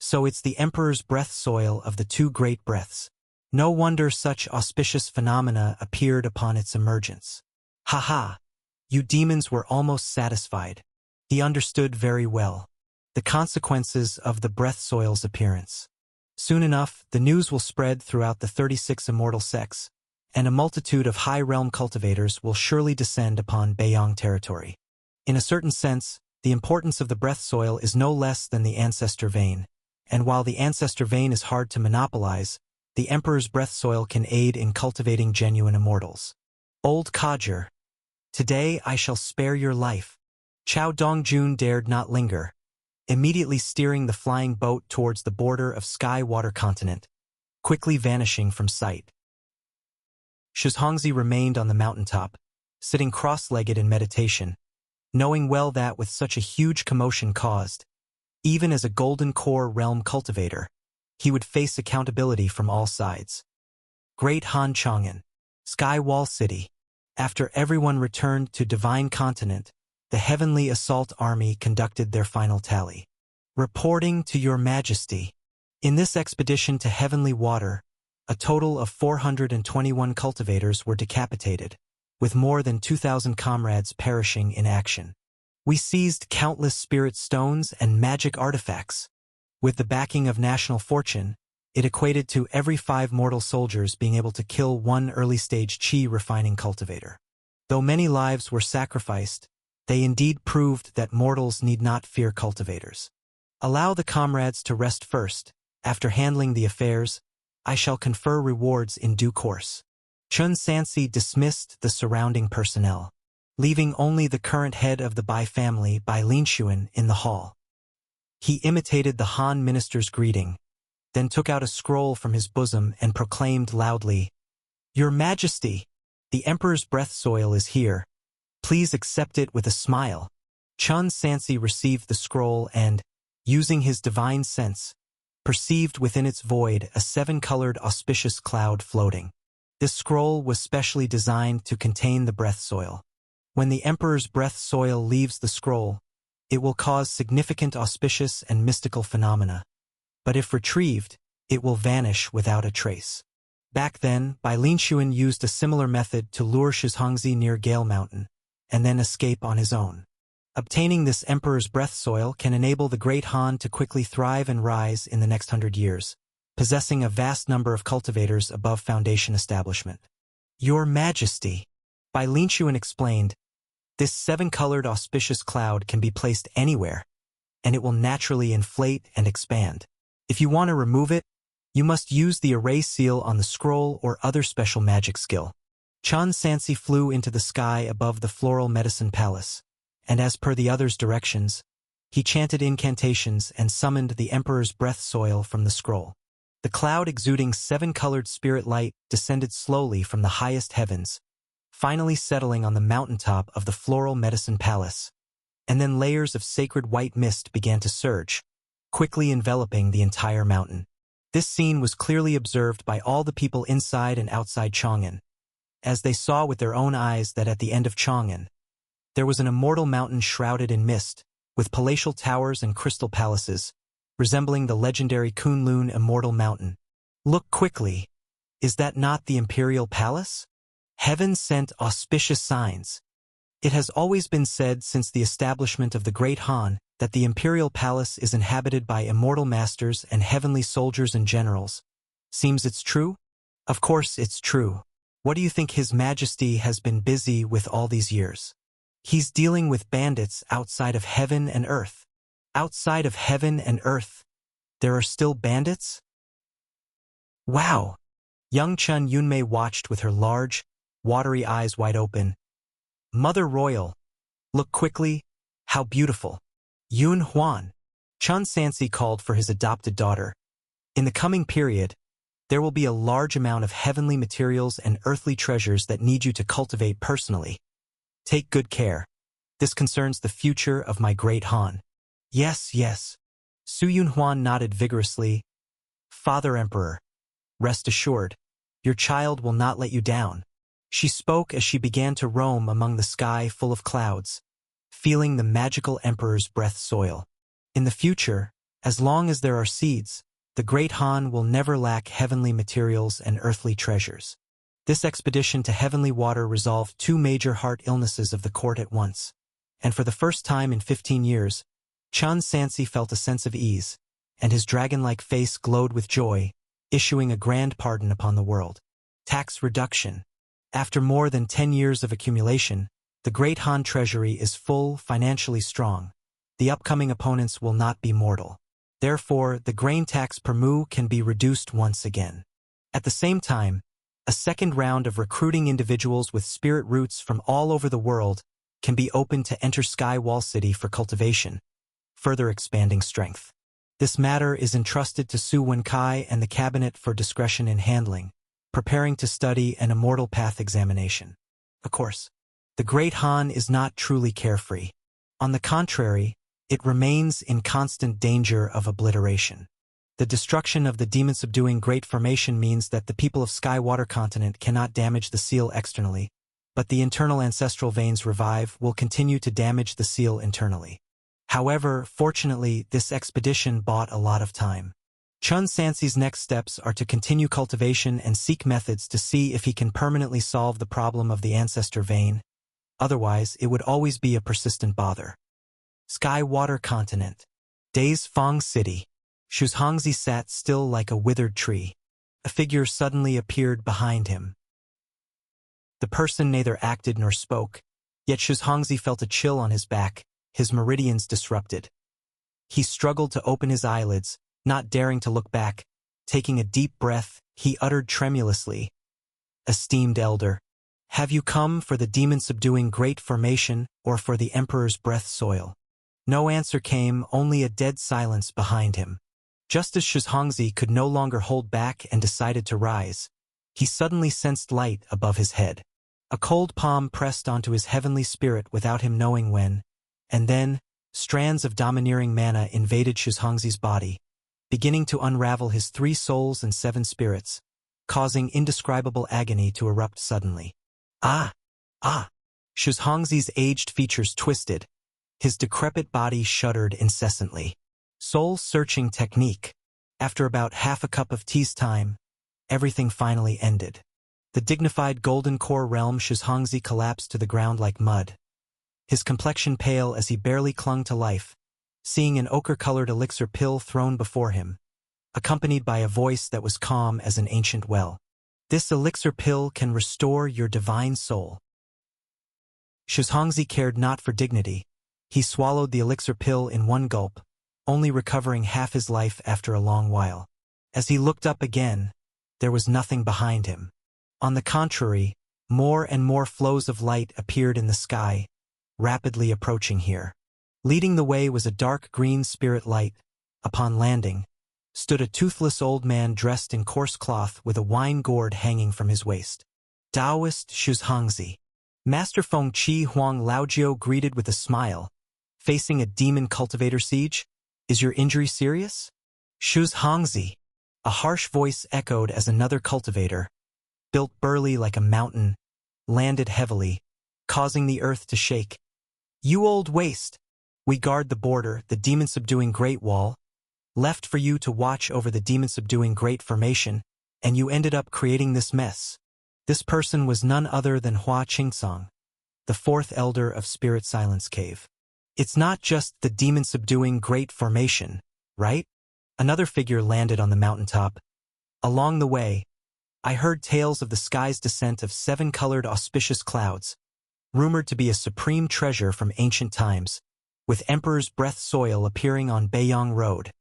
So it's the Emperor's breath soil of the two great breaths. No wonder such auspicious phenomena appeared upon its emergence. Ha! You demons were almost satisfied. He understood very well the consequences of the breath soil's appearance. Soon enough, the news will spread throughout the 36 immortal sects, and a multitude of high-realm cultivators will surely descend upon Beiyang territory. In a certain sense, the importance of the breath soil is no less than the ancestor vein, and while the ancestor vein is hard to monopolize, the Emperor's breath soil can aid in cultivating genuine immortals. Old codger, today I shall spare your life. Chao Dongjun dared not linger, immediately steering the flying boat towards the border of sky-water continent, quickly vanishing from sight. Shizhongzi remained on the mountaintop, sitting cross-legged in meditation, knowing well that with such a huge commotion caused, even as a golden core realm cultivator, he would face accountability from all sides. Great Han Chang'an, Sky Wall City. After everyone returned to Divine Continent, the Heavenly Assault Army conducted their final tally. Reporting to Your Majesty. In this expedition to Heavenly Water, a total of 421 cultivators were decapitated, with more than 2,000 comrades perishing in action. We seized countless spirit stones and magic artifacts. With the backing of national fortune, it equated to every 5 mortal soldiers being able to kill one early-stage chi refining cultivator. Though many lives were sacrificed, they indeed proved that mortals need not fear cultivators. Allow the comrades to rest first. After handling the affairs, I shall confer rewards in due course. Chun Sansi dismissed the surrounding personnel, leaving only the current head of the Bai family, Bai Linshuan, in the hall. He imitated the Han minister's greeting, then took out a scroll from his bosom and proclaimed loudly, "Your Majesty, the Emperor's breath soil is here. Please accept it with a smile." Chun Sansi received the scroll and, using his divine sense, perceived within its void a 7-colored auspicious cloud floating. This scroll was specially designed to contain the breath soil. When the Emperor's breath soil leaves the scroll, it will cause significant auspicious and mystical phenomena. But if retrieved, it will vanish without a trace. Back then, Bai Linshuan used a similar method to lure Shizhongzi near Gale Mountain, and then escape on his own. Obtaining this Emperor's breath soil can enable the Great Han to quickly thrive and rise in the next 100 years, possessing a vast number of cultivators above foundation establishment. Your Majesty, Bai Linshuan explained, this 7-colored auspicious cloud can be placed anywhere, and it will naturally inflate and expand. If you want to remove it, you must use the erase seal on the scroll or other special magic skill. Chun Sansi flew into the sky above the floral medicine palace, and as per the other's directions, he chanted incantations and summoned the Emperor's breath soil from the scroll. The cloud exuding 7-colored spirit light descended slowly from the highest heavens, finally settling on the mountaintop of the floral medicine palace, and then layers of sacred white mist began to surge, quickly enveloping the entire mountain. This scene was clearly observed by all the people inside and outside Chang'an, as they saw with their own eyes that at the end of Chang'an, there was an immortal mountain shrouded in mist, with palatial towers and crystal palaces, resembling the legendary Kunlun Immortal Mountain. Look quickly. Is that not the Imperial Palace? Heaven sent auspicious signs. It has always been said since the establishment of the Great Han that the Imperial Palace is inhabited by immortal masters and heavenly soldiers and generals. Seems it's true? Of course it's true. What do you think His Majesty has been busy with all these years? He's dealing with bandits outside of heaven and earth. Outside of heaven and earth, there are still bandits? Wow! Young Chun Yunmei watched with her large, watery eyes wide open. Mother Royal, look quickly, how beautiful. Yun Huan. Chun Sansi called for his adopted daughter. In the coming period, there will be a large amount of heavenly materials and earthly treasures that need you to cultivate personally. Take good care. This concerns the future of my Great Han. Yes, yes. Su Yunhuan nodded vigorously. Father Emperor, rest assured, Your child will not let you down. She spoke as she began to roam among the sky full of clouds, feeling the magical emperor's breath soil. In the future, as long as there are seeds, the great Han will never lack heavenly materials and earthly treasures. This expedition to heavenly water resolved two major heart illnesses of the court at once, and for the first time in 15 years, Chun Sansi felt a sense of ease, and his dragon-like face glowed with joy, issuing a grand pardon upon the world. Tax reduction. After more than 10 years of accumulation, the great Han treasury is full, financially strong. The upcoming opponents will not be mortal. Therefore, the grain tax per mu can be reduced once again. At the same time, a second round of recruiting individuals with spirit roots from all over the world can be opened to enter Sky Wall City for cultivation, further expanding strength. This matter is entrusted to Su Wenkai and the cabinet for discretion in handling, preparing to study an immortal path examination. Of course, the great Han is not truly carefree. On the contrary, it remains in constant danger of obliteration. The destruction of the demon-subduing Great Formation means that the people of Sky-Water Continent cannot damage the seal externally, but the internal ancestral veins revive will continue to damage the seal internally. However, fortunately, this expedition bought a lot of time. Chun Sansi's next steps are to continue cultivation and seek methods to see if he can permanently solve the problem of the ancestor vein. Otherwise, it would always be a persistent bother. Sky Water Continent. Days Fong City. Shuzhongzi sat still like a withered tree. A figure suddenly appeared behind him. The person neither acted nor spoke, yet Shuzhongzi felt a chill on his back, his meridians disrupted. He struggled to open his eyelids, not daring to look back. Taking a deep breath, he uttered tremulously, "Esteemed elder, have you come for the demon-subduing Great Formation or for the Emperor's breath soil?" No answer came, only a dead silence behind him. Just as Shuzhongzi could no longer hold back and decided to rise, he suddenly sensed light above his head. A cold palm pressed onto his heavenly spirit without him knowing when, and then, strands of domineering mana invaded Shuzhongzi's body, beginning to unravel his 3 souls and 7 spirits, causing indescribable agony to erupt suddenly. Ah! Ah! Shuzhongzi's aged features twisted. His decrepit body shuddered incessantly. Soul-searching technique. After about half a cup of tea's time, everything finally ended. The dignified golden core realm Shuzhongzi collapsed to the ground like mud, his complexion pale as he barely clung to life, seeing an ochre-colored elixir pill thrown before him, accompanied by a voice that was calm as an ancient well. "This elixir pill can restore your divine soul." Shuzhongzi cared not for dignity. He swallowed the elixir pill in one gulp, only recovering half his life after a long while. As he looked up again, there was nothing behind him. On the contrary, more and more flows of light appeared in the sky, rapidly approaching here. Leading the way was a dark green spirit light. Upon landing, stood a toothless old man dressed in coarse cloth with a wine gourd hanging from his waist. Taoist Shuzhongzi. Master Feng Qi Huang Laojiu greeted with a smile. "Facing a demon cultivator siege? Is your injury serious?" "Shuzhongzi." A harsh voice echoed as another cultivator, built burly like a mountain, landed heavily, causing the earth to shake. "You old waste. We guard the border, the demon-subduing Great Wall, left for you to watch over the demon-subduing Great Formation, and you ended up creating this mess." This person was none other than Hua Qingsong, the 4th elder of Spirit Silence Cave. "It's not just the demon-subduing Great Formation, right?" Another figure landed on the mountaintop. "Along the way, I heard tales of the sky's descent of 7-colored auspicious clouds, rumored to be a supreme treasure from ancient times, with Emperor's breath soil appearing on Beiyang Road.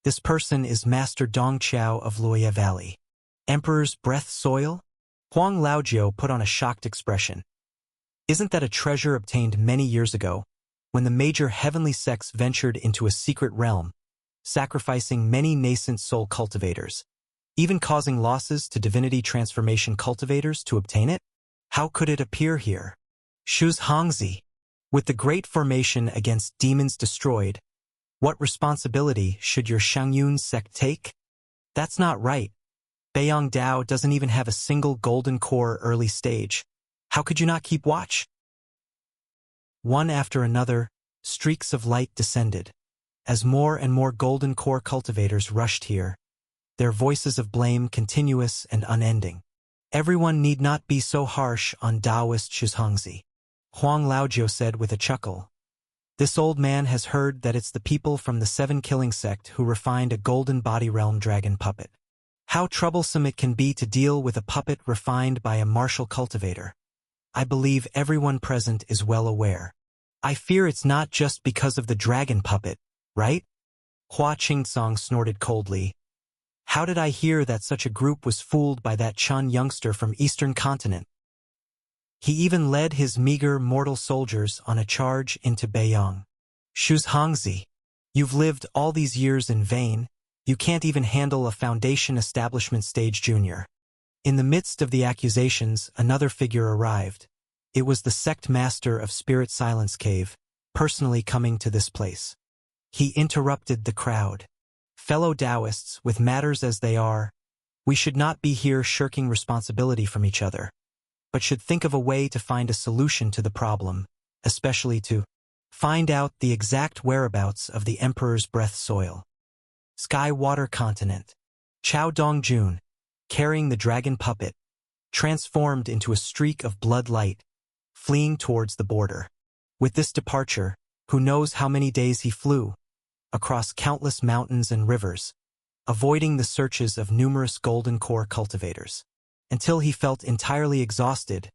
This person is Master Dong Qiao of Luoya Valley." "Emperor's breath soil?" Huang Laojiu put on a shocked expression. "Isn't that a treasure obtained many years ago, when the major heavenly sects ventured into a secret realm, sacrificing many nascent soul cultivators, even causing losses to divinity transformation cultivators to obtain it? How could it appear here?" "Shuzhongzi, with the Great Formation against demons destroyed, what responsibility should your Shangyun sect take?" "That's not right. Beiyang Dao doesn't even have a single golden core early stage. How could you not keep watch? One after another, streaks of light descended. As more and more golden core cultivators rushed here, their voices of blame continuous and unending. Everyone need not be so harsh on Taoist Shizhongzi. Huang Laojiu said with a chuckle. This old man has heard that it's the people from the Seven Killing Sect who refined a golden body realm dragon puppet. How troublesome it can be to deal with a puppet refined by a martial cultivator. I believe everyone present is well aware. I fear it's not just because of the dragon puppet, right? Hua Qingsong snorted coldly. How did I hear that such a group was fooled by that Chun youngster from Eastern Continent? He even led his meager mortal soldiers on a charge into Beiyang. Shuzhongzi, you've lived all these years in vain. You can't even handle a foundation establishment stage junior. In the midst of the accusations, another figure arrived. It was the sect master of Spirit Silence Cave, personally coming to this place. He interrupted the crowd. Fellow Taoists, with matters as they are, we should not be here shirking responsibility from each other, but should think of a way to find a solution to the problem, especially to find out the exact whereabouts of the Emperor's breath soil. Sky Water Continent. Chao Dongjun, carrying the dragon puppet, transformed into a streak of blood light, fleeing towards the border. With this departure, who knows how many days he flew, across countless mountains and rivers, avoiding the searches of numerous golden core cultivators. Until he felt entirely exhausted,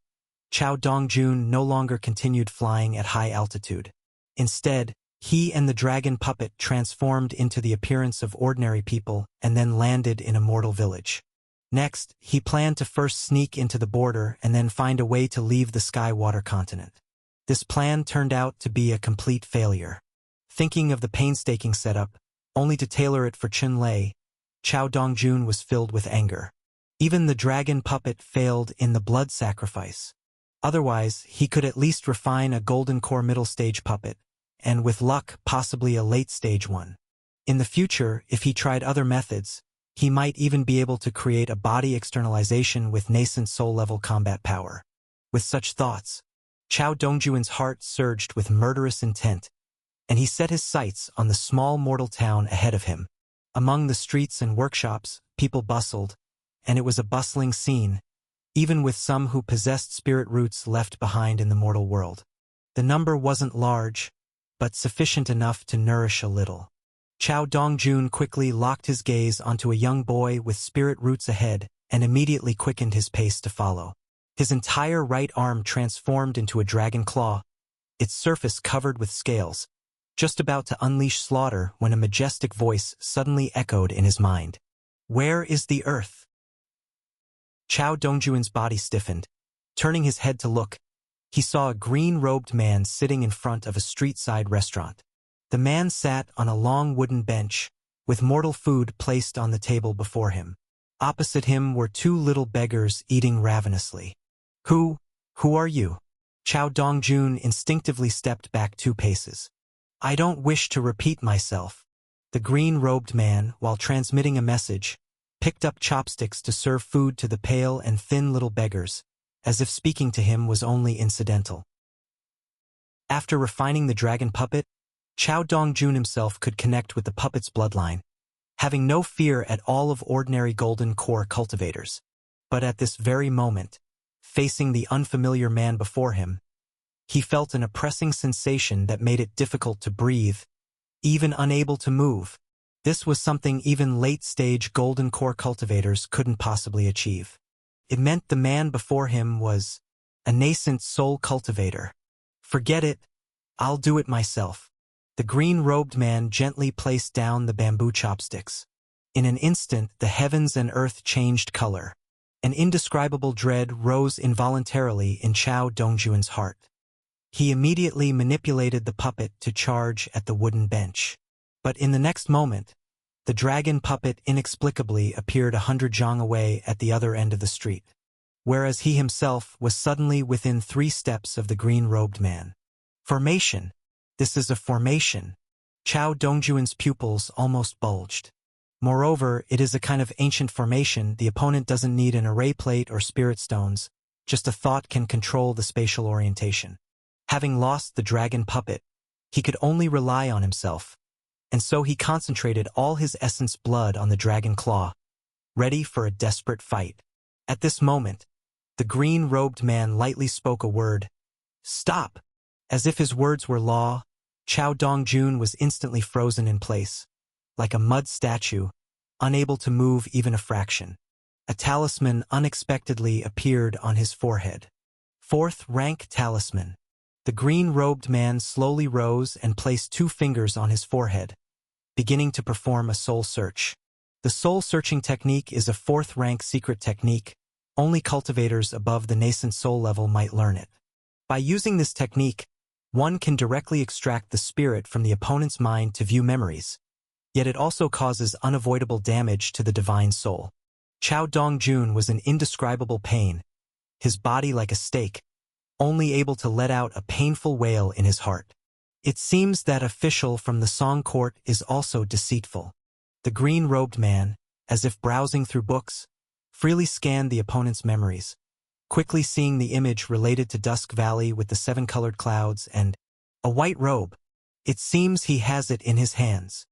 Chao Dongjun no longer continued flying at high altitude. Instead, he and the dragon puppet transformed into the appearance of ordinary people and then landed in a mortal village. Next, he planned to first sneak into the border and then find a way to leave the Sky Water Continent. This plan turned out to be a complete failure. Thinking of the painstaking setup, only to tailor it for Chen Lei, Chao Dongjun was filled with anger. Even the dragon puppet failed in the blood sacrifice. Otherwise, he could at least refine a golden core middle stage puppet, and with luck, possibly a late stage one. In the future, if he tried other methods, he might even be able to create a body externalization with nascent soul-level combat power. With such thoughts, Chao Dongjuan's heart surged with murderous intent, and he set his sights on the small mortal town ahead of him. Among the streets and workshops, people bustled, and it was a bustling scene, even with some who possessed spirit roots left behind in the mortal world. The number wasn't large, but sufficient enough to nourish a little. Chao Dongjun quickly locked his gaze onto a young boy with spirit roots ahead and immediately quickened his pace to follow. His entire right arm transformed into a dragon claw, its surface covered with scales, just about to unleash slaughter when a majestic voice suddenly echoed in his mind. Where is the earth? Chao Dongjuan's body stiffened. Turning his head to look, he saw a green-robed man sitting in front of a street-side restaurant. The man sat on a long wooden bench, with mortal food placed on the table before him. Opposite him were two little beggars eating ravenously. Who are you? Chao Dongjun instinctively stepped back 2 paces. I don't wish to repeat myself. The green-robed man, while transmitting a message, picked up chopsticks to serve food to the pale and thin little beggars, as if speaking to him was only incidental. After refining the dragon puppet, Chao Dongjun himself could connect with the puppet's bloodline, having no fear at all of ordinary golden core cultivators. But at this very moment, facing the unfamiliar man before him, he felt an oppressing sensation that made it difficult to breathe, even unable to move. This was something even late-stage golden core cultivators couldn't possibly achieve. It meant the man before him was a nascent soul cultivator. Forget it, I'll do it myself. The green-robed man gently placed down the bamboo chopsticks. In an instant, the heavens and earth changed color. An indescribable dread rose involuntarily in Chao Dongjuan's heart. He immediately manipulated the puppet to charge at the wooden bench. But in the next moment, the dragon puppet inexplicably appeared 100 zhang away at the other end of the street, whereas he himself was suddenly within 3 steps of the green-robed man. Formation. This is a formation. Chao Dongjuan's pupils almost bulged. Moreover, it is a kind of ancient formation. The opponent doesn't need an array plate or spirit stones, just a thought can control the spatial orientation. Having lost the dragon puppet, he could only rely on himself, and so he concentrated all his essence blood on the dragon claw, ready for a desperate fight. At this moment, the green-robed man lightly spoke a word, "Stop!" As if his words were law, Chao Dongjun was instantly frozen in place, like a mud statue, unable to move even a fraction. A talisman unexpectedly appeared on his forehead. Fourth rank talisman. The green-robed man slowly rose and placed 2 fingers on his forehead, beginning to perform a soul search. The soul-searching technique is a 4th rank secret technique. Only cultivators above the nascent soul level might learn it. By using this technique, one can directly extract the spirit from the opponent's mind to view memories, yet it also causes unavoidable damage to the divine soul. Chao Dongjun was in indescribable pain, his body like a stake, only able to let out a painful wail in his heart. It seems that official from the Song Court is also deceitful. The green-robed man, as if browsing through books, freely scanned the opponent's memories, quickly seeing the image related to Dusk Valley with the 7 colored clouds and a white robe. It seems he has it in his hands.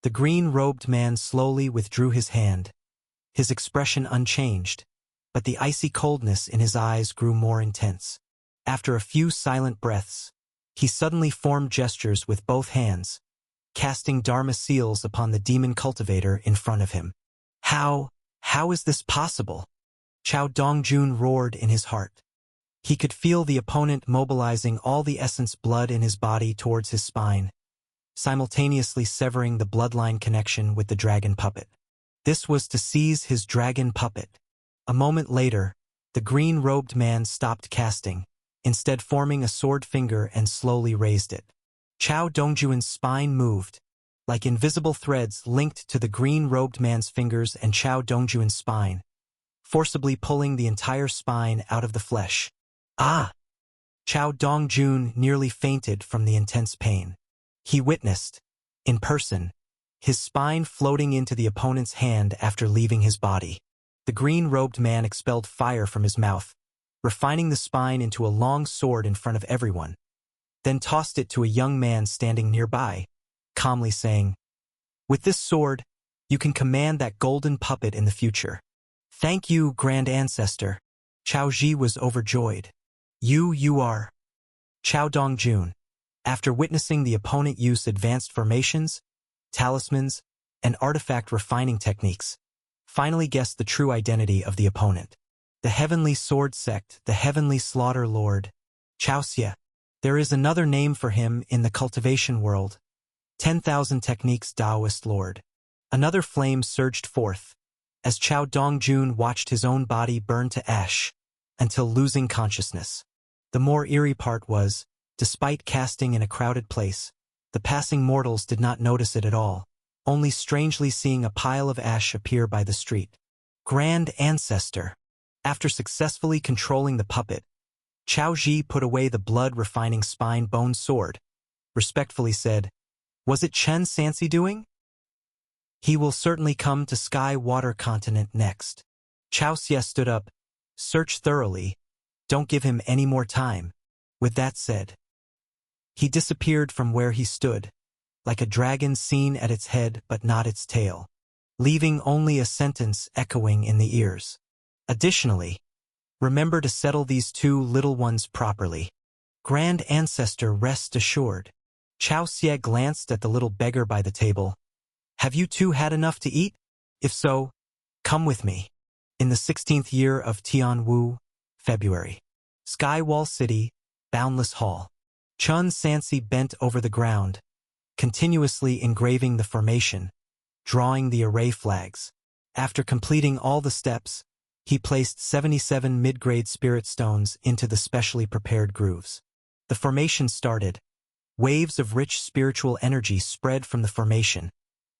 The green-robed man slowly withdrew his hand, his expression unchanged, but the icy coldness in his eyes grew more intense. After a few silent breaths, he suddenly formed gestures with both hands, casting Dharma seals upon the demon cultivator in front of him. How is this possible? Chao Dongjun roared in his heart. He could feel the opponent mobilizing all the essence blood in his body towards his spine, simultaneously severing the bloodline connection with the dragon puppet. This was to seize his dragon puppet. A moment later, the green-robed man stopped casting, instead forming a sword finger and slowly raised it. Chao Dongjun's spine moved, like invisible threads linked to the green-robed man's fingers and Chao Dongjun's spine, forcibly pulling the entire spine out of the flesh. Ah! Chao Dongjun nearly fainted from the intense pain. He witnessed, in person, his spine floating into the opponent's hand after leaving his body. The green-robed man expelled fire from his mouth, refining the spine into a long sword in front of everyone, then tossed it to a young man standing nearby, calmly saying, "With this sword, you can command that golden puppet in the future." "Thank you, Grand Ancestor." Chao Ji was overjoyed. You are Chao Dongjun. After witnessing the opponent use advanced formations, talismans, and artifact refining techniques, finally guessed the true identity of the opponent. The Heavenly Sword Sect, the Heavenly Slaughter Lord, Chao Xie. There is another name for him in the cultivation world, 10,000 Techniques Taoist Lord. Another flame surged forth, as Chao Dongjun watched his own body burn to ash, until losing consciousness. The more eerie part was, despite casting in a crowded place, the passing mortals did not notice it at all, only strangely seeing a pile of ash appear by the street. Grand Ancestor. After successfully controlling the puppet, Chao Ji put away the blood-refining spine-bone sword, respectfully said, "Was it Chen Sansi doing? He will certainly come to Sky Water Continent next." Chao Xie stood up. "Search thoroughly. Don't give him any more time." With that said, he disappeared from where he stood, like a dragon seen at its head but not its tail, leaving only a sentence echoing in the ears. Additionally, remember to settle these 2 little ones properly. Grand Ancestor, rest assured. Chao Xie glanced at the little beggar by the table. "Have you 2 had enough to eat? If so, come with me." In the 16th year of Tianwu, February. Skywall City, Boundless Hall. Chen Sansi bent over the ground, continuously engraving the formation, drawing the array flags. After completing all the steps, he placed 77 mid-grade spirit stones into the specially prepared grooves. The formation started. Waves of rich spiritual energy spread from the formation,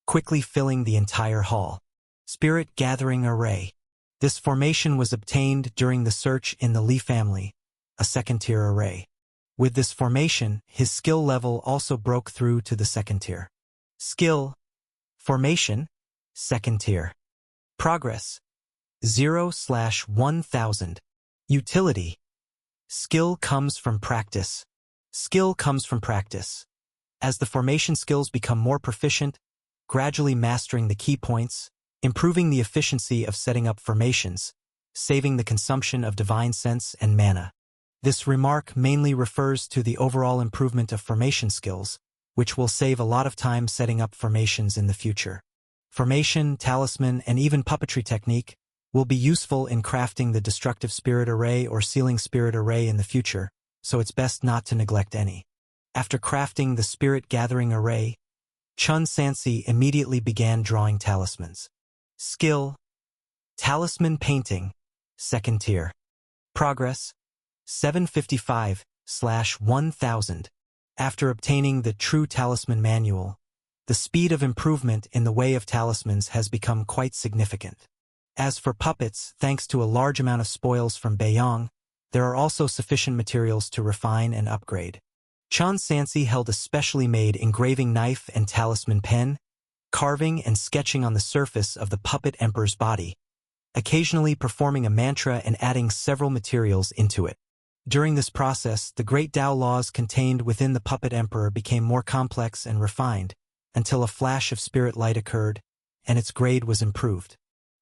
quickly filling the entire hall. Spirit Gathering Array. This formation was obtained during the search in the Li family, a second-tier array. With this formation, his skill level also broke through to the second tier. Skill. Formation. second tier. Progress, 0/1000. Utility, skill comes from practice. Skill comes from practice. As the formation skills become more proficient, gradually mastering the key points, improving the efficiency of setting up formations, saving the consumption of divine sense and mana. This remark mainly refers to the overall improvement of formation skills, which will save a lot of time setting up formations in the future. Formation, talisman, and even puppetry technique will be useful in crafting the destructive spirit array or sealing spirit array in the future, so it's best not to neglect any. After crafting the spirit gathering array, Chun Sansi immediately began drawing talismans. Skill, talisman painting, second tier. Progress, 755/1000. After obtaining the True Talisman Manual, the speed of improvement in the way of talismans has become quite significant. As for puppets, thanks to a large amount of spoils from Beiyang, there are also sufficient materials to refine and upgrade. Chun Sansi held a specially made engraving knife and talisman pen, carving and sketching on the surface of the puppet emperor's body, occasionally performing a mantra and adding several materials into it. During this process, the great Tao laws contained within the puppet emperor became more complex and refined, until a flash of spirit light occurred, and its grade was improved.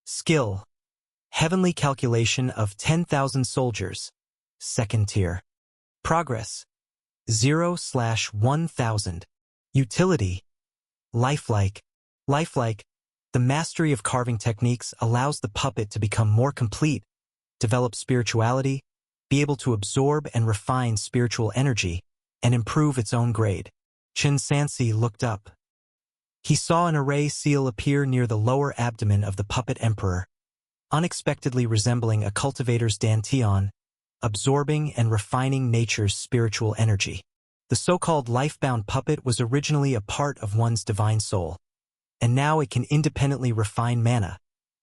Skill, heavenly calculation of 10,000 soldiers, second tier. Progress, 0/1000. Utility, lifelike. Lifelike, the mastery of carving techniques allows the puppet to become more complete, develop spirituality, be able to absorb and refine spiritual energy, and improve its own grade. Chun Sansi looked up. He saw an array seal appear near the lower abdomen of the puppet emperor, unexpectedly resembling a cultivator's dantian, absorbing and refining nature's spiritual energy. The so-called life-bound puppet was originally a part of one's divine soul, and now it can independently refine mana,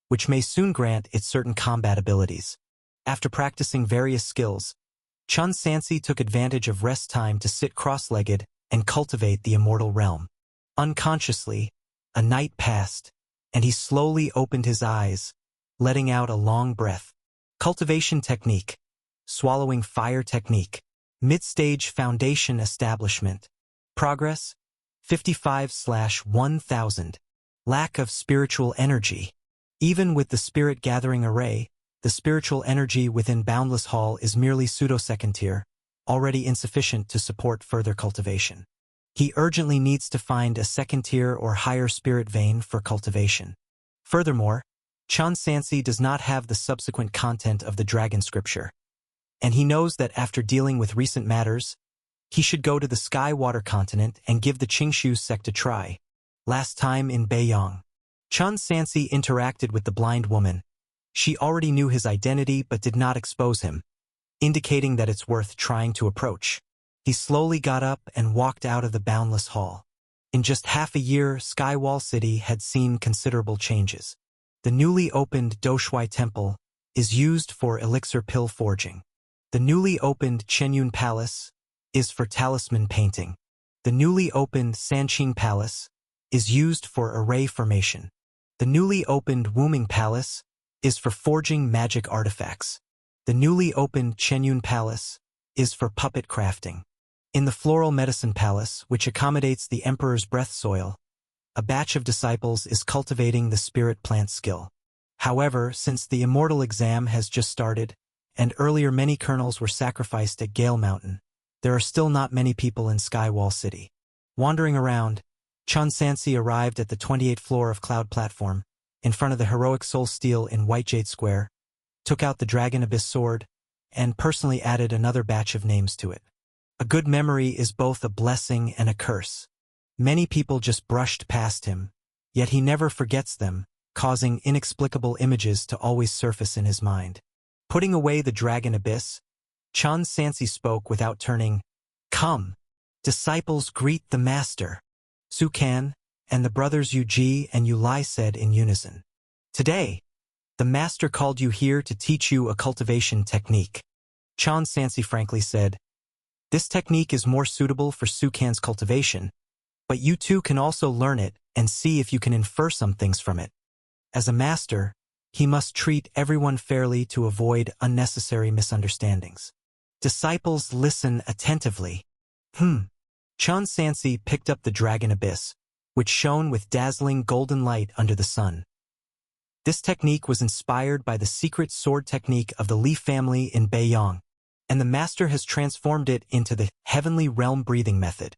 which may soon grant it certain combat abilities. After practicing various skills, Chun Sansi took advantage of rest time to sit cross-legged and cultivate the immortal realm. Unconsciously, a night passed, and he slowly opened his eyes, letting out a long breath. Cultivation technique, swallowing fire technique, mid-stage foundation establishment. Progress, 55/1000. Lack of spiritual energy. Even with the spirit gathering array, the spiritual energy within Boundless Hall is merely pseudo-second tier, already insufficient to support further cultivation. He urgently needs to find a second tier or higher spirit vein for cultivation. Furthermore, Chun Sansi does not have the subsequent content of the Dragon Scripture, and he knows that after dealing with recent matters, he should go to the Sky Water continent and give the Qingshu sect a try. Last time in Beiyang, Chun Sansi interacted with the blind woman. She already knew his identity but did not expose him, indicating that it's worth trying to approach. He slowly got up and walked out of the Boundless Hall. In just half a year, Skywall City had seen considerable changes. The newly opened Doshui Temple is used for elixir pill forging. The newly opened Chenyun Palace is for talisman painting. The newly opened Sanqing Palace is used for array formation. The newly opened Wuming Palace is for forging magic artifacts. The newly opened Chenyun Palace is for puppet crafting. In the Floral Medicine Palace, which accommodates the Emperor's breath soil, a batch of disciples is cultivating the spirit plant skill. However, since the Immortal exam has just started, and earlier many kernels were sacrificed at Gale Mountain, there are still not many people in Skywall City. Wandering around, Chun Sansi arrived at the 28th floor of Cloud Platform, in front of the heroic Soul Steel in White Jade Square, took out the Dragon Abyss sword, and personally added another batch of names to it. A good memory is both a blessing and a curse. Many people just brushed past him, yet he never forgets them, causing inexplicable images to always surface in his mind. Putting away the Dragon Abyss, Chun Sansi spoke without turning. "Come, disciples, greet the master." Sukan and the brothers Yuji and Yulai said in unison. "Today, the master called you here to teach you a cultivation technique." Chun Sansi frankly said, "This technique is more suitable for Sukan's cultivation, but you too can also learn it and see if you can infer some things from it." As a master, he must treat everyone fairly to avoid unnecessary misunderstandings. Disciples listen attentively. Chun Sansi picked up the dragon abyss, which shone with dazzling golden light under the sun. This technique was inspired by the secret sword technique of the Li family in Beiyang, and the master has transformed it into the heavenly realm breathing method,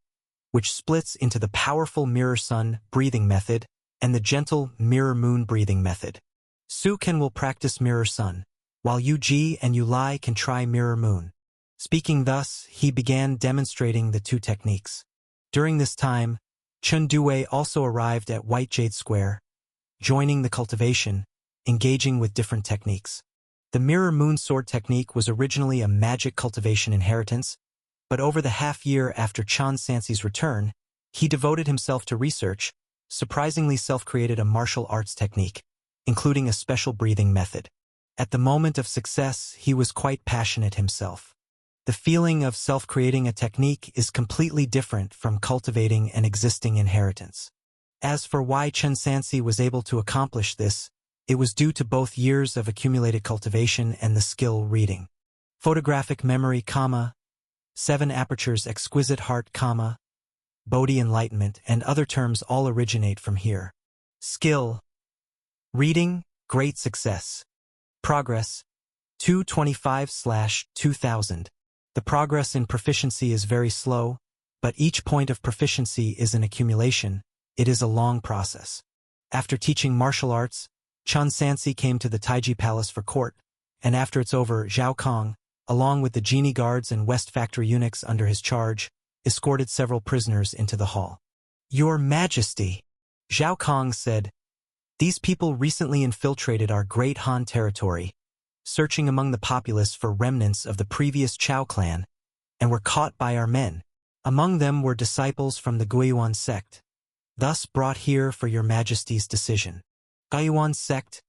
which splits into the powerful mirror sun breathing method and the gentle mirror moon breathing method. Su Ken will practice mirror sun, while Yu Ji and Yu Lai can try mirror moon. Speaking thus, he began demonstrating the two techniques. During this time, Chun Due also arrived at White Jade Square, joining the cultivation, engaging with different techniques. The mirror moon sword technique was originally a magic cultivation inheritance, but over the half-year after Chun Sansi's return, he devoted himself to research, surprisingly self-created a martial arts technique, including a special breathing method. At the moment of success, he was quite passionate himself. The feeling of self-creating a technique is completely different from cultivating an existing inheritance. As for why Chun Sansi was able to accomplish this, it was due to both years of accumulated cultivation and the skill reading. Photographic memory, 7 apertures, exquisite heart, Bodhi enlightenment, and other terms all originate from here. Skill. Reading, great success. Progress, 225/2000. The progress in proficiency is very slow, but each point of proficiency is an accumulation. It is a long process. After teaching martial arts, Chun Sansi came to the Taiji Palace for court, and after it's over, Zhao Kong, along with the genie guards and West Factory eunuchs under his charge, escorted several prisoners into the hall. Your Majesty, Zhao Kong said, these people recently infiltrated our great Han territory, searching among the populace for remnants of the previous Chao clan, and were caught by our men. Among them were disciples from the Guiyuan sect, thus brought here for your Majesty's decision. Guiyuan sect,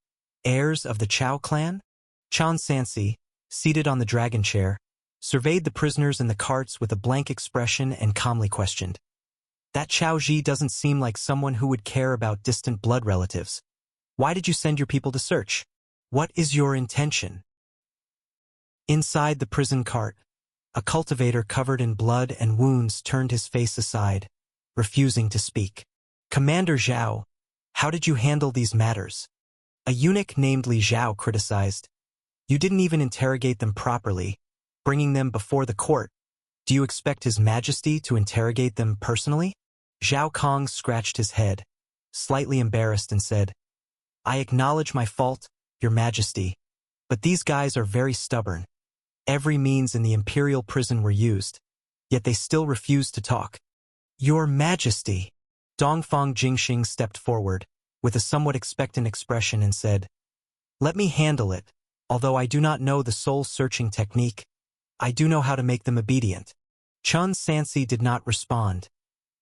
heirs of the Chao clan? Chun Sansi, seated on the dragon chair, surveyed the prisoners in the carts with a blank expression and calmly questioned. That Chao Ji doesn't seem like someone who would care about distant blood relatives. Why did you send your people to search? What is your intention? Inside the prison cart, a cultivator covered in blood and wounds turned his face aside, refusing to speak. Commander Zhao, how did you handle these matters? A eunuch named Li Zhao criticized. You didn't even interrogate them properly, bringing them before the court. Do you expect His Majesty to interrogate them personally? Zhao Kong scratched his head, slightly embarrassed, and said, I acknowledge my fault, Your Majesty, but these guys are very stubborn. Every means in the imperial prison were used, yet they still refused to talk. Your Majesty, Dongfang Jingxing stepped forward, with a somewhat expectant expression and said, Let me handle it, although I do not know the soul-searching technique, I do know how to make them obedient. Chun Sansi did not respond,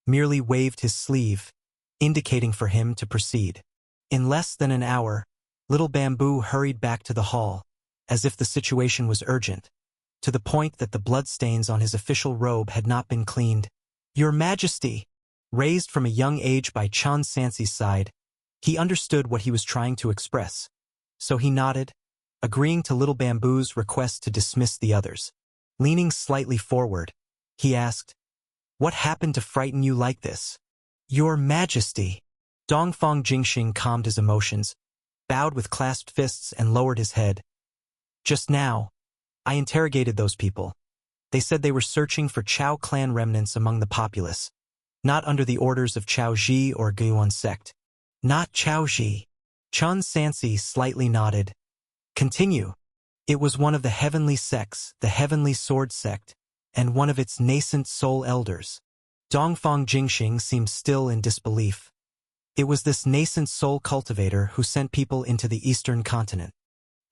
merely waved his sleeve, indicating for him to proceed. In less than an hour, Little Bamboo hurried back to the hall, as if the situation was urgent, to the point that the bloodstains on his official robe had not been cleaned. Your Majesty, raised from a young age by Chun Sansi's side, he understood what he was trying to express, so he nodded, agreeing to Little Bamboo's request to dismiss the others. Leaning slightly forward, he asked, What happened to frighten you like this? Your Majesty. Dongfang Jingxing calmed his emotions, bowed with clasped fists and lowered his head. Just now, I interrogated those people. They said they were searching for Chao clan remnants among the populace, not under the orders of Chao Ji or Guiyuan sect. Not Chao Ji. Chun Sansi slightly nodded. Continue. It was one of the heavenly sects, the heavenly sword sect, and one of its nascent soul elders. Dongfang Jingxing seemed still in disbelief. It was this nascent soul cultivator who sent people into the eastern continent.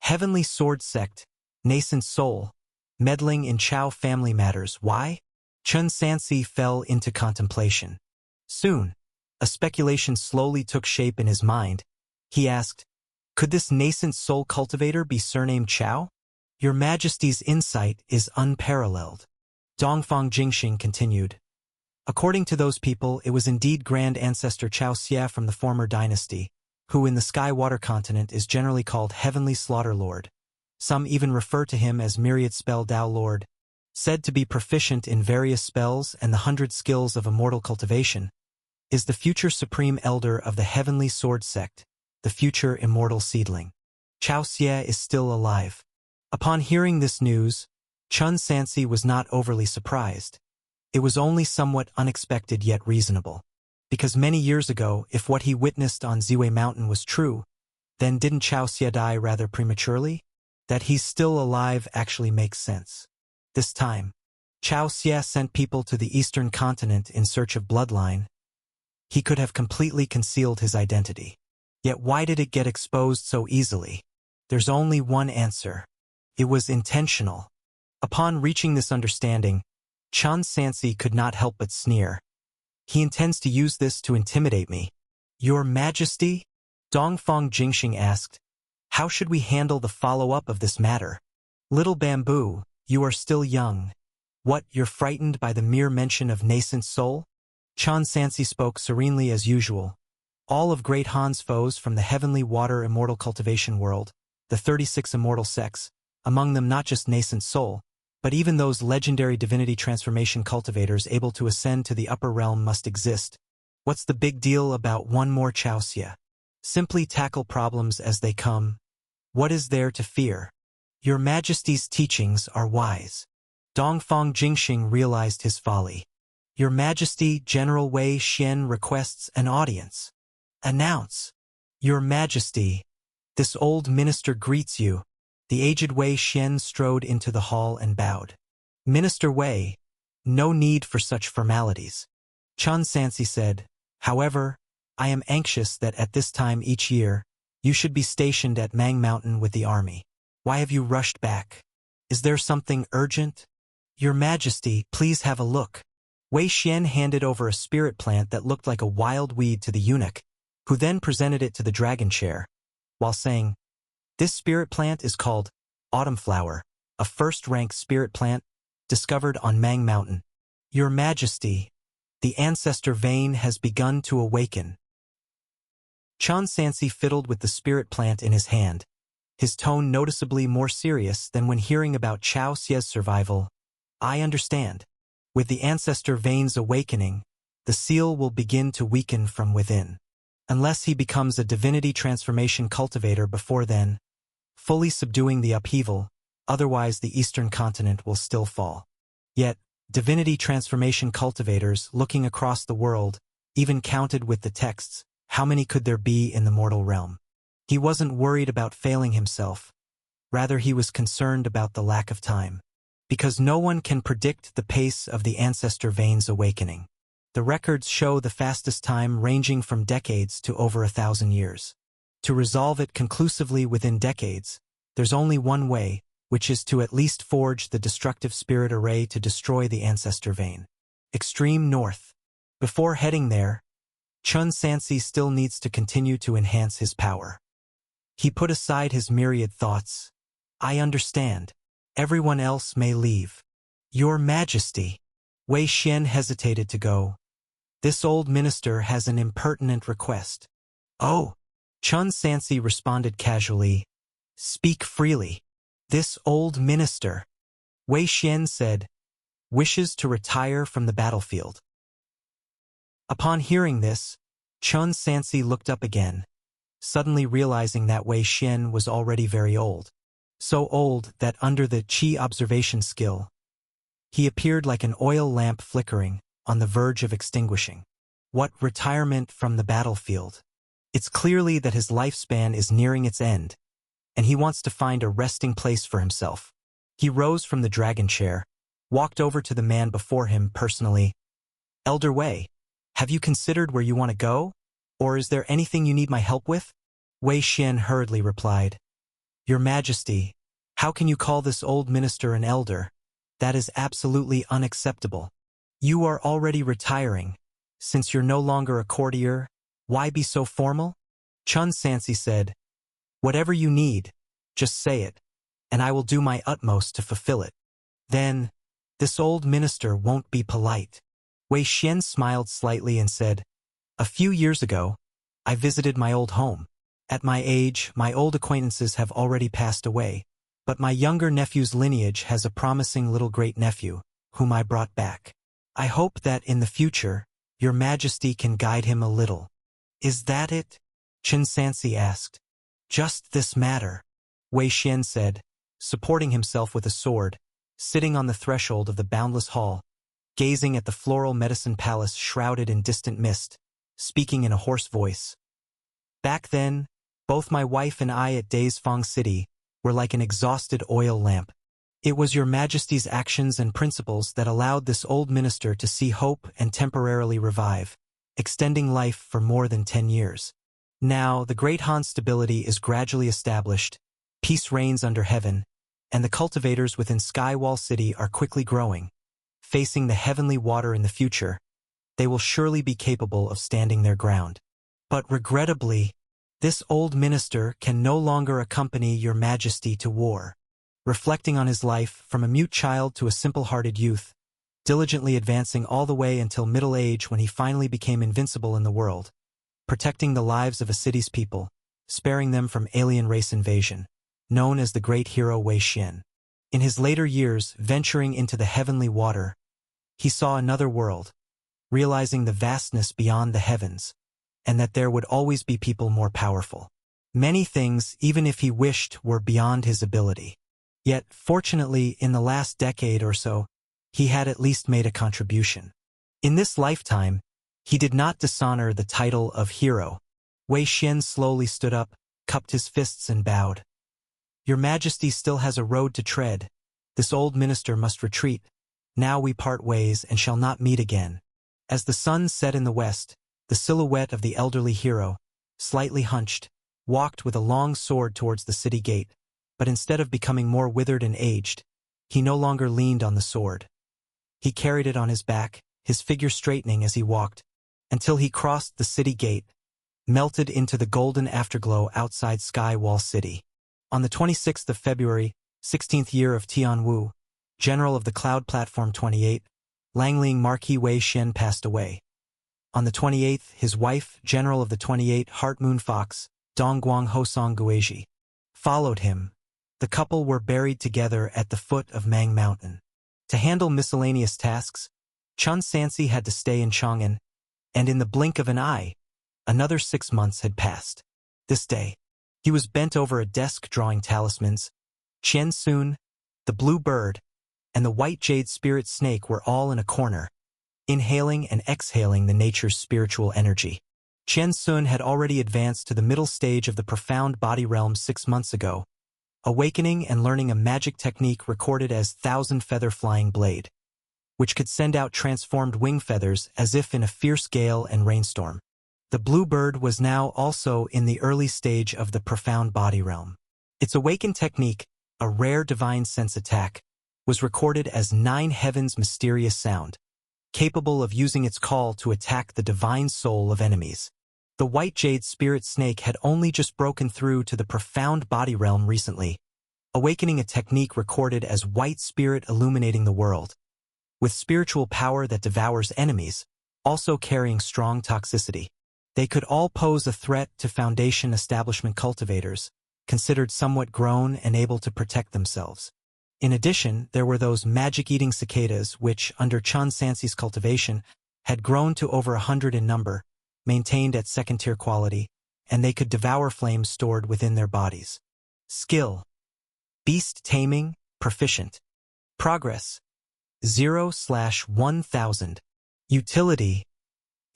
Heavenly sword sect, nascent soul, meddling in Chao family matters. Why? Chun Sansi fell into contemplation. Soon, a speculation slowly took shape in his mind. He asked, Could this nascent soul cultivator be surnamed Chao? Your Majesty's insight is unparalleled. Dongfang Jingxing continued. According to those people, it was indeed Grand Ancestor Chao Xia from the former dynasty, who in the Sky-Water continent is generally called Heavenly Slaughter Lord. Some even refer to him as Myriad Spell Tao Lord, said to be proficient in various spells and the 100 skills of immortal cultivation, is the future supreme elder of the Heavenly Sword Sect, the future immortal seedling. Chao Xie is still alive. Upon hearing this news, Chun Sansi was not overly surprised. It was only somewhat unexpected yet reasonable. Because many years ago, if what he witnessed on Ziwei Mountain was true, then didn't Chao Xie die rather prematurely? That he's still alive actually makes sense. This time, Chao Xie sent people to the eastern continent in search of bloodline. He could have completely concealed his identity. Yet why did it get exposed so easily? There's only one answer. It was intentional. Upon reaching this understanding, Chun Sansi could not help but sneer. He intends to use this to intimidate me. Your Majesty? Dongfang Jingxing asked. How should we handle the follow-up of this matter? Little Bamboo, you are still young. What, you're frightened by the mere mention of nascent soul? Chun Sansi spoke serenely as usual. All of Great Han's foes from the Heavenly Water Immortal Cultivation world, the 36 immortal sects, among them not just nascent soul, but even those legendary divinity transformation cultivators able to ascend to the upper realm must exist. What's the big deal about one more Chao Xie? Simply tackle problems as they come. What is there to fear? Your Majesty's teachings are wise. Dongfang Jingxing realized his folly. Your Majesty, General Wei Xian requests an audience. Announce. Your Majesty, this old minister greets you. The aged Wei Xian strode into the hall and bowed. Minister Wei, no need for such formalities. Chun Sansi said, however, I am anxious that at this time each year, you should be stationed at Mang Mountain with the army. Why have you rushed back? Is there something urgent? Your Majesty, please have a look. Wei Xian handed over a spirit plant that looked like a wild weed to the eunuch, who then presented it to the dragon chair, while saying, this spirit plant is called Autumn Flower, a first-rank spirit plant discovered on Mang Mountain. Your Majesty, the ancestor vein has begun to awaken. Chun Sansi fiddled with the spirit plant in his hand, his tone noticeably more serious than when hearing about Chao Xie's survival. I understand. With the ancestor veins awakening, the seal will begin to weaken from within. Unless he becomes a divinity transformation cultivator before then, fully subduing the upheaval, otherwise the eastern continent will still fall. Yet, divinity transformation cultivators looking across the world, even counted with the texts, how many could there be in the mortal realm? He wasn't worried about failing himself. Rather, he was concerned about the lack of time. Because no one can predict the pace of the ancestor veins awakening. The records show the fastest time ranging from decades to over 1,000 years. To resolve it conclusively within decades, there's only one way, which is to at least forge the destructive spirit array to destroy the ancestor vein. Extreme North. Before heading there, Chun Sansi still needs to continue to enhance his power. He put aside his myriad thoughts. I understand. Everyone else may leave. Your Majesty. Wei Xian hesitated to go. This old minister has an impertinent request. Oh. Chun Sansi responded casually. Speak freely. This old minister, Wei Xian said, wishes to retire from the battlefield. Upon hearing this, Chun Sansi looked up again, suddenly realizing that Wei Xian was already very old. So old that under the Qi observation skill, he appeared like an oil lamp flickering, on the verge of extinguishing. What retirement from the battlefield? It's clearly that his lifespan is nearing its end, and he wants to find a resting place for himself. He rose from the dragon chair, walked over to the man before him personally. Elder Wei, have you considered where you want to go? Or is there anything you need my help with? Wei Xian hurriedly replied. Your Majesty, how can you call this old minister an elder? That is absolutely unacceptable. You are already retiring. Since you're no longer a courtier, why be so formal? Chun Sansi said, whatever you need, just say it, and I will do my utmost to fulfill it. Then, this old minister won't be polite. Wei Xian smiled slightly and said, a few years ago, I visited my old home. At my age, my old acquaintances have already passed away, but my younger nephew's lineage has a promising little great-nephew, whom I brought back. I hope that in the future, your Majesty can guide him a little. Is that it? Chen Sansi asked. Just this matter, Wei Xian said, supporting himself with a sword, sitting on the threshold of the boundless hall, gazing at the floral medicine palace shrouded in distant mist, speaking in a hoarse voice. Back then, both my wife and I at Daysfang City were like an exhausted oil lamp. It was your Majesty's actions and principles that allowed this old minister to see hope and temporarily revive, extending life for more than 10 years. Now, the Great Han's stability is gradually established, peace reigns under heaven, and the cultivators within Skywall City are quickly growing. Facing the heavenly water in the future, they will surely be capable of standing their ground. But regrettably, this old minister can no longer accompany your Majesty to war. Reflecting on his life from a mute child to a simple-hearted youth, diligently advancing all the way until middle age when he finally became invincible in the world, protecting the lives of a city's people, sparing them from alien race invasion, known as the great hero Wei Xian. In his later years, venturing into the heavenly water, he saw another world, realizing the vastness beyond the heavens, and that there would always be people more powerful. Many things, even if he wished, were beyond his ability. Yet, fortunately, in the last decade or so, he had at least made a contribution. In this lifetime, he did not dishonor the title of hero. Wei Xian slowly stood up, cupped his fists and bowed. Your Majesty still has a road to tread. This old minister must retreat. Now we part ways and shall not meet again. As the sun set in the west, the silhouette of the elderly hero, slightly hunched, walked with a long sword towards the city gate, but instead of becoming more withered and aged, he no longer leaned on the sword. He carried it on his back, his figure straightening as he walked, until he crossed the city gate, melted into the golden afterglow outside Skywall City. On the 26th of February, 16th year of Tianwu, General of the Cloud Platform 28, Langling Marquis Wei Xian passed away. On the 28th, his wife, General of the 28 Heart Moon Fox, Dongguang Hosong Guizhi, followed him. The couple were buried together at the foot of Mang Mountain. To handle miscellaneous tasks, Chen Sansi had to stay in Chang'an, and in the blink of an eye, another 6 months had passed. This day, he was bent over a desk drawing talismans. Qian Sun, the blue bird, and the white jade spirit snake were all in a corner, inhaling and exhaling the nature's spiritual energy. Qian Sun had already advanced to the middle stage of the profound body realm 6 months ago, awakening and learning a magic technique recorded as Thousand Feather Flying Blade, which could send out transformed wing feathers as if in a fierce gale and rainstorm. The blue bird was now also in the early stage of the profound body realm. Its awakened technique, a rare divine sense attack, was recorded as 9 Heaven's mysterious sound, capable of using its call to attack the divine soul of enemies. The white jade spirit snake had only just broken through to the profound body realm recently, awakening a technique recorded as white spirit illuminating the world, with spiritual power that devours enemies, also carrying strong toxicity. They could all pose a threat to Foundation establishment cultivators, considered somewhat grown and able to protect themselves. In addition, there were those magic-eating cicadas which, under Chen Sansi's cultivation, had grown to over 100 in number, maintained at second-tier quality, and they could devour flames stored within their bodies. Skill: Beast Taming, Proficient. Progress: 0/1000. Utility: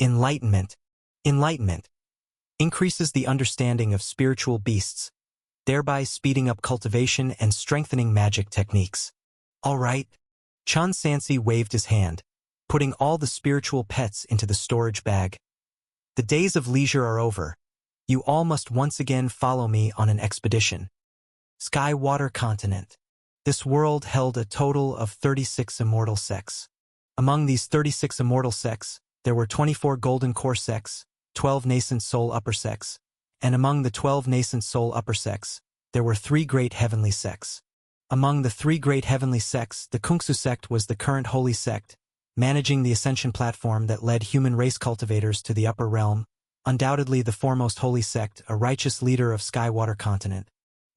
Enlightenment. Enlightenment increases the understanding of spiritual beasts, thereby speeding up cultivation and strengthening magic techniques. All right. Chen Sansi waved his hand, putting all the spiritual pets into the storage bag. The days of leisure are over. You all must once again follow me on an expedition. Sky Water Continent. This world held a total of 36 immortal sects. Among these 36 immortal sects, there were 24 golden core sects, 12 nascent soul upper sects, and among the 12 nascent soul upper sects, there were 3 great heavenly sects. Among the 3 great heavenly sects, the Kungsu sect was the current holy sect, managing the ascension platform that led human race cultivators to the upper realm, undoubtedly the foremost holy sect, a righteous leader of Sky-Water continent,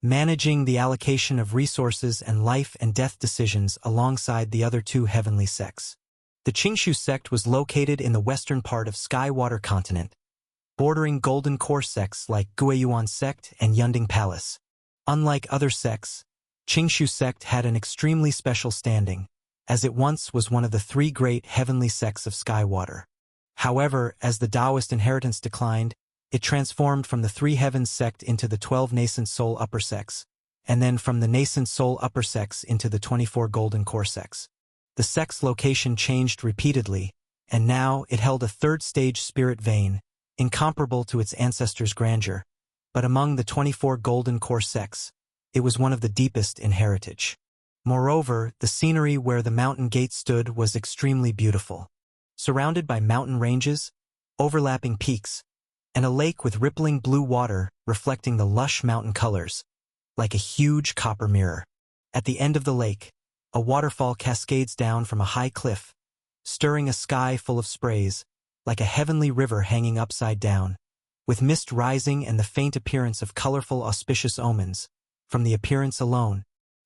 managing the allocation of resources and life and death decisions alongside the other two heavenly sects. The Qingshu sect was located in the western part of Sky-Water continent, bordering Golden Core sects like Guiyuan sect and Yunding Palace. Unlike other sects, Qingshu sect had an extremely special standing, as it once was one of the three great heavenly sects of Sky-Water. However, as the Taoist inheritance declined, it transformed from the Three Heavens sect into the 12 nascent soul upper sects, and then from the nascent soul upper sects into the 24 Golden Core sects. The sect's location changed repeatedly, and now it held a third-stage spirit vein, incomparable to its ancestors' grandeur, but among the 24 Golden Core sects, it was one of the deepest in heritage. Moreover, the scenery where the mountain gate stood was extremely beautiful. Surrounded by mountain ranges, overlapping peaks, and a lake with rippling blue water reflecting the lush mountain colors, like a huge copper mirror. At the end of the lake, a waterfall cascades down from a high cliff, stirring a sky full of sprays, like a heavenly river hanging upside down, with mist rising and the faint appearance of colorful auspicious omens. From the appearance alone,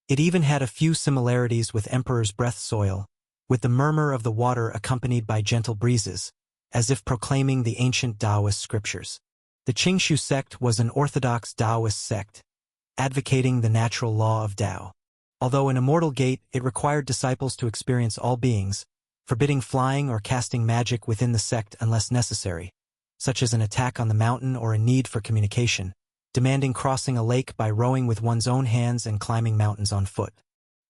it even had a few similarities with Emperor's Breath soil, with the murmur of the water accompanied by gentle breezes, as if proclaiming the ancient Taoist scriptures. The Qingshu sect was an orthodox Taoist sect, advocating the natural law of Tao. Although an immortal gate, it required disciples to experience all beings, forbidding flying or casting magic within the sect unless necessary, such as an attack on the mountain or a need for communication, demanding crossing a lake by rowing with one's own hands and climbing mountains on foot.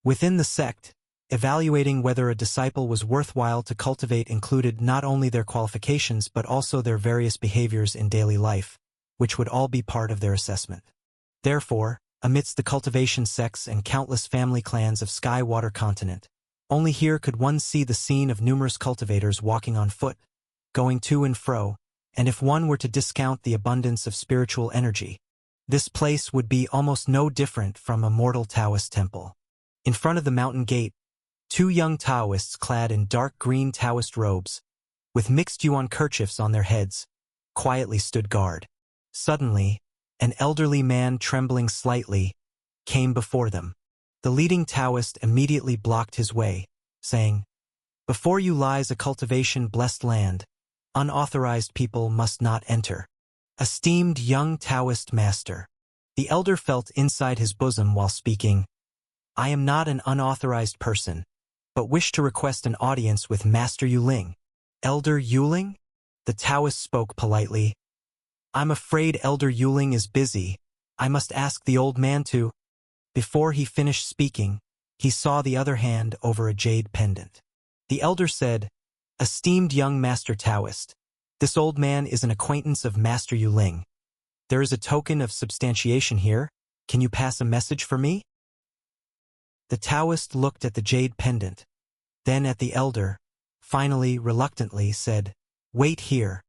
Within the sect, evaluating whether a disciple was worthwhile to cultivate included not only their qualifications but also their various behaviors in daily life, which would all be part of their assessment. Therefore, amidst the cultivation sects and countless family clans of Sky-Water continent, only here could one see the scene of numerous cultivators walking on foot, going to and fro, and if one were to discount the abundance of spiritual energy, this place would be almost no different from a mortal Taoist temple. In front of the mountain gate, two young Taoists clad in dark green Taoist robes, with mixed yuan kerchiefs on their heads, quietly stood guard. Suddenly, an elderly man trembling slightly came before them. The leading Taoist immediately blocked his way, saying, "Before you lies a cultivation-blessed land. Unauthorized people must not enter." Esteemed young Taoist master. The elder felt inside his bosom while speaking, "I am not an unauthorized person, but wish to request an audience with Master Yuling." "Elder Yuling?" The Taoist spoke politely. "I'm afraid Elder Yuling is busy. I must ask the old man to—" Before he finished speaking, he saw the other hand over a jade pendant. The elder said, "Esteemed young Master Taoist, this old man is an acquaintance of Master Yuling. There is a token of substantiation here. Can you pass a message for me?" The Taoist looked at the jade pendant, then at the elder, finally, reluctantly, said, "Wait here."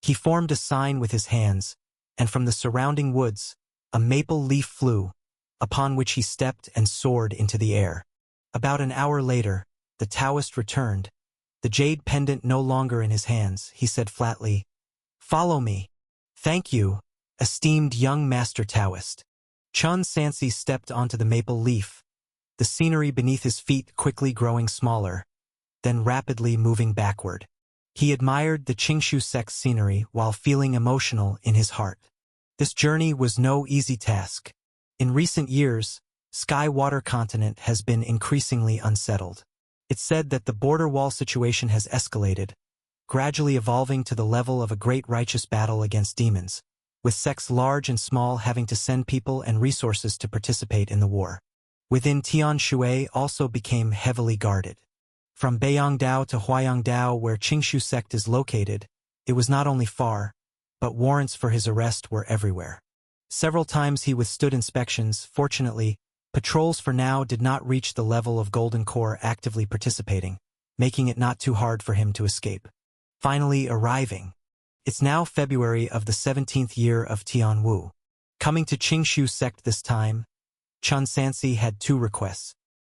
He formed a sign with his hands, and from the surrounding woods, a maple leaf flew, upon which he stepped and soared into the air. About an hour later, the Taoist returned, the jade pendant no longer in his hands. He said flatly, "Follow me." "Thank you, esteemed young Master Taoist." Chun Sansi stepped onto the maple leaf, the scenery beneath his feet quickly growing smaller, then rapidly moving backward. He admired the Qingshu sect's scenery while feeling emotional in his heart. This journey was no easy task. In recent years, Sky-Water continent has been increasingly unsettled. It's said that the border wall situation has escalated, gradually evolving to the level of a great righteous battle against demons, with sects large and small having to send people and resources to participate in the war. Within Tianshui also became heavily guarded. From Beiyangdao to Huayangdao, where Qingshu sect is located, it was not only far, but warrants for his arrest were everywhere. Several times he withstood inspections. Fortunately, patrols for now did not reach the level of Golden Core actively participating, making it not too hard for him to escape. Finally arriving. It's now February of the 17th year of Tianwu. Coming to Qingshu sect this time, Chun Sansi had two requests.